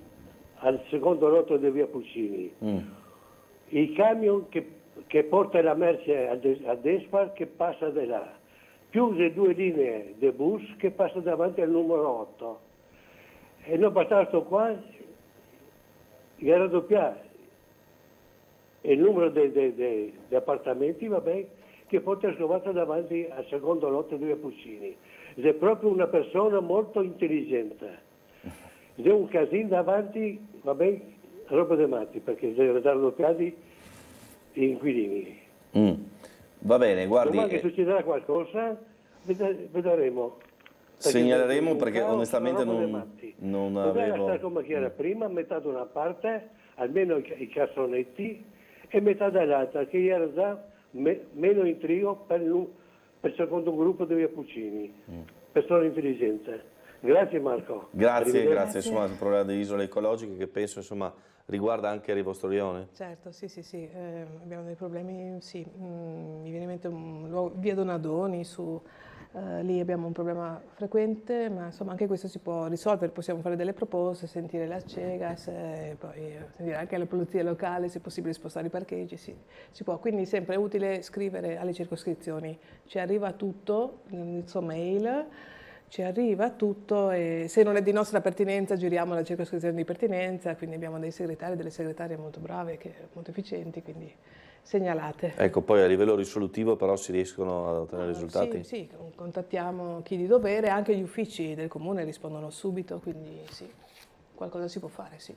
al secondo lotto di via Puccini. Il camion che porta la merce a destra che passa di là, più le 2 linee di bus che passa davanti al numero 8. E non bastato qua, era raddoppiato il numero di appartamenti, vabbè, che porta scovata davanti al secondo lotto di via Puccini. È proprio una persona molto intelligente. È un casino davanti, vabbè, roba dei matti, perché sono raddoppiati gli inquilini. Va bene, guardi. Domani che succederà qualcosa, vedremo. Segnaleremo perché onestamente non Doveva avevo... stare come era prima, metà da una parte, almeno i cassonetti, e metà dall'altra, che era già meno intrigo per il secondo gruppo di via Puccini. Persone intelligenti. Grazie Marco. Grazie. Insomma, il problema delle isole ecologiche che penso insomma riguarda anche il vostro rione. Certo, sì, abbiamo dei problemi, sì, mi viene in mente via Donadoni, lì abbiamo un problema frequente, ma insomma anche questo si può risolvere, possiamo fare delle proposte, sentire la CEGAS, poi sentire anche la polizia locale, se è possibile spostare i parcheggi, sì, si può, quindi sempre è utile scrivere alle circoscrizioni, ci arriva tutto nel suo mail, ci arriva tutto e se non è di nostra pertinenza giriamo alla circoscrizione di pertinenza, quindi abbiamo dei segretari, delle segretarie molto brave, molto efficienti, quindi segnalate. Ecco, poi a livello risolutivo però si riescono ad ottenere risultati? Sì, contattiamo chi di dovere, anche gli uffici del comune rispondono subito, quindi sì, qualcosa si può fare, sì.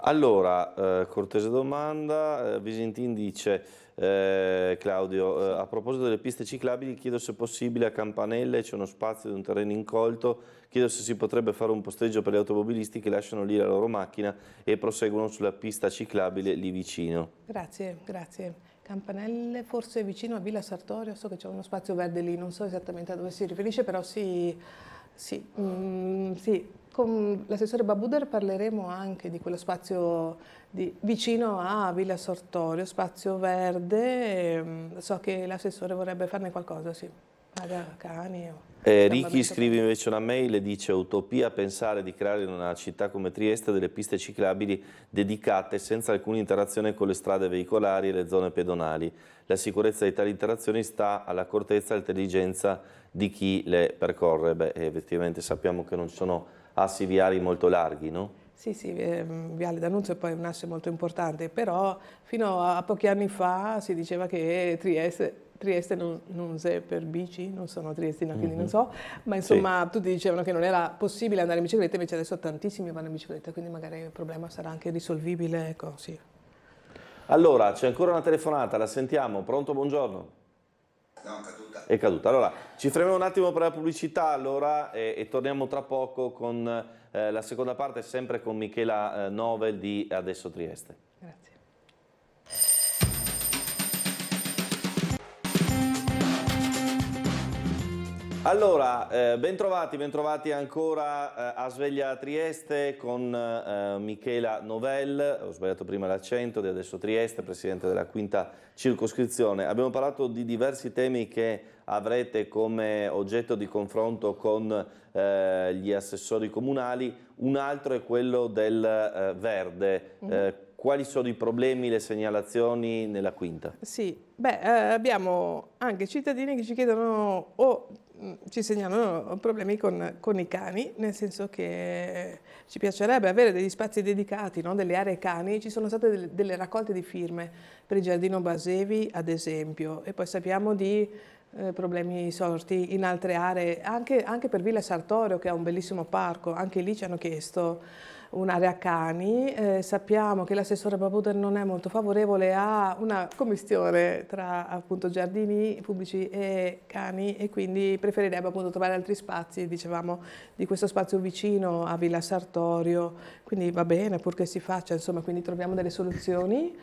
Allora, cortese domanda, Visentin dice, Claudio, a proposito delle piste ciclabili chiedo se è possibile a Campanelle, c'è uno spazio di un terreno incolto, chiedo se si potrebbe fare un posteggio per gli automobilisti che lasciano lì la loro macchina e proseguono sulla pista ciclabile lì vicino. Grazie. Campanelle, forse vicino a Villa Sartorio, so che c'è uno spazio verde lì, non so esattamente a dove si riferisce, però sì. Con l'assessore Babuder parleremo anche di quello spazio vicino a Villa Sartorio, spazio verde, so che l'assessore vorrebbe farne qualcosa, sì, cani. Ricky scrive invece una mail e dice: utopia pensare di creare in una città come Trieste delle piste ciclabili dedicate senza alcuna interazione con le strade veicolari e le zone pedonali. La sicurezza di tali interazioni sta all'accortezza e all'intelligenza di chi le percorre. Beh, effettivamente sappiamo che non ci sono assi viari molto larghi, no? Sì, Viale D'Annunzio è poi un asse molto importante, però fino a pochi anni fa si diceva che Trieste non è per bici, non sono triestina, quindi non so, ma insomma tutti dicevano che non era possibile andare in bicicletta, invece adesso tantissimi vanno in bicicletta, quindi magari il problema sarà anche risolvibile, ecco, sì. Allora, c'è ancora una telefonata, la sentiamo, pronto, buongiorno? No, caduta. È caduta. Allora, ci fermiamo un attimo per la pubblicità allora, e torniamo tra poco con la seconda parte, sempre con Michela Novel di Adesso Trieste. Grazie. Allora, bentrovati ancora a Sveglia Trieste con Michela Novel, ho sbagliato prima l'accento, di Adesso Trieste, presidente della quinta circoscrizione. Abbiamo parlato di diversi temi che avrete come oggetto di confronto con gli assessori comunali, un altro è quello del verde. quali sono i problemi, le segnalazioni nella quinta? Sì, abbiamo anche cittadini che ci chiedono o ci segnalano problemi con i cani, nel senso che ci piacerebbe avere degli spazi dedicati, no? Delle aree cani. Ci sono state delle raccolte di firme per il Giardino Basevi, ad esempio, e poi sappiamo di problemi sorti in altre aree, anche per Villa Sartorio, che ha un bellissimo parco. Anche lì ci hanno chiesto un'area cani. Sappiamo che l'assessore Babuder non è molto favorevole a una commistione tra appunto giardini pubblici e cani, e quindi preferirebbe appunto trovare altri spazi, dicevamo, di questo spazio vicino a Villa Sartorio. Quindi va bene, purché si faccia, insomma, quindi troviamo delle soluzioni.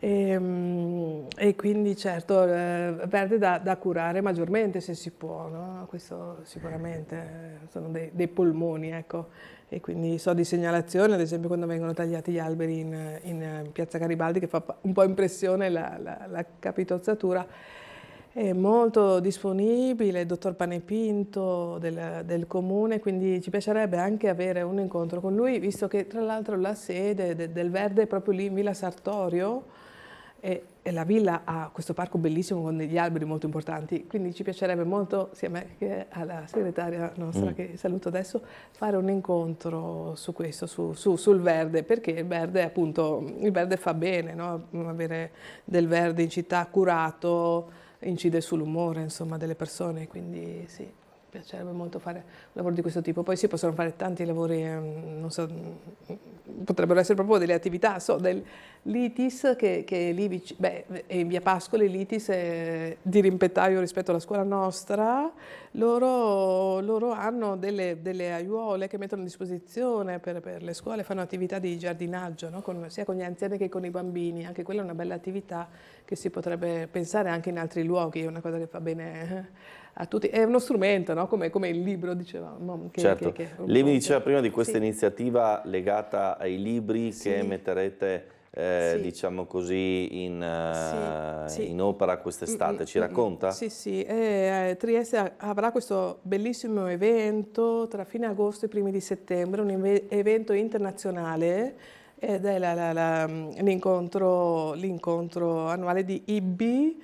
E quindi certo verde da curare maggiormente se si può, no? Questo sicuramente sono dei polmoni, ecco. E quindi so di segnalazione, ad esempio quando vengono tagliati gli alberi in Piazza Garibaldi, che fa un po' impressione la capitozzatura. È molto disponibile il dottor Panepinto del comune, quindi ci piacerebbe anche avere un incontro con lui, visto che tra l'altro la sede del Verde è proprio lì in Villa Sartorio, e la villa ha questo parco bellissimo con degli alberi molto importanti, quindi ci piacerebbe molto, sia a me che alla segretaria nostra che saluto adesso, fare un incontro su questo, sul verde, perché il verde fa bene, no? Avere del verde in città curato incide sull'umore, insomma, delle persone, quindi sì. Piacerebbe molto fare un lavoro di questo tipo. Poi si possono fare tanti lavori, non so, potrebbero essere proprio delle attività, so, del l'ITIS che è lì è in via Pascoli, l'ITIS è di rimpettaio rispetto alla scuola nostra. Loro hanno delle aiuole che mettono a disposizione per le scuole, fanno attività di giardinaggio, no? Sia con gli anziani che con i bambini. Anche quella è una bella attività che si potrebbe pensare anche in altri luoghi, è una cosa che fa bene a tutti. È uno strumento, no? come il libro, dicevamo. Certo. Lei mi diceva prima di questa iniziativa legata ai libri che metterete, diciamo così, in opera quest'estate. Ci racconta? Sì. Trieste avrà questo bellissimo evento tra fine agosto e primi di settembre, un evento internazionale, ed è l'incontro annuale di IB,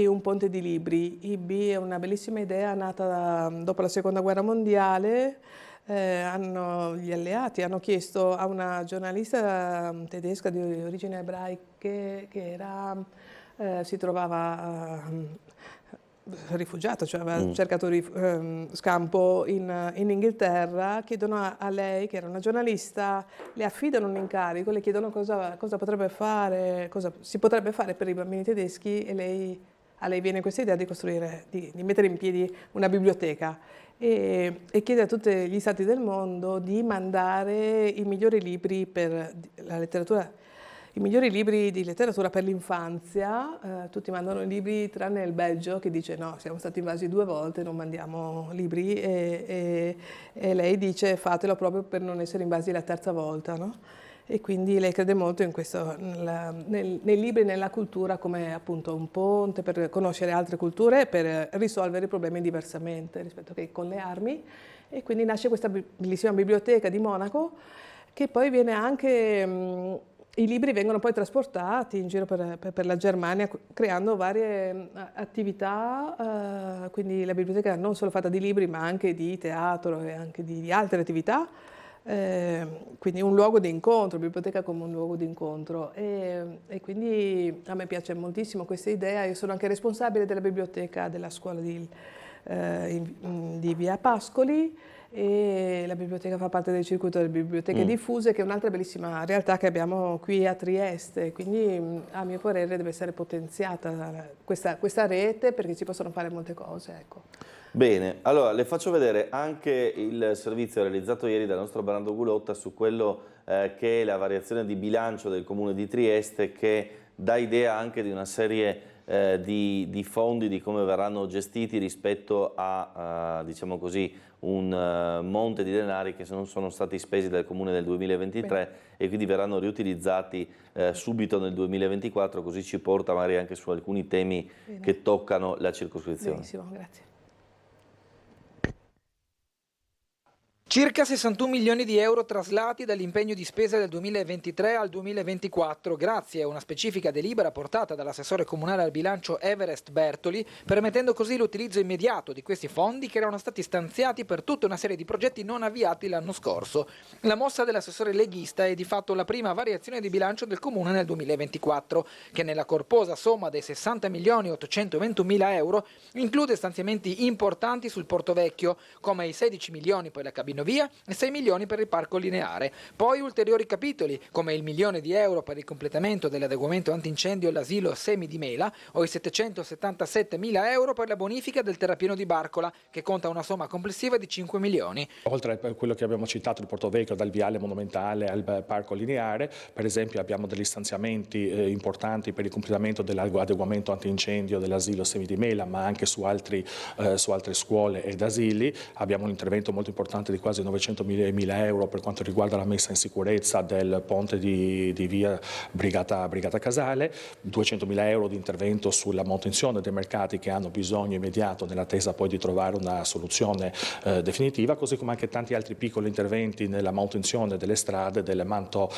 un ponte di libri. IB è una bellissima idea nata dopo la Seconda Guerra Mondiale. Gli alleati hanno chiesto a una giornalista tedesca di origini ebraiche che si trovava rifugiata, cioè aveva cercato scampo in Inghilterra, chiedono a lei, che era una giornalista, le affidano un incarico, le chiedono cosa potrebbe fare, cosa si potrebbe fare per i bambini tedeschi, e a lei viene questa idea di costruire, di mettere in piedi una biblioteca, e chiede a tutti gli stati del mondo di mandare i migliori libri per la letteratura. I migliori libri di letteratura per l'infanzia. Tutti mandano i libri tranne il Belgio, che dice no, siamo stati invasi 2 volte, non mandiamo libri, e lei dice fatelo proprio per non essere invasi la 3ª volta, no? E quindi lei crede molto in questo, nei libri e nella cultura come appunto un ponte per conoscere altre culture e per risolvere i problemi diversamente rispetto che con le armi. E quindi nasce questa bellissima biblioteca di Monaco, che poi viene anche... I libri vengono poi trasportati in giro per la Germania, creando varie attività, quindi la biblioteca non solo fatta di libri ma anche di teatro e anche di altre attività, quindi un luogo di incontro, biblioteca come un luogo di incontro, e quindi a me piace moltissimo questa idea. Io sono anche responsabile della biblioteca della scuola di via Pascoli, e la biblioteca fa parte del circuito delle biblioteche diffuse, che è un'altra bellissima realtà che abbiamo qui a Trieste, quindi a mio parere deve essere potenziata questa rete, perché si possono fare molte cose, ecco. Bene, allora le faccio vedere anche il servizio realizzato ieri dal nostro Bernardo Gulotta su quello che è la variazione di bilancio del Comune di Trieste, che dà idea anche di una serie di fondi, di come verranno gestiti rispetto a diciamo così, un monte di denari che non sono stati spesi dal Comune nel 2023 e quindi verranno riutilizzati subito nel 2024, così ci porta magari anche su alcuni temi che toccano la circoscrizione. Benissimo, grazie. Circa 61 milioni di euro traslati dall'impegno di spesa del 2023 al 2024 grazie a una specifica delibera portata dall'assessore comunale al bilancio Everest Bertoli, permettendo così l'utilizzo immediato di questi fondi che erano stati stanziati per tutta una serie di progetti non avviati l'anno scorso. La mossa dell'assessore leghista è di fatto la prima variazione di bilancio del comune nel 2024, che nella corposa somma dei 60 milioni 821 mila euro include stanziamenti importanti sul Porto Vecchio, come i 16 milioni per la cabina via e 6 milioni per il parco lineare. Poi ulteriori capitoli come il €1 milione per il completamento dell'adeguamento antincendio all'asilo Semi di Mela o i 777 mila euro per la bonifica del terrapieno di Barcola, che conta una somma complessiva di 5 milioni. Oltre a quello che abbiamo citato, il Porto Vecchio, dal viale monumentale al parco lineare, per esempio abbiamo degli stanziamenti importanti per il completamento dell'adeguamento antincendio dell'asilo Semi di Mela, ma anche su altre scuole ed asili. Abbiamo un intervento molto importante di quasi 900 mila euro per quanto riguarda la messa in sicurezza del ponte di via Brigata Casale, 200 mila euro di intervento sulla manutenzione dei mercati che hanno bisogno immediato nell'attesa poi di trovare una soluzione definitiva, così come anche tanti altri piccoli interventi nella manutenzione delle strade, del manto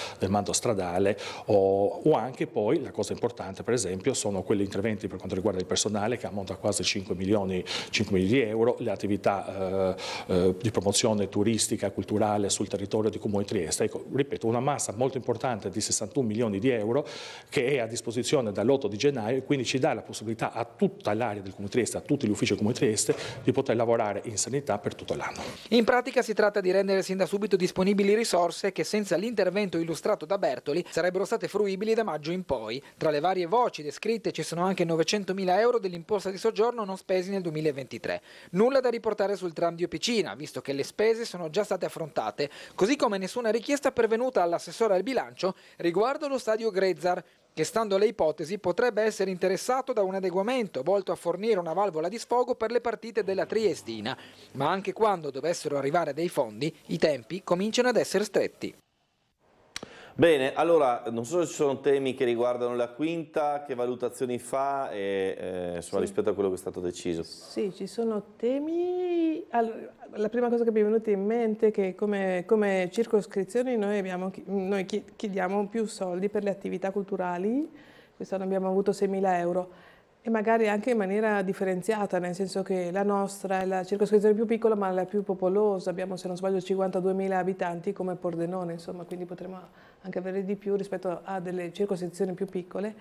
stradale o anche poi, la cosa importante per esempio, sono quegli interventi per quanto riguarda il personale che ammonta a quasi 5 milioni di euro, le attività di promozione turistica e culturale sul territorio di Comune di Trieste. Ecco, ripeto, una massa molto importante di 61 milioni di euro che è a disposizione dall'8 di gennaio e quindi ci dà la possibilità a tutta l'area del Comune di Trieste, a tutti gli uffici del Comune di Trieste, di poter lavorare in sanità per tutto l'anno. In pratica si tratta di rendere sin da subito disponibili risorse che senza l'intervento illustrato da Bertoli sarebbero state fruibili da maggio in poi. Tra le varie voci descritte ci sono anche 900 mila euro dell'imposta di soggiorno non spesi nel 2023. Nulla da riportare sul tram di Opicina, visto che le spese sono già state affrontate, così come nessuna richiesta pervenuta all'assessore al bilancio riguardo lo stadio Grezzar, che stando alle ipotesi potrebbe essere interessato da un adeguamento volto a fornire una valvola di sfogo per le partite della Triestina, ma anche quando dovessero arrivare dei fondi i tempi cominciano ad essere stretti. Bene, allora non so se ci sono temi che riguardano la quinta, che valutazioni fa rispetto a quello che è stato deciso. Sì, ci sono temi. Allora, la prima cosa che mi è venuta in mente è che come circoscrizioni noi chiediamo più soldi per le attività culturali. Quest'anno abbiamo avuto 6.000 euro. E magari anche in maniera differenziata, nel senso che la nostra è la circoscrizione più piccola ma la più popolosa, abbiamo se non sbaglio 52.000 abitanti come Pordenone, insomma, quindi potremo anche avere di più rispetto a delle circoscrizioni più piccole.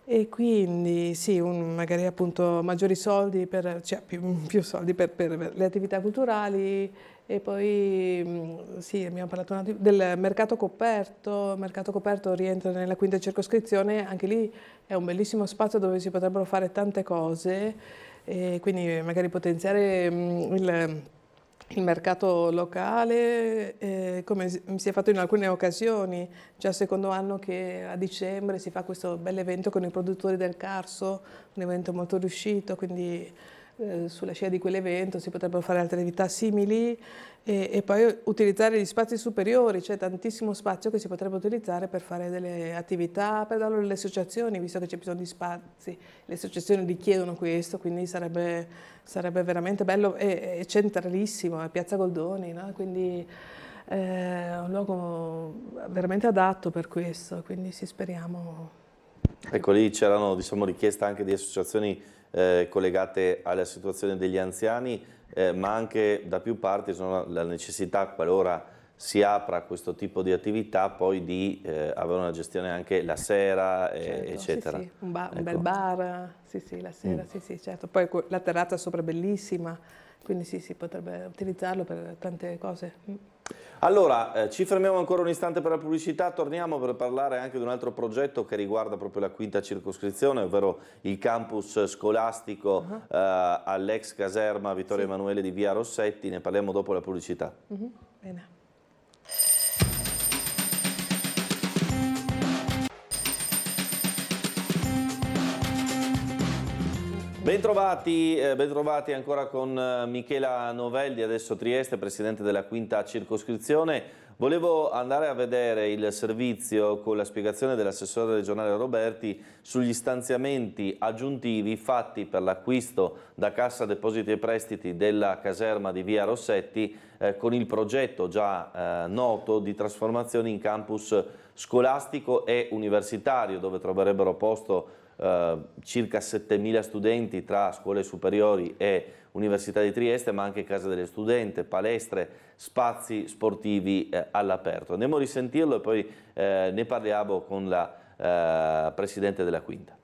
E quindi sì, magari appunto maggiori soldi, più soldi per le attività culturali. E poi sì, abbiamo parlato del mercato coperto. Il mercato coperto rientra nella quinta circoscrizione, anche lì è un bellissimo spazio dove si potrebbero fare tante cose, e quindi magari potenziare il mercato locale, come si è fatto in alcune occasioni. Già il secondo anno che a dicembre si fa questo bel evento con i produttori del Carso, un evento molto riuscito, quindi sulla scia di quell'evento si potrebbero fare altre attività simili e poi utilizzare gli spazi superiori. C'è tantissimo spazio che si potrebbe utilizzare per fare delle attività, per darlo alle associazioni, visto che c'è bisogno di spazi. Le associazioni richiedono questo, quindi sarebbe veramente bello e centralissimo, a Piazza Goldoni, no? Quindi è un luogo veramente adatto per questo, quindi sì, speriamo. Ecco, lì c'erano richieste anche di associazioni collegate alla situazione degli anziani, ma anche da più parti sono la necessità, qualora si apra questo tipo di attività, poi di avere una gestione anche la sera, certo, eccetera. Sì, un bel bar, sì, la sera, sì, certo. Poi la terrazza sopra è bellissima, quindi sì, si potrebbe utilizzarlo per tante cose. Allora, ci fermiamo ancora un istante per la pubblicità, torniamo per parlare anche di un altro progetto che riguarda proprio la quinta circoscrizione, ovvero il campus scolastico all'ex caserma Vittorio Emanuele di Via Rossetti. Ne parliamo dopo la pubblicità. Bene. Bentrovati ancora con Michela Novelli, adesso Trieste, presidente della quinta circoscrizione. Volevo andare a vedere il servizio con la spiegazione dell'assessore regionale Roberti sugli stanziamenti aggiuntivi fatti per l'acquisto da Cassa Depositi e Prestiti della caserma di Via Rossetti con il progetto già noto di trasformazione in campus scolastico e universitario, dove troverebbero posto circa 7.000 studenti tra scuole superiori e Università di Trieste, ma anche case delle studente, palestre, spazi sportivi all'aperto. Andiamo a risentirlo e poi ne parliamo con la Presidente della Quinta.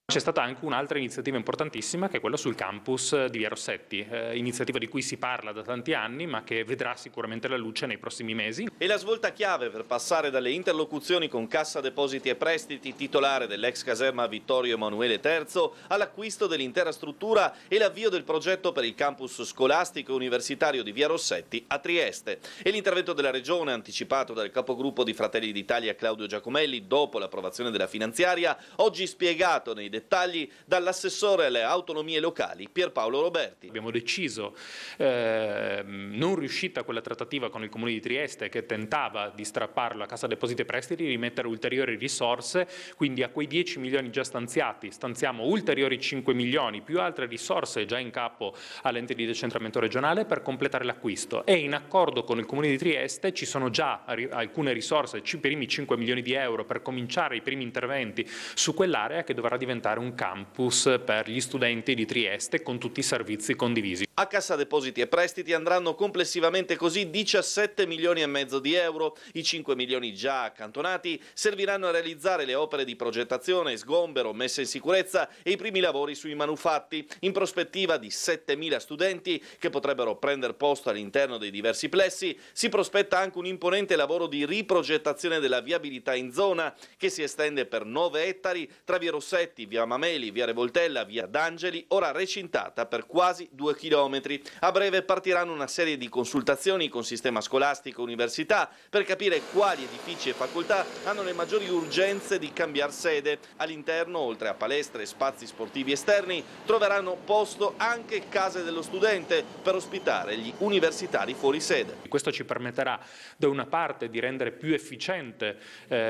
C'è stata anche un'altra iniziativa importantissima, che è quella sul campus di Via Rossetti, iniziativa di cui si parla da tanti anni ma che vedrà sicuramente la luce nei prossimi mesi. E la svolta chiave per passare dalle interlocuzioni con Cassa Depositi e Prestiti, titolare dell'ex caserma Vittorio Emanuele III, all'acquisto dell'intera struttura e l'avvio del progetto per il campus scolastico e universitario di Via Rossetti a Trieste. E l'intervento della Regione, anticipato dal capogruppo di Fratelli d'Italia Claudio Giacomelli dopo l'approvazione della finanziaria, oggi spiegato nei dettagli dall'assessore alle autonomie locali Pierpaolo Roberti. Abbiamo deciso, non riuscita quella trattativa con il Comune di Trieste che tentava di strapparlo a Cassa Depositi e Prestiti, di rimettere ulteriori risorse, quindi a quei 10 milioni già stanziati stanziamo ulteriori 5 milioni più altre risorse già in capo all'ente di decentramento regionale per completare l'acquisto, e in accordo con il Comune di Trieste ci sono già alcune risorse, i primi 5 milioni di euro per cominciare i primi interventi su quell'area che dovrà diventare un campus per gli studenti di Trieste con tutti i servizi condivisi. A Cassa Depositi e Prestiti andranno complessivamente così 17 milioni e mezzo di euro. I 5 milioni già accantonati serviranno a realizzare le opere di progettazione, sgombero, messa in sicurezza e i primi lavori sui manufatti, in prospettiva di 7.000 studenti che potrebbero prendere posto all'interno dei diversi plessi. Si prospetta anche un imponente lavoro di riprogettazione della viabilità in zona, che si estende per 9 ettari tra Via Rossetti, Via Mameli, Via Revoltella, Via d'Angeli, ora recintata per quasi 2 chilometri. A breve partiranno una serie di consultazioni con sistema scolastico e università per capire quali edifici e facoltà hanno le maggiori urgenze di cambiare sede. All'interno, oltre a palestre e spazi sportivi esterni, troveranno posto anche case dello studente per ospitare gli universitari fuori sede. Questo ci permetterà da una parte di rendere più efficiente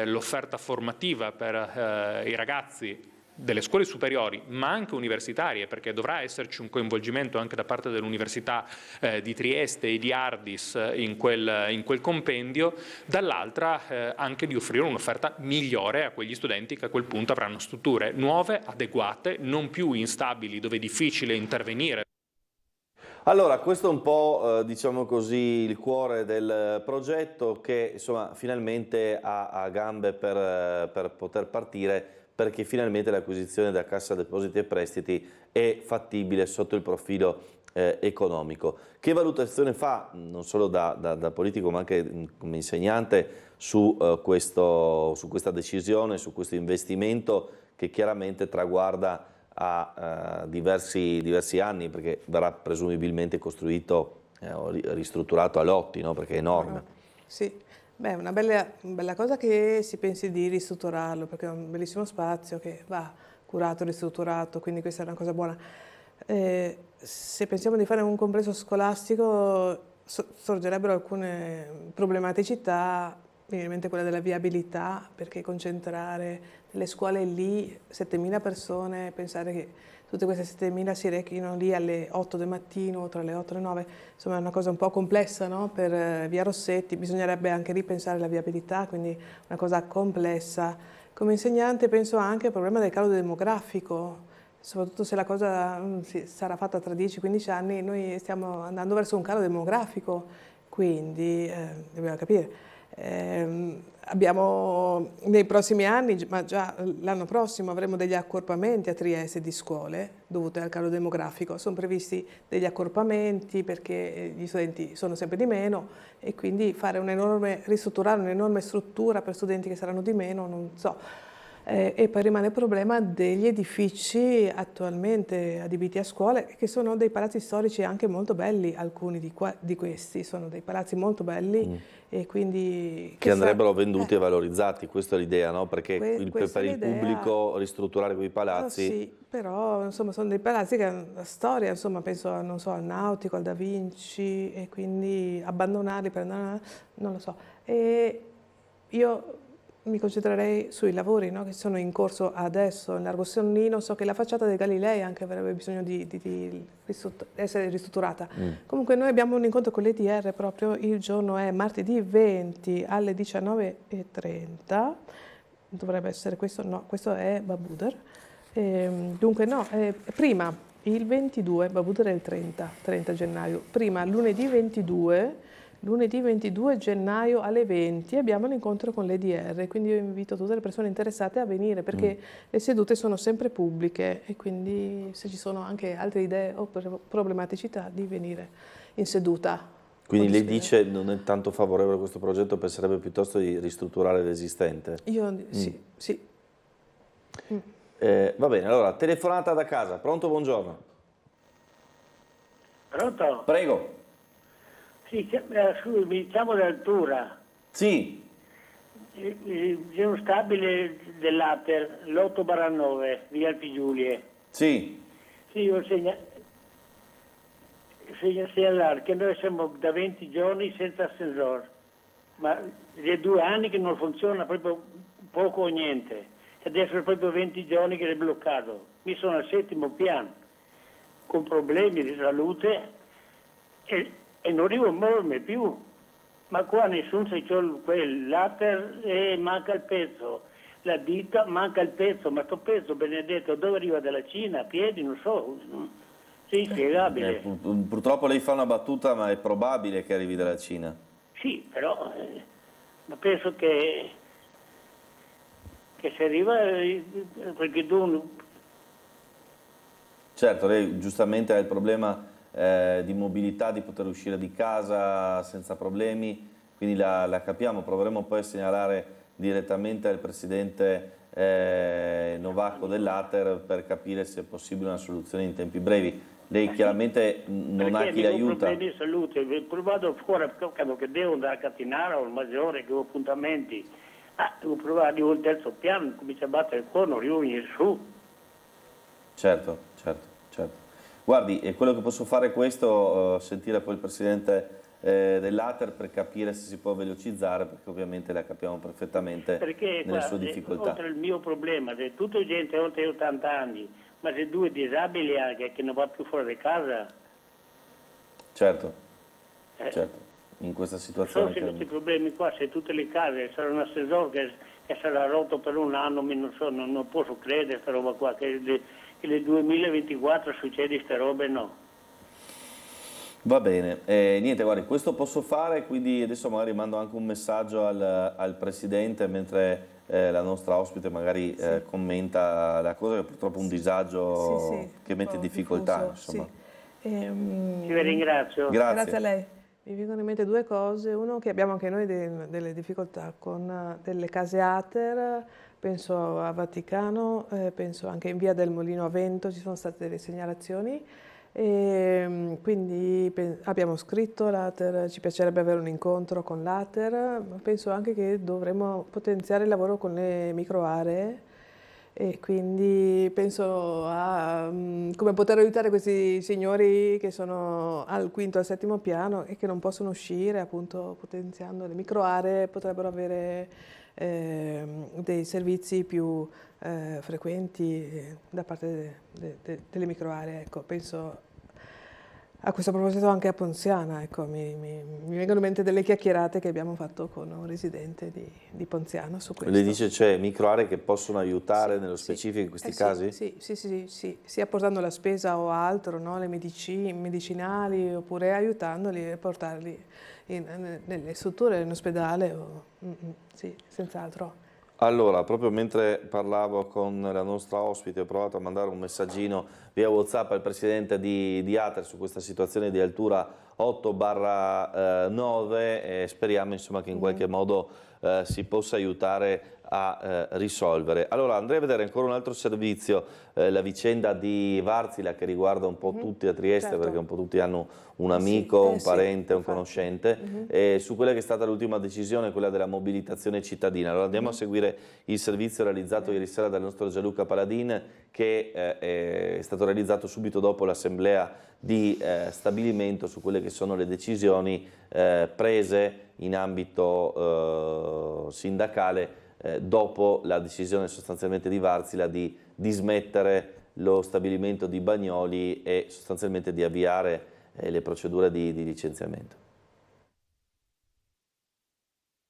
l'offerta formativa per i ragazzi delle scuole superiori ma anche universitarie, perché dovrà esserci un coinvolgimento anche da parte dell'Università di Trieste e di Ardis in quel compendio, dall'altra anche di offrire un'offerta migliore a quegli studenti che a quel punto avranno strutture nuove, adeguate, non più instabili dove è difficile intervenire. Allora, questo è un po', diciamo così, il cuore del progetto che insomma finalmente ha gambe per poter partire, perché finalmente l'acquisizione da Cassa Depositi e Prestiti è fattibile sotto il profilo economico. Che valutazione fa, non solo da politico ma anche come insegnante, su questa decisione, su questo investimento che chiaramente traguarda a diversi anni, perché verrà presumibilmente costruito o ristrutturato a lotti, no? Perché è enorme. Sì. Beh, una bella cosa che si pensi di ristrutturarlo, perché è un bellissimo spazio che va curato, ristrutturato, quindi questa è una cosa buona. Se pensiamo di fare un complesso scolastico sorgerebbero alcune problematicità, ovviamente quella della viabilità, perché concentrare le scuole lì, 7.000 persone, pensare che tutte queste 7.000 si rechino lì alle 8 del mattino, tra le 8 e le 9, insomma è una cosa un po' complessa, no? Per Via Rossetti bisognerebbe anche ripensare la viabilità, quindi una cosa complessa. Come insegnante penso anche al problema del calo demografico, soprattutto se la cosa sarà fatta tra 10-15 anni, noi stiamo andando verso un calo demografico, quindi dobbiamo capire. Abbiamo nei prossimi anni, ma già l'anno prossimo avremo degli accorpamenti a Trieste di scuole dovute al calo demografico. Sono previsti degli accorpamenti perché gli studenti sono sempre di meno e quindi fare ristrutturare un'enorme struttura per studenti che saranno di meno, non so. E poi rimane il problema degli edifici attualmente adibiti a scuole, che sono dei palazzi storici anche molto belli, alcuni di questi sono dei palazzi molto belli e quindi... Che andrebbero venduti e valorizzati, questa è l'idea, no? Perché questa per è il l'idea. pubblico ristrutturare quei palazzi... Sì, però insomma sono dei palazzi che hanno una storia, insomma penso non so, al Nautico, al Da Vinci, e quindi abbandonarli per andare, non lo so. E io mi concentrerei sui lavori, no, che sono in corso adesso in Largo Sonnino. So che la facciata dei Galilei anche avrebbe bisogno di essere ristrutturata. Comunque noi abbiamo un incontro con l'EDR proprio, il giorno è martedì 20 alle 19:30, dovrebbe essere questo, no, questo è Babuder. Dunque no, prima il 22, Babuder è il 30 gennaio, prima lunedì 22 gennaio alle 20 abbiamo l'incontro con l'EDR, quindi io invito tutte le persone interessate a venire perché le sedute sono sempre pubbliche e quindi se ci sono anche altre idee o problematicità di venire in seduta. Quindi lei dice non è tanto favorevole a questo progetto, penserebbe piuttosto di ristrutturare l'esistente? Io sì. Va bene, allora telefonata da casa, pronto, buongiorno. Pronto? Prego. Sì, scusi, mi chiamo d'Altura. Sì. C'è un stabile dell'Ater, l'8/9, via Alpi Giulie. Sì. Sì, io segnalare che noi siamo da 20 giorni senza ascensore, ma è 2 anni che non funziona proprio poco o niente. Adesso è proprio 20 giorni che è bloccato. Mi sono al 7° piano, con problemi di salute e non arrivo a muovermi più. Ma qua nessuno si c'è l'Ater e manca il pezzo. La ditta manca il pezzo, ma sto pezzo benedetto dove arriva dalla Cina? A piedi? Non so. Sì, inspiegabile. Purtroppo lei fa una battuta, ma è probabile che arrivi dalla Cina. Sì, però ma penso che se arriva perché tu... Certo, lei giustamente ha il problema di mobilità, di poter uscire di casa senza problemi, quindi la capiamo. Proveremo poi a segnalare direttamente al presidente Novacco dell'Ater per capire se è possibile una soluzione in tempi brevi. Lei chiaramente non ha chi la aiuta. Problemi di salute, ho provato fuori che devo andare a Catinara o al Maggiore, che ho appuntamenti. Devo provare, arrivo al 3° piano, comincio a battere il cuore, non arrivo in su. Certo. Guardi, quello che posso fare è questo, sentire poi il presidente dell'Ater per capire se si può velocizzare, perché ovviamente la capiamo perfettamente nelle sue difficoltà. Oltre il mio problema, se tutta gente oltre 80 anni, ma se 2 disabili anche che non va più fuori di casa. Certo, in questa situazione. Se questi problemi qua, se tutte le case saranno un ascensore che sarà rotto per 1 anno, non posso credere questa roba qua, che nel 2024 succede queste robe, no. Va bene, niente, guardi, questo posso fare, quindi adesso magari mando anche un messaggio al Presidente mentre la nostra ospite magari commenta la cosa, che purtroppo è un disagio che mette in difficoltà. Insomma. Vi ringrazio. Grazie a lei. Mi vengono in mente 2 cose, uno che abbiamo anche noi delle difficoltà con delle case Ater, penso a Vaticano, penso anche in via del Molino a Vento ci sono state delle segnalazioni. E quindi abbiamo scritto l'Ater, ci piacerebbe avere un incontro con l'Ater, ma penso anche che dovremmo potenziare il lavoro con le microaree e quindi penso a come poter aiutare questi signori che sono al 5° e al 7° piano e che non possono uscire, appunto potenziando le microaree potrebbero avere dei servizi più frequenti da parte delle microaree. Ecco, penso a questo proposito anche a Ponziana, ecco, mi vengono in mente delle chiacchierate che abbiamo fatto con un residente di Ponziana su questo. Lei dice c'è microaree che possono aiutare nello specifico in questi casi? Sì, sia portando la spesa o altro, no? Le medicinali, oppure aiutandoli a portarli nelle strutture, in ospedale, sì, senz'altro. Allora, proprio mentre parlavo con la nostra ospite ho provato a mandare un messaggino via WhatsApp al presidente di Ater su questa situazione di altura 8/9 e speriamo insomma che in qualche modo si possa aiutare a risolvere. Allora andrei a vedere ancora un altro servizio, la vicenda di Varzila, che riguarda un po' tutti a Trieste, certo. perché un po' tutti hanno un amico, un parente, un conoscente, e su quella che è stata l'ultima decisione, quella della mobilitazione cittadina. Allora andiamo a seguire il servizio realizzato ieri sera dal nostro Gianluca Paladin, che è stato realizzato subito dopo l'assemblea di stabilimento su quelle che sono le decisioni prese in ambito sindacale dopo la decisione sostanzialmente di Varzila di dismettere lo stabilimento di Bagnoli e sostanzialmente di avviare le procedure di licenziamento.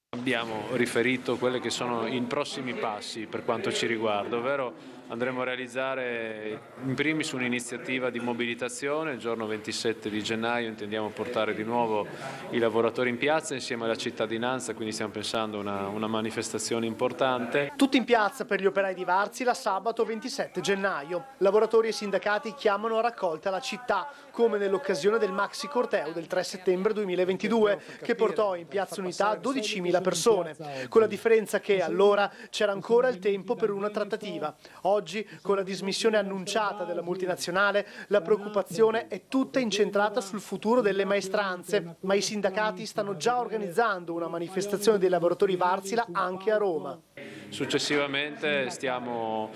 Abbiamo riferito quelli che sono i prossimi passi per quanto ci riguarda, ovvero andremo a realizzare in primis un'iniziativa di mobilitazione. Il giorno 27 di gennaio intendiamo portare di nuovo i lavoratori in piazza insieme alla cittadinanza, quindi stiamo pensando a una manifestazione importante. Tutti in piazza per gli operai di Varzila sabato 27 gennaio. Lavoratori e sindacati chiamano a raccolta la città, come nell'occasione del Maxi Corteo del 3 settembre 2022, che portò in Piazza Unità 12.000 persone, con la differenza che allora c'era ancora il tempo per una trattativa. Oggi, con la dismissione annunciata della multinazionale, la preoccupazione è tutta incentrata sul futuro delle maestranze, ma i sindacati stanno già organizzando una manifestazione dei lavoratori Varzila anche a Roma. Successivamente stiamo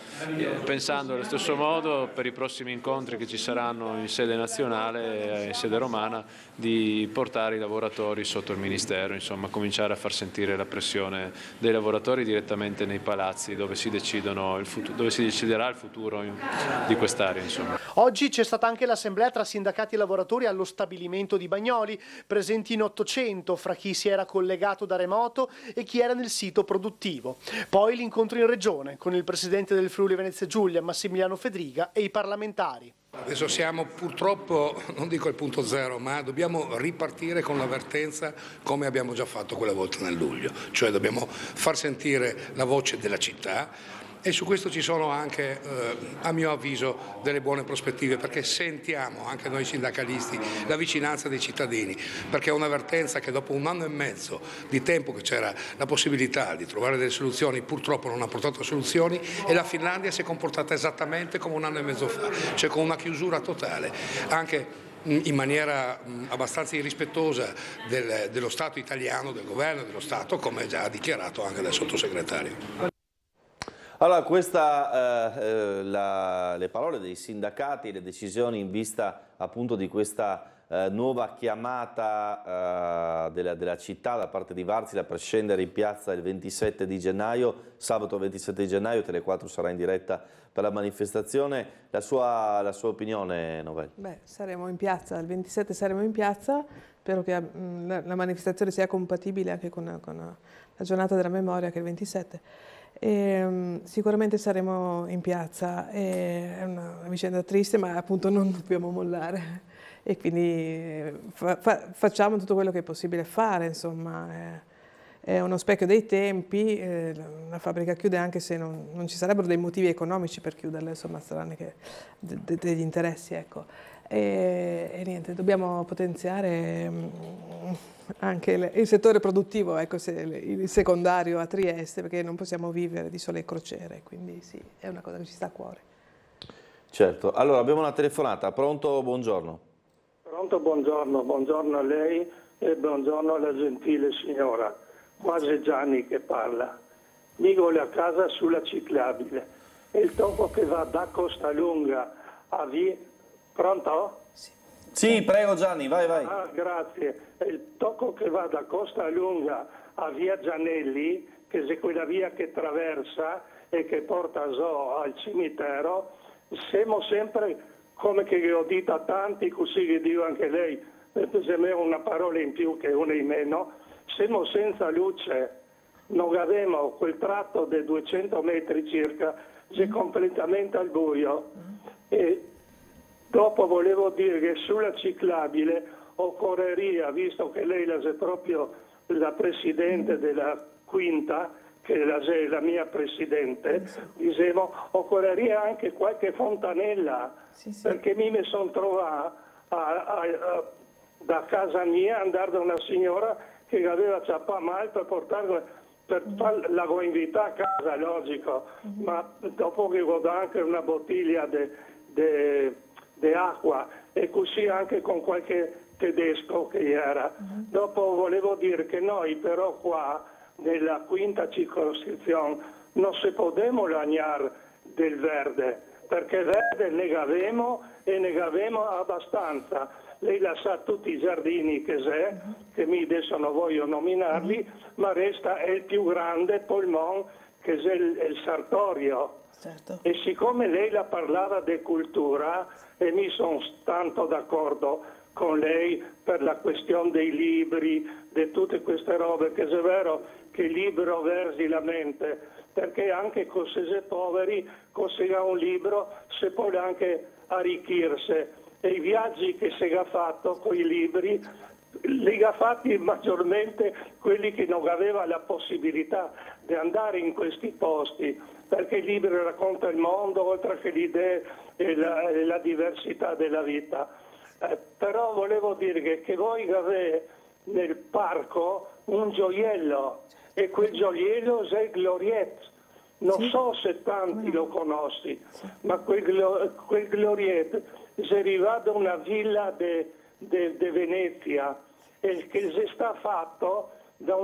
pensando allo stesso modo per i prossimi incontri che ci saranno in sede nazionale e in sede romana di portare i lavoratori sotto il Ministero, insomma cominciare a far sentire la pressione dei lavoratori direttamente nei palazzi dove si deciderà il futuro di quest'area. Oggi c'è stata anche l'assemblea tra sindacati e lavoratori allo stabilimento di Bagnoli, presenti in 800 fra chi si era collegato da remoto e chi era nel sito produttivo. Poi l'incontro in regione con il presidente del Friuli Venezia Giulia, Massimiliano Fedriga, e i parlamentari. Adesso siamo purtroppo, non dico al punto zero, ma dobbiamo ripartire con l'avvertenza come abbiamo già fatto quella volta nel luglio, cioè dobbiamo far sentire la voce della città. E su questo ci sono anche, a mio avviso, delle buone prospettive, perché sentiamo, anche noi sindacalisti, la vicinanza dei cittadini, perché è un'avvertenza che dopo un anno e mezzo di tempo che c'era la possibilità di trovare delle soluzioni, purtroppo non ha portato a soluzioni, e la Finlandia si è comportata esattamente come un anno e mezzo fa, cioè con una chiusura totale, anche in maniera abbastanza irrispettosa dello Stato italiano, del governo dello Stato, come già dichiarato anche dal sottosegretario. Allora, le parole dei sindacati, le decisioni in vista appunto di questa nuova chiamata della città da parte di Varzila per scendere in piazza il 27 di gennaio, sabato 27 di gennaio, Tele4 sarà in diretta per la manifestazione. La sua opinione, Novelli? Beh, saremo in piazza, il 27 saremo in piazza, spero che la manifestazione sia compatibile anche con la giornata della memoria che è il 27. Sicuramente saremo in piazza, è una vicenda triste, ma appunto non dobbiamo mollare e quindi facciamo tutto quello che è possibile fare, insomma. È uno specchio dei tempi, la fabbrica chiude anche se non ci sarebbero dei motivi economici per chiuderla, insomma saranno che degli interessi, ecco. E niente, dobbiamo potenziare anche il settore produttivo, ecco, il secondario a Trieste, perché non possiamo vivere di sole crociere, quindi sì, è una cosa che ci sta a cuore. Certo, allora abbiamo una telefonata, pronto? Buongiorno. Pronto, buongiorno a lei e buongiorno alla gentile signora. Quasi Gianni che parla. Migoli a casa sulla ciclabile. E il topo che va da Costalunga a via... Pronto? Sì, prego Gianni, vai. Ah, grazie. Il tocco che va da Costalunga a via Gianelli, che è quella via che traversa e che porta al cimitero, siamo sempre, come che ho detto a tanti, così che dico anche lei, se me una parola in più che una in meno, siamo senza luce, non abbiamo quel tratto di 200 metri circa, c'è completamente al buio. E dopo volevo dire che sulla ciclabile occorreria, visto che lei è proprio la presidente della quinta, che è la mia presidente, dicevo, occorreria anche qualche fontanella, perché mi sono trovato da casa mia andare da una signora che aveva ciappa mal per l'avevo invitata a casa, logico, ma dopo che ho dato anche una bottiglia di acqua e così anche con qualche tedesco che era. Dopo volevo dire che noi però qua nella quinta circoscrizione non si potemo lagnare del verde, perché verde ne avevamo e ne avevamo abbastanza. Lei la sa tutti i giardini che c'è, che adesso non voglio nominarli, ma resta è il più grande polmone che è il Sartorio. Certo. E siccome lei la parlava di cultura, e mi sono tanto d'accordo con lei per la questione dei libri, di tutte queste robe, che è vero che il libro versi la mente, perché anche con se poveri, con se ha un libro, si può anche arricchirsi. E i viaggi che si è fatto con i libri li ha fatti maggiormente quelli che non aveva la possibilità di andare in questi posti, perché il libro racconta il mondo oltre che le idee e la diversità della vita. Però volevo dire che voi avete nel parco un gioiello e quel gioiello è il Gloriette. Non so se tanti lo conosci, ma quel Gloriette è arrivato da una villa di Venezia e che si sta fatto da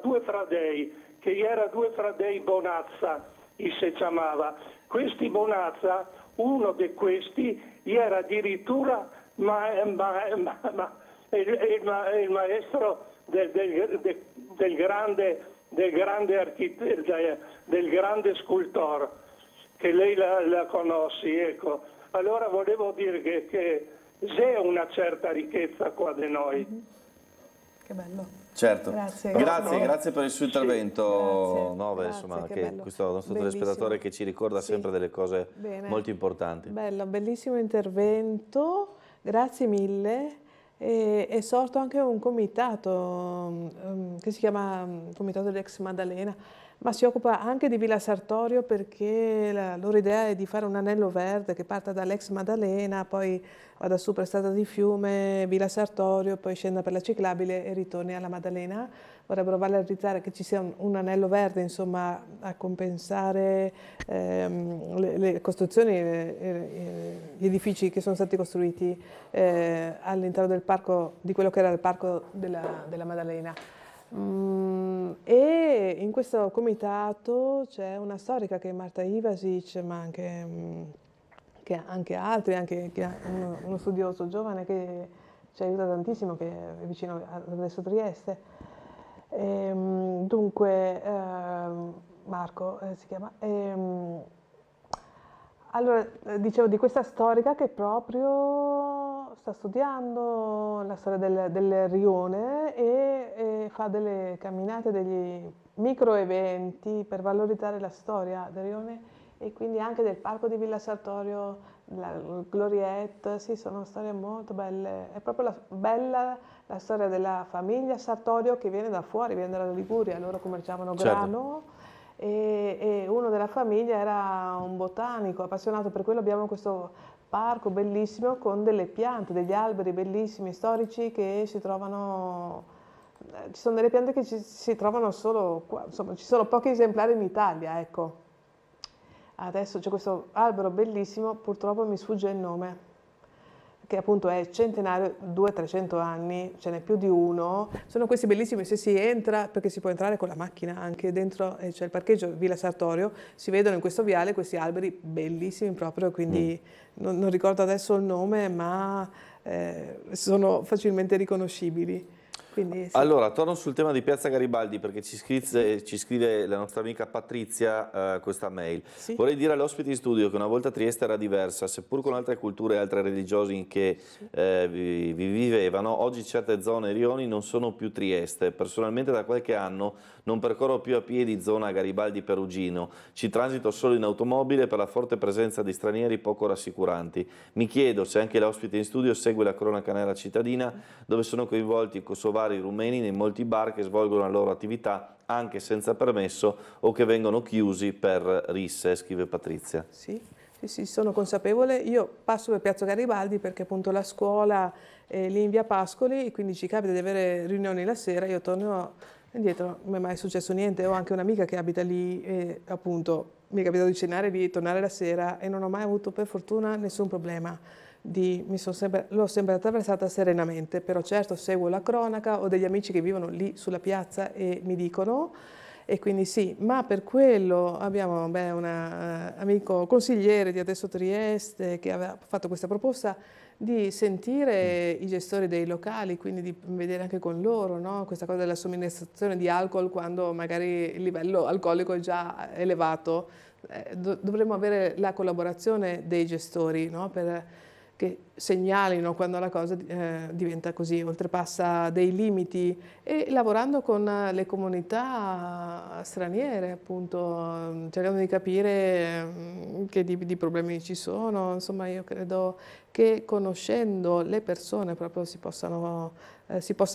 due fradei, che era due fradei Bonazza, si chiamava. Questi Bonazza, uno di questi era addirittura il maestro del grande architetto, del grande scultore, che lei la conosci, ecco. Allora volevo dire che c'è una certa ricchezza qua di noi. Che bello. Certo, Grazie. grazie per il suo intervento, Nove, Grazie, insomma, che che bello. questo nostro Bellissimo. telespettatore che ci ricorda sempre delle cose Bene. molto importanti. Bello, bellissimo intervento, grazie mille. È sorto anche un comitato che si chiama Comitato dell'Ex Maddalena, ma si occupa anche di Villa Sartorio, perché la loro idea è di fare un anello verde che parta dall'Ex Maddalena, poi vada su per Strada di Fiume, Villa Sartorio, poi scenda per la ciclabile e ritorni alla Maddalena. Vorrebbero valorizzare che ci sia un anello verde, insomma, a compensare le costruzioni, gli edifici che sono stati costruiti all'interno del parco, di quello che era il parco della Maddalena. E in questo comitato c'è una storica che è Marta Ivasic, ma anche altri, anche uno studioso giovane che ci aiuta tantissimo, che è vicino adesso a Trieste. Dunque, Marco si chiama. Allora, dicevo di questa storica che proprio sta studiando la storia del rione e fa delle camminate, degli micro eventi per valorizzare la storia del rione e quindi anche del parco di Villa Sartorio, il Gloriette. Sì, sono storie molto belle. È proprio bella la storia della famiglia Sartorio che viene da fuori, viene dalla Liguria, loro commerciavano grano. E uno della famiglia era un botanico appassionato, per quello abbiamo questo parco bellissimo con delle piante, degli alberi bellissimi, storici che si trovano, ci sono delle piante che si trovano solo qua, insomma ci sono pochi esemplari in Italia, ecco. Adesso c'è questo albero bellissimo, purtroppo mi sfugge il nome, che appunto è centenario, 200-300 anni, ce n'è più di uno. Sono questi bellissimi, se si entra, perché si può entrare con la macchina anche dentro, c'è il parcheggio Villa Sartorio, si vedono in questo viale questi alberi bellissimi proprio, quindi non ricordo adesso il nome, ma sono facilmente riconoscibili. Quindi, sì. Allora, torno sul tema di Piazza Garibaldi perché ci scrive la nostra amica Patrizia questa mail. Sì. Vorrei dire agli ospiti in studio che una volta Trieste era diversa, seppur con altre culture e altre religioni che vi vivevano, oggi certe zone e rioni non sono più Trieste. Personalmente da qualche anno non percorro più a piedi zona Garibaldi Perugino, ci transito solo in automobile per la forte presenza di stranieri poco rassicuranti. Mi chiedo se anche l'ospite in studio segue la cronaca nera cittadina, dove sono coinvolti i kosovari rumeni nei molti bar che svolgono la loro attività anche senza permesso o che vengono chiusi per risse, scrive Patrizia. Sì, sono consapevole. Io passo per Piazza Garibaldi perché appunto la scuola è lì in via Pascoli e quindi ci capita di avere riunioni la sera, io torno indietro non mi è mai successo niente. Ho anche un'amica che abita lì e appunto mi è capitato di cenare lì, tornare la sera e non ho mai avuto per fortuna nessun problema. L'ho sempre attraversata serenamente, però certo seguo la cronaca, ho degli amici che vivono lì sulla piazza e mi dicono, e quindi sì, ma per quello abbiamo un amico consigliere di Adesso Trieste che aveva fatto questa proposta di sentire i gestori dei locali, quindi di vedere anche con loro, no? Questa cosa della somministrazione di alcol quando magari il livello alcolico è già elevato. Dovremmo avere la collaborazione dei gestori, no? Che segnalino quando la cosa diventa così, oltrepassa dei limiti, e lavorando con le comunità straniere, appunto, cercando di capire che tipi di problemi ci sono. Insomma, io credo che conoscendo le persone proprio si possa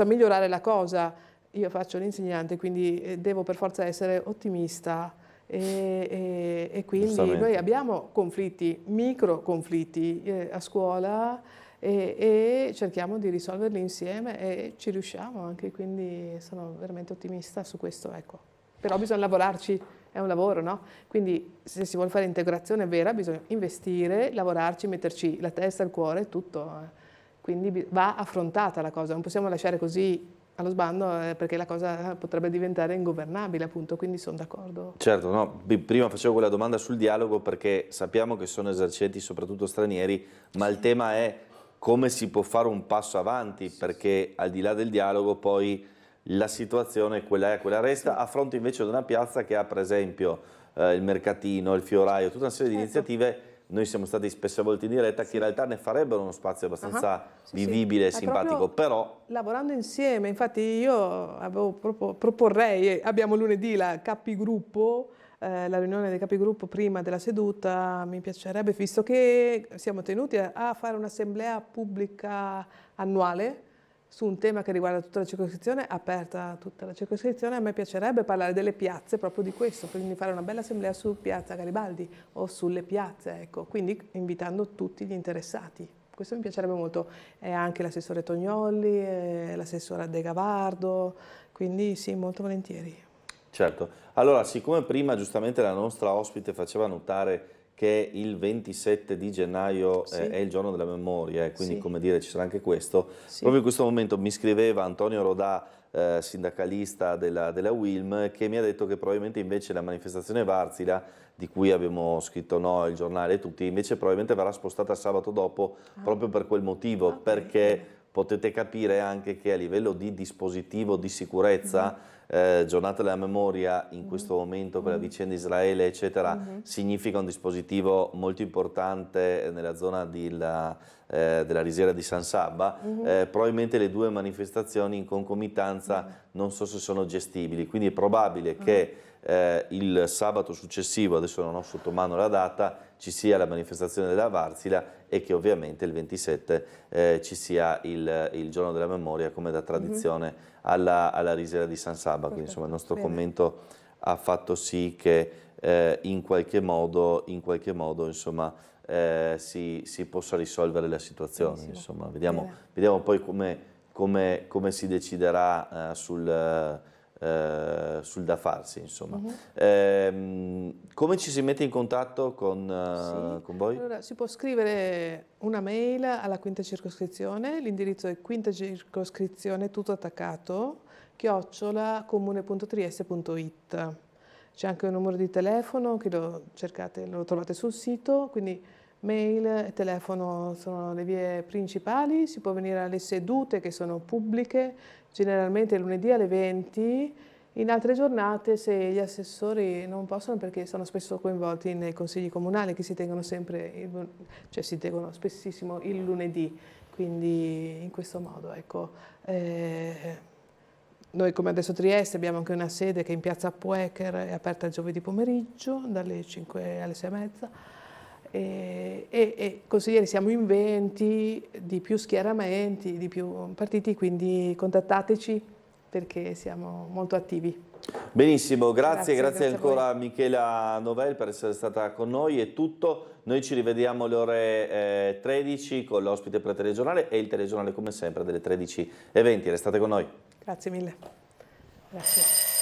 migliorare la cosa. Io faccio l'insegnante, quindi devo per forza essere ottimista. E quindi noi abbiamo conflitti, micro conflitti a scuola e cerchiamo di risolverli insieme e ci riusciamo anche, quindi sono veramente ottimista su questo, ecco. Però bisogna lavorarci, è un lavoro, no? Quindi se si vuole fare integrazione vera bisogna investire, lavorarci, metterci la testa, il cuore, tutto. Quindi va affrontata la cosa, non possiamo lasciare così allo sbando perché la cosa potrebbe diventare ingovernabile, appunto, quindi sono d'accordo. Certo, no, prima facevo quella domanda sul dialogo perché sappiamo che sono esercenti soprattutto stranieri, ma il tema è come si può fare un passo avanti, perché al di là del dialogo poi la situazione quella è, quella resta, a fronte invece di una piazza che ha per esempio il mercatino, il fioraio, tutta una serie di iniziative. Noi siamo stati spesse volte in diretta che in realtà ne farebbero uno spazio abbastanza vivibile e simpatico, però lavorando insieme. Infatti io proporrei, abbiamo lunedì la capigruppo, la riunione dei capigruppo prima della seduta, mi piacerebbe, visto che siamo tenuti a fare un'assemblea pubblica annuale su un tema che riguarda tutta la circoscrizione, aperta tutta la circoscrizione, a me piacerebbe parlare delle piazze, proprio di questo, quindi fare una bella assemblea su Piazza Garibaldi o sulle piazze, ecco, quindi invitando tutti gli interessati. Questo mi piacerebbe molto, e anche l'assessore Tognolli, l'assessore De Gavardo, quindi sì, molto volentieri. Certo, allora siccome prima giustamente la nostra ospite faceva notare che il 27 di gennaio è il giorno della memoria, quindi come dire ci sarà anche questo. Proprio in questo momento mi scriveva Antonio Rodà, sindacalista della UILM, che mi ha detto che probabilmente invece la manifestazione Varsila, di cui abbiamo scritto noi, il giornale e tutti, invece probabilmente verrà spostata sabato dopo proprio per quel motivo, perché potete capire anche che a livello di dispositivo di sicurezza giornata della memoria in questo momento con la vicenda Israele eccetera significa un dispositivo molto importante nella zona della risiera di San Sabba. Probabilmente le due manifestazioni in concomitanza non so se sono gestibili, quindi è probabile che il sabato successivo, adesso non ho sotto mano la data, ci sia la manifestazione della Varsila e che ovviamente il 27 ci sia il giorno della memoria come da tradizione alla risiera di San Sabba. Quindi insomma il nostro commento ha fatto sì che in qualche modo insomma si possa risolvere la situazione. Insomma, vediamo poi come si deciderà sul da farsi, insomma. Come ci si mette in contatto con voi? Allora, si può scrivere una mail alla quinta circoscrizione, l'indirizzo è quintacircoscrizione tutto attaccato @comune.trieste.it. C'è anche un numero di telefono che lo trovate sul sito, quindi mail e telefono sono le vie principali. Si può venire alle sedute che sono pubbliche, generalmente lunedì alle 20, in altre giornate se gli assessori non possono perché sono spesso coinvolti nei consigli comunali che si tengono si tengono spessissimo il lunedì, quindi in questo modo, ecco. Noi come Adesso Trieste abbiamo anche una sede che è in piazza Puecher, è aperta il giovedì pomeriggio dalle 5 alle 6:30. E consiglieri siamo in 20, di più schieramenti, di più partiti, quindi contattateci perché siamo molto attivi. Benissimo, grazie ancora a Michela Novel per essere stata con noi, è tutto. Noi ci rivediamo alle ore 13 con l'ospite pre-telegiornale e il telegiornale come sempre delle 13:20. Restate con noi. Grazie mille. Grazie.